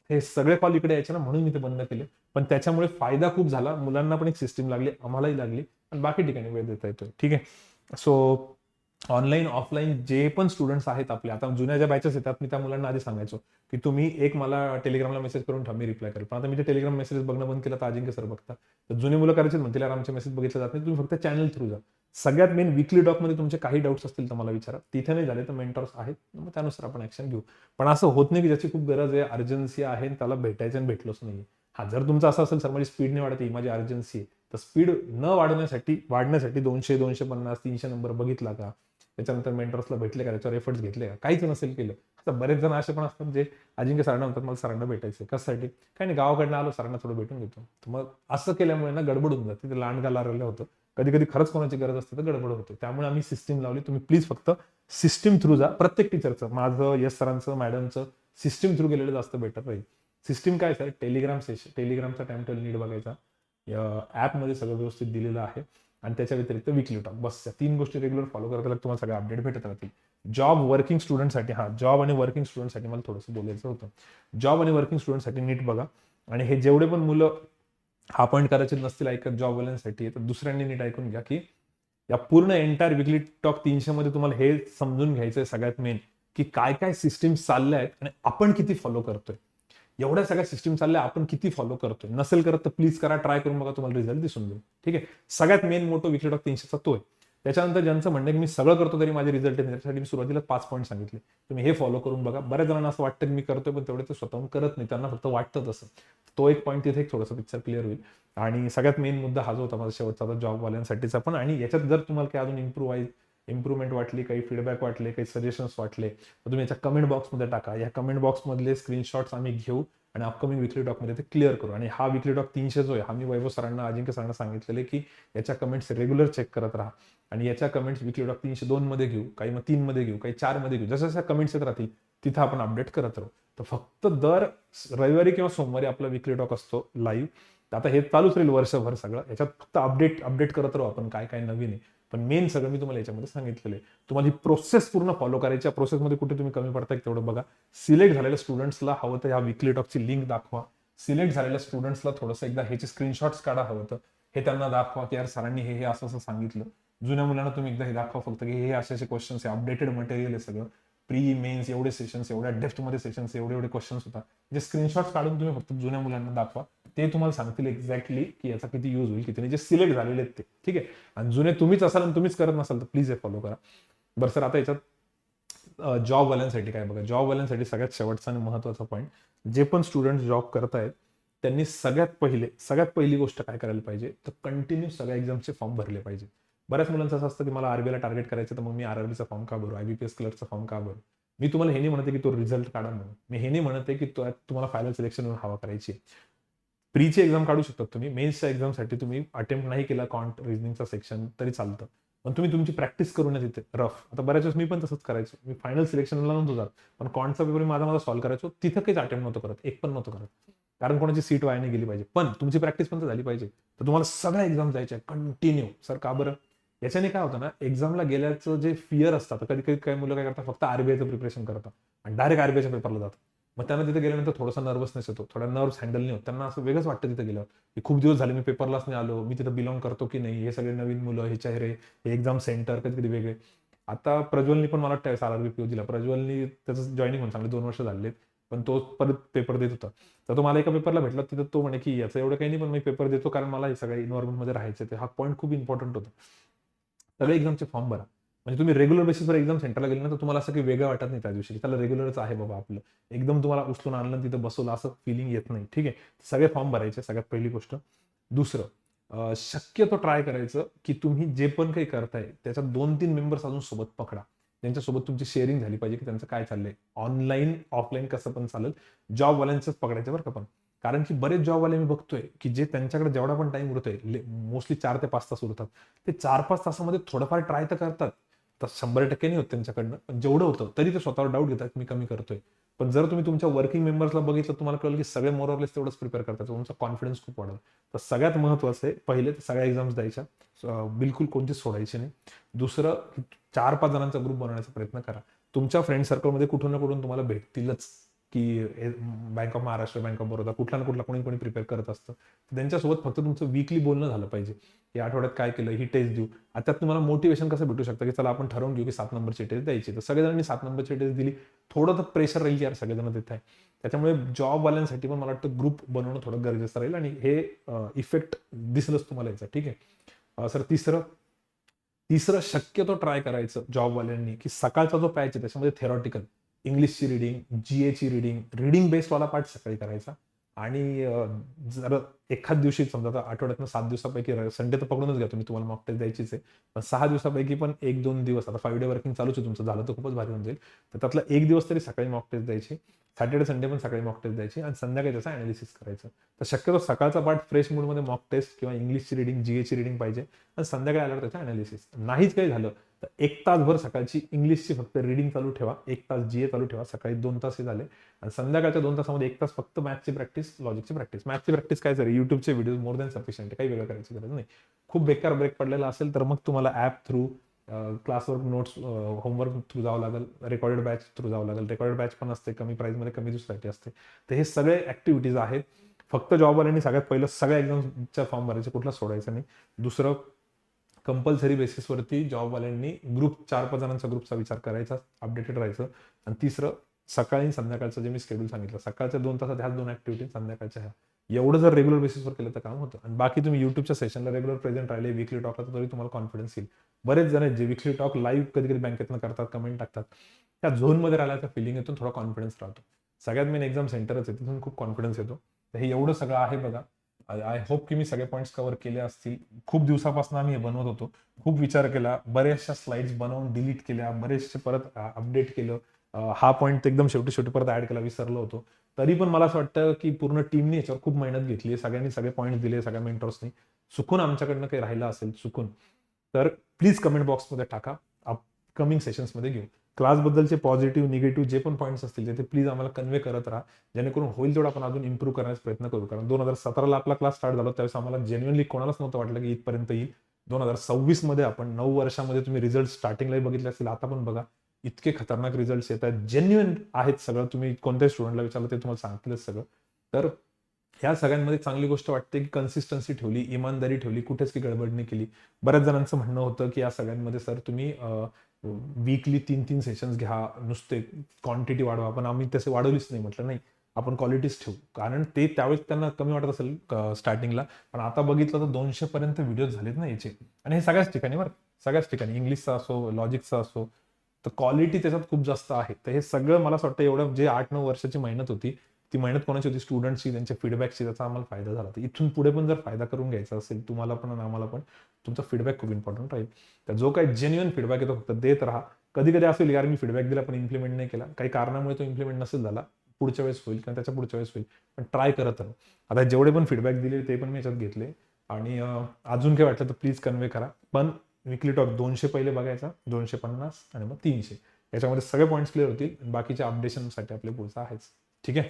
हे सगळे कॉल इकडे यायचे ना, म्हणून मी ते बंद केले. पण त्याच्यामुळे फायदा खूप झाला, मुलांना पण एक सिस्टीम लागली, आम्हालाही लागली, आणि बाकी ठिकाणी वेळ देता येतोय. ठीक आहे. सो ऑनलाईन ऑफलाईन जे पण स्टुडंट्स आहेत आपले, आता जुन्या ज्या बॅचेस येतात, मी त्या मुलांना आधी सांगायचो की तुम्ही एक मला टेलिग्रामला मेसेज करून ठेवा, मी रिप्लाय करेल. पण आता मी ते टेलिग्राम मेसेज बघणं बंद केलं, तर अजिंक्य सर बघता. तर जुने मुलं करायचे म्हणतील यार आमचे मेसेज बघितले जात नाही, तुम्ही फक्त चॅनल थ्रू जा. सगळ्यात मेन विकली टॉकमध्ये तुमचे काही डाऊट्स असतील तर मला विचारा. तिथे नाही झाले तर मेंटॉर्स आहेत, मग त्यानुसार आपण ऍक्शन घेऊ. पण असं होत नाही की ज्याची खूप गरज आहे, अर्जन्सी आहे, त्याला भेटायचं आणि भेटलोच नाही. जर तुमचं असं असेल सर माझी स्पीड नाही वाढत, माझी अर्जन्सी आहे, तर स्पीड न वाढण्यासाठी 200, 250, 300 नंबर बघितला का, त्याच्यानंतर मेंटर्सला भेटले का, त्याच्यावर एफर्ट्स घेतले का, काहीच नसेल केलं. आता बरेच जण असे पण असतात जे अजिंक्य सरांना म्हणतात मला सरांना भेटायचं, कशासाठी, काही नाही गावाकडनं आलो सरांना थोडं भेटून घेतो. तर मग असं केल्यामुळे ना गडबड होऊन जाते, ते लांड गाला होतं. कधी कधी खरंच कोणाची गरज असते तर गडबड होते. त्यामुळे आम्ही सिस्टीम लावली. तुम्ही प्लीज फक्त सिस्टीम थ्रू जा. प्रत्येक टीचरचं, माझं, यश सरांचं, मॅडमचं, सिस्टीम थ्रू गेलेलं जास्त बेटर राहील. सिस्टीम काय सर, टेलिग्रामचा टाइम टेबल नीट बघायचा, ॲपमध्ये सगळं व्यवस्थित दिलेलं आहे, आणि त्याच्या व्यतिरिक्त विकली टॉक, बस या 3 गोष्टी रेग्युलर फॉलो करत तुम्हाला सगळे अपडेट भेटत राहतील. जॉब वर्किंग स्टुडंटसाठी, जॉब आणि वर्किंग स्टुडंटसाठी मला थोडंसं बोलायचं होतं. जॉब आणि वर्किंग स्टुडंटसाठी नीट बघा, आणि हे जेवढे पण मुलं अपॉइंट करायचे नसतील ऐकत जॉबवाल्यांसाठी, तर दुसऱ्यांनी नीट ऐकून घ्या की या पूर्ण एंटायर विकली टॉक 300 मध्ये तुम्हाला हे समजून घ्यायचंय सगळ्यात मेन, की काय काय सिस्टीम चालल्या आहेत आणि आपण किती फॉलो करतोय. एवढ्या सगळ्या सिस्टीम चालल्या, आपण किती फॉलो करतोय. नसेल करत तर प्लीज करा, ट्राय करून बघा, तुम्हाला रिझल्ट दिसून जाईल. ठीक आहे. सगळ्यात मेन मोठो विकली टॉक 300चा तो आहे. त्याच्यानंतर ज्यांचं म्हणणं की मी सगळं करतो तरी माझे रिझल्ट नाही, त्यासाठी मी सुरुवातीला 5 पॉईंट सांगितले, तुम्ही हे फॉलो करून बघा. बऱ्याच जणांना असं वाटतं की मी करतोय, पण तेवढे ते स्वतःहून करत नाही, त्यांना फक्त वाटतं तसं. तो एक पॉईंट तिथे एक थोडासा पिक्चर क्लिअर होईल. आणि सगळ्यात मेन मुद्दा हा जो होता माझा शेवटचा जॉबवाल्यांसाठीचा पण, आणि याच्यात जर तुम्हाला काय अजून इम्प्रूव्ह इम्प्रूव्हमेंट वाटली, काही फीडबॅक वाटले, काही सजेशन्स वाटले, तर तुम्ही याच्या कमेंट बॉक्समध्ये टाका. या कमेंट बॉक्समधले स्क्रीनशॉट्स आम्ही घेऊ आणि अपकमिंग विकली टॉकमध्ये ते क्लिअर करू. आणि हा विकली टॉक 300 जो आहे, हा मी वैभव सरांना, अजिंक्य सरांना सांगितलेले की याच्या कमेंट्स रेग्युलर चेक करत राहा आणि याच्या कमेंट्स विकली टॉक 302 मध्ये घेऊ, काही मग 3 मध्ये घेऊ, काही 4 मध्ये घेऊ. जसं जसं कमेंट्स येत राहतील तिथं आपण अपडेट करत राहू. तर फक्त दर रविवारी किंवा सोमवारी आपला विकली टॉक असतो लाईव्ह. आता हे चालूच राहील वर्षभर सगळं. याच्यात फक्त अपडेट करत राहू आपण, काय काय नवीन आहे. पण मेन सगळं मी तुम्हाला याच्यामध्ये सांगितलेलं आहे. तुम्हाला ही प्रोसेस पूर्ण फॉलो करायची. या प्रोसेसमध्ये कुठे तुम्ही कमी पडताय तेवढं बघा. सिलेक्ट झालेल्या स्टुडंट्सला हवं तर ह्या विकली टॉकची लिंक दाखवा. सिलेक्ट झालेल्या स्टुडंट्सला थोडंसं एकदा ह्याचे स्क्रीनशॉट्स काढा हवं तर, हे त्यांना दाखवा की यार सरांनी हे असं असं सांगितलं. जुन्या मुलांना तुम्ही एकदा हे दाखवा फक्त की हे असे असे क्वेश्चन्स आहे, अपडेटेड मटेरियल आहे सगळं. प्री मेन्स एवढे सेशन्स, एवढ्या डेप्थमध्ये सेशन्स, एवढे एवढे क्वेश्चन्स होता. जे स्क्रीनशॉट्स काढून तुम्ही फक्त जुन्या मुलांना दाखवा. ते तुम्हाला सांगतील एक्झॅक्टली की याचा किती यूज होईल, किती नाही. जे सिलेक्ट झालेले आहेत ते, ठीक आहे. आणि जुने तुम्हीच असाल आणि तुम्हीच करत नसाल तर प्लीज हे फॉलो करा. बरं सर, आता याच्यात जॉबवाल्यांसाठी काय बघा. जॉबवाल्यांसाठी सगळ्यात शेवटचा आणि महत्वाचा पॉईंट, जे पण स्टुडंट जॉब करतायत त्यांनी सगळ्यात पहिली गोष्ट काय करायला पाहिजे, तर कंटिन्यू सगळ्या एक्झामचे फॉर्म भरले पाहिजे. बऱ्याच मुलांचं असं असतं की मला आरबीआयला टार्गेट करायचं, तर मग मी आरआरबीचा फॉर्म का भरू, आयबीपीएस क्लर्कचा फॉर्म का भरू. मी तुम्हाला हे नाही म्हणते की तो रिझल्ट काढा म्हणून. मी हे नाही म्हणते की तुम्हाला फायनल सिलेक्शन हवा करायची. प्रीची एक्झाम काढू शकतात तुम्ही. मेन्सच्या एक्झामसाठी तुम्ही अटेम्प्ट नाही केला कॉन्ट रिझनिंगचा सेक्शन तरी चालतं, पण तुम्ही तुमची प्रॅक्टिस करून या तिथे रफ. आता बऱ्याच वेळेस मी पण तसंच करायचो. मी फायनल सिलेक्शनला नव्हतो जात, पण कॉन्टचा पेपर माझा सॉल्व्ह करायचो. तिथं काहीच अटेम्प्ट नव्हतं करत, एक पण नव्हतं करत. कारण कोणाची सीट वाया नाही गेली पाहिजे, पण तुमची प्रॅक्टिस पण तर झाली पाहिजे. तर तुम्हाला सगळ्या एक्झाम जायच्या कंटिन्यू. सर का बरं? याच्याने काय होतं ना, एक्झामला गेल्याचं जे फिअर असतं. कधी कधी काही मुलं काय करतात, फक्त आरबीआयचं प्रिपरेशन करतात आणि डायरेक्ट आरबीआयच्या पेपरला जातात. मग त्यांना तिथे गेल्यानंतर थोडासा नर्वसनेस येतो, थोडा नर्व्स हँडल नाही होत. त्यांना असं वेगळंच वाटतं तिथे गेल्यावर की खूप दिवस झाले मी पेपरलाच नाही आलो, मी तिथे बिलॉंग करतो की नाही, हे सगळे नवीन मुलं, हे चेहरे, हे एक्झाम सेंटर कधी कधी वेगळे. आता प्रज्वलनी पण मला आरआरबी पीओ दिला. प्रज्वलनी त्याचं जॉईनिंग होऊन चांगले 2 वर्ष झालेत, पण तो परत पेपर देत होता. तर तो मला एका पेपरला भेटला. तिथं तो म्हणे की याचं एवढं काही नाही, पण मी पेपर देतो कारण मला हे सगळ्या इन्व्हायरमेंटमध्ये राहायचं. हा पॉईंट खूप इम्पॉर्टंट होता. सगळे एक्झामचे फॉर्म भरा. म्हणजे तुम्ही रेग्युलर बेसिसवर एक्झाम सेंटरला गेले ना, तर तुम्हाला असं काही वेगळं वाटत नाही त्या दिवशी. त्याला रेग्युलरच आहे बाबा आपलं. एकदम तुम्हाला उचलून आणलं तिथं बसवलं असं फिलिंग येत नाही, ठीक आहे. सगळे फॉर्म भरायचे, सगळ्यात पहिली गोष्ट. दुसरं, शक्यतो ट्राय करायचं की तुम्ही जे पण काही करताय त्याच्यात 2-3 मेंबर्स अजून सोबत पकडा, त्यांच्यासोबत तुमची शेअरिंग झाली पाहिजे की त्यांचं काय चाललंय. ऑनलाईन ऑफलाईन कसं पण चालेल, जॉबवाल्यांचंच पकडायचं बरं का. पण कारण की बरेच जॉबवाले मी बघतोय की जे त्यांच्याकडे जेवढा पण टाइम उरतोय, मोस्टली 4 ते 5 तास उरतात, ते 4-5 तासामध्ये थोडंफार ट्राय तर करतात. तर 100% नाही होत त्यांच्याकडनं, पण जेवढं होतं तरी ते स्वतःवर डाऊट घेतात मी कमी करतोय. पण जर तुम्ही तुमच्या वर्किंग मेंबर्सला बघितलं, तुम्हाला कळलं की सगळे मोरलेस तेवढंच प्रिपेअर करतात, तुमचा कॉन्फिडन्स खूप वाढेल. तर सगळ्यात महत्वाचं आहे, पहिले तर सगळ्या एक्झाम्स द्यायच्या, बिलकुल कोणतीच सोडायची नाही. दुसरं, 4-5 जणांचा ग्रुप बनवण्याचा प्रयत्न करा. तुमच्या फ्रेंड सर्कलमध्ये कुठून ना कुठून तुम्हाला भेटतीलच की bank of Maharashtra, bank of Baroda, कुठला ना कुठला कोणी कोणी प्रिपेअर करत असतं. त्यांच्यासोबत फक्त तुमचं वीकली बोलणं झालं पाहिजे. या आठवड्यात काय केलं, ही टेस्ट देऊ. आता तुम्हाला मोटिवेशन कसं भेटू शकतं की चला आपण ठरवून घेऊ की 7 नंबरची टेस्ट द्यायची. तर सगळेजणांनी 7 नंबरची टेस्ट दिली. थोडं तर प्रेशर राहील यार, सगळेजण देत आहे. त्याच्यामुळे जॉबवाल्यांसाठी पण मला वाटतं ग्रुप बनवणं थोडं गरजेचं राहील आणि हे इफेक्ट दिसलंच तुम्हाला याचा, ठीक आहे. सर, तिसरं शक्यतो ट्राय करायचं जॉबवाल्यांनी की सकाळचा जो पॅच आहे त्याच्यामध्ये थेरॉटिकल, इंग्लिशची रिडिंग, जीएची रिडिंग बेस्डवाला पार्ट सकाळी करायचा. आणि जर एखाद दिवशी समजा आता आठवड्यातनं 7 दिवसापैकी संडे तर पकडूनच घ्या तुम्ही, तुम्हाला मॉक टेस्ट द्यायचीच आहे. पण 6 दिवसापैकी पण 1-2 दिवस, आता 5 डे वर्किंग चालूच आहे तुमचं, झालं तर खूपच भारी होऊन जाईल. तर त्यातला 1 दिवस तरी सकाळी मॉक टेस्ट द्यायची. सॅटर्डे संडे पण सकाळी मॉक टेस्ट द्यायची आणि संध्याकाळी त्याचं अनालिसिस करायचं. तर शक्यतो सकाळचा पार्ट फ्रेश मूडमध्ये मॉक टेस्ट किंवा इंग्लिशची रिडिंग, जीएची रिडिंग पाहिजे आणि संध्याकाळी आल्यावर त्याचं अनालिसिस. नाहीच काही झालं तर 1 तासभर सकाळची इंग्लिशची फक्त रिडिंग चालू ठेवा, 1 तास जीए चालू ठेवा. सकाळी 2 तास हे झाले आणि संध्याकाळच्या 2 तासामध्ये 1 तास फक्त मॅथची प्रॅक्टिस, लॉजिकची प्रॅक्टिस. मॅथची प्रॅक्टिस काय झाली, युट्यूबचे व्हिडिओ मोर दॅन सफिशियंट, काही वेगळं करायची गरज नाही. खूप बेकार ब्रेक पडलेला असेल तर मग तुम्हाला app through, classwork notes, homework through जावं लागेल, रेकॉर्डेड बॅच थ्रू जावं लागेल. रेकॉर्डेड बॅच पण असते कमी प्राईसमध्ये, कमी दिवसासाठी असते. तर हे सगळे ऍक्टिव्हिटीज आहेत. फक्त जॉबवाल्यांनी सगळ्यात पहिलं सगळ्या एक्झामच्या फॉर्म भरायचे, कुठला सोडायचं नाही. दुसरं, कंपल्सरी बेसिसवरती जॉबवाल्यांनी ग्रुप, 4-5 जणांचा ग्रुपचा विचार करायचा, अपडेटेड राहायचं. आणि तिसरं, सकाळी संध्याकाळचं जे मी शेड्यूल सांगितलं, सकाळच्या 2 तासात ह्या 2 ऍक्टिव्हिटी, संध्याकाळच्या ह्या, एवढं जर रेग्युलर बेसिसवर केलं तर काम होतं. आणि बाकी तुम्ही युट्यूबच्या सेशनला रेग्युलर प्रेझेंट राहिले, विकली टॉकला, तरी तुम्हाला कॉन्फिडन्स येईल. बरेच जण आहेत जे विकली टॉक लाईव्ह कधी कधी बँकेतनं करतात, कमेंट टाकतात, त्या झोनमध्ये राहिल्याचा फिलिंग येतो, थोडा कॉन्फिडन्स राहतो. सगळ्यात मेन एक्झाम सेंटरच आहे, तिथून खूप कॉन्फिडन्स येतो. तर हे एवढं सगळं आहे बघा. आय होप की मी सगळे पॉईंट्स कव्हर केले असतील. खूप दिवसापासून आम्ही हे बनवत होतो, खूप विचार केला, बऱ्याचशा स्लाइड्स बनवून डिलीट केल्या, बरेचसे परत अपडेट केलं. हा पॉईंट एकदम शेवटी शेवटी परत ऍड केला, विसरलो होतो. तरी पण मला असं वाटतं की पूर्ण टीमने याच्यावर खूप मेहनत घेतली, सगळ्यांनी सगळे पॉईंट्स दिले, सगळ्या मेंटर्सनी. चुकून आमच्याकडनं काही राहिलं असेल चुकून, तर प्लीज कमेंट बॉक्समध्ये टाका, अपकमिंग सेशन्समध्ये घेऊ. क्लासबद्दलचे पॉझिटिव्ह निगेटिव्ह जे पण पॉईंट्स असतील ते प्लीज आम्हाला कन्वे करत राहा, जेणेकरून होईल तेवढा आपण अजून इम्प्रूव्ह करण्याचा प्रयत्न करू. कारण 2017ला आपला क्लास स्टार्ट झाला त्यावेळेस आम्हाला जेन्युअनली कोणालाच नव्हतं वाटलं की इथपर्यंत येईल. 2026 मध्ये आपण 9 वर्षामध्ये तुम्ही रिझल्ट स्टार्टिंगलाही बघितले असतील, आता पण बघा इतके खतरनाक रिझल्ट येत आहेत, जेन्युअन आहेत सगळं. तुम्ही कोणत्याही स्टुडंटला विचारलं ते तुम्हाला सांगतीलच सगळं. तर ह्या सगळ्यांमध्ये चांगली गोष्ट वाटते की कन्सिस्टन्सी ठेवली, इमानदारी ठेवली, कुठेच की गडबड नाही केली. बऱ्याच जणांचं म्हणणं होतं की या सगळ्यांमध्ये सर तुम्ही वीकली 3-3 सेशन्स घ्या, नुसते क्वांटिटी वाढवा, पण आम्ही तसे वाढवलीच नाही. म्हटलं नाही, आपण क्वालिटीच ठेवू. कारण ते त्यावेळेस त्यांना कमी वाटत असेल स्टार्टिंगला, पण आता बघितलं तर 200 पर्यंत व्हिडिओ झालेत ना याचे. आणि हे सगळ्याच ठिकाणी बरं, सगळ्याच ठिकाणी इंग्लिशचा असो, लॉजिकचा असो, तर क्वालिटी त्याच्यात खूप जास्त आहे. तर हे सगळं मला असं वाटतं एवढं जे 8-9 वर्षाची मेहनत होती, ती मेहनत कोणाची होती? स्टुडंट्सची, त्यांच्या फीडबॅकची. त्याचा आम्हाला फायदा झाला. तर इथून पुढे पण जर फायदा करून घ्यायचा असेल तुम्हाला पण आणि आम्हाला पण, तुमचा फीडबॅक खूप इम्पॉर्टंट राहील. तर जो काही जेन्युअन फीडबॅक येतो फक्त देत राहा. कधी कधी असेल यार मी फीडबॅक दिला पण इम्प्लिमेंट नाही केला, काही कारणामुळे तो इम्प्लिमेंट नसेल झाला, पुढच्या वेळेस होईल किंवा त्याच्या पुढच्या वेळेस होईल, पण ट्राय करत राहा. आता जेवढे पण फीडबॅक दिले ते पण मी याच्यात घेतले. आणि अजून काही वाटलं तर प्लीज कन्वे करा. पण विकली टॉक 200 पहिले बघायचा, 250 आणि मग 300, याच्यामध्ये सगळे पॉईंट्स क्लिअर होतील. बाकीच्या अपडेशनसाठी आपले पुढचं आहेच. ठीक आहे,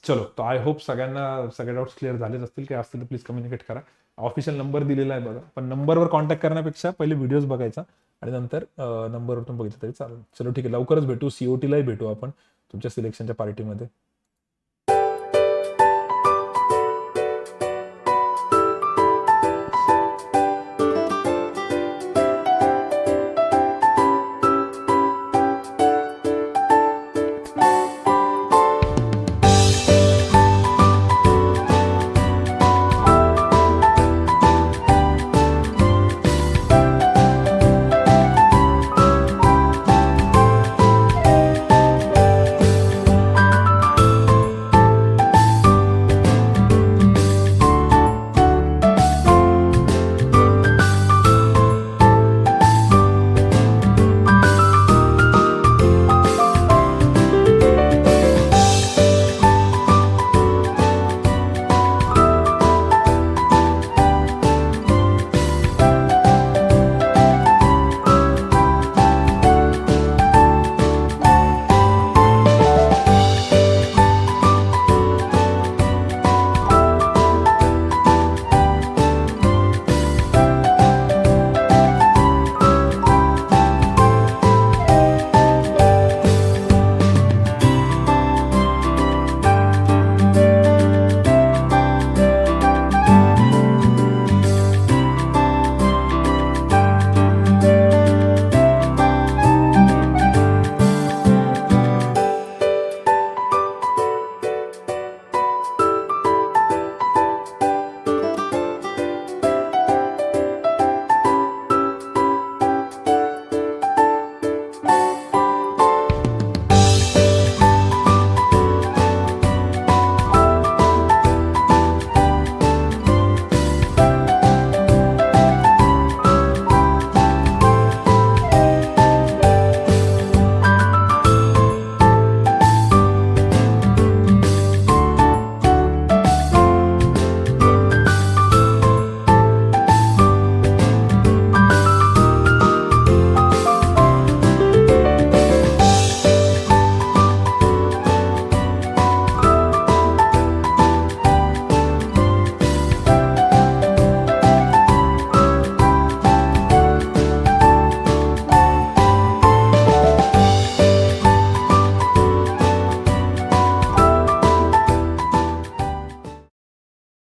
चलो. तो आय होप सगळ्यांना सगळे डाऊट्स क्लिअर झालेच असतील. काही असतील तर प्लीज कम्युनिकेट करा. ऑफिशियल नंबर दिलेला आहे बघा, पण नंबरवर कॉन्टॅक्ट करण्यापेक्षा पहिले व्हिडिओज बघायचा आणि नंतर नंबरवरून बघितलं तरी चालेल. चलो ठीक आहे, लवकरच भेटू. सीओटीलाही भेटू आपण तुमच्या सिलेक्शनच्या पार्टीमध्ये.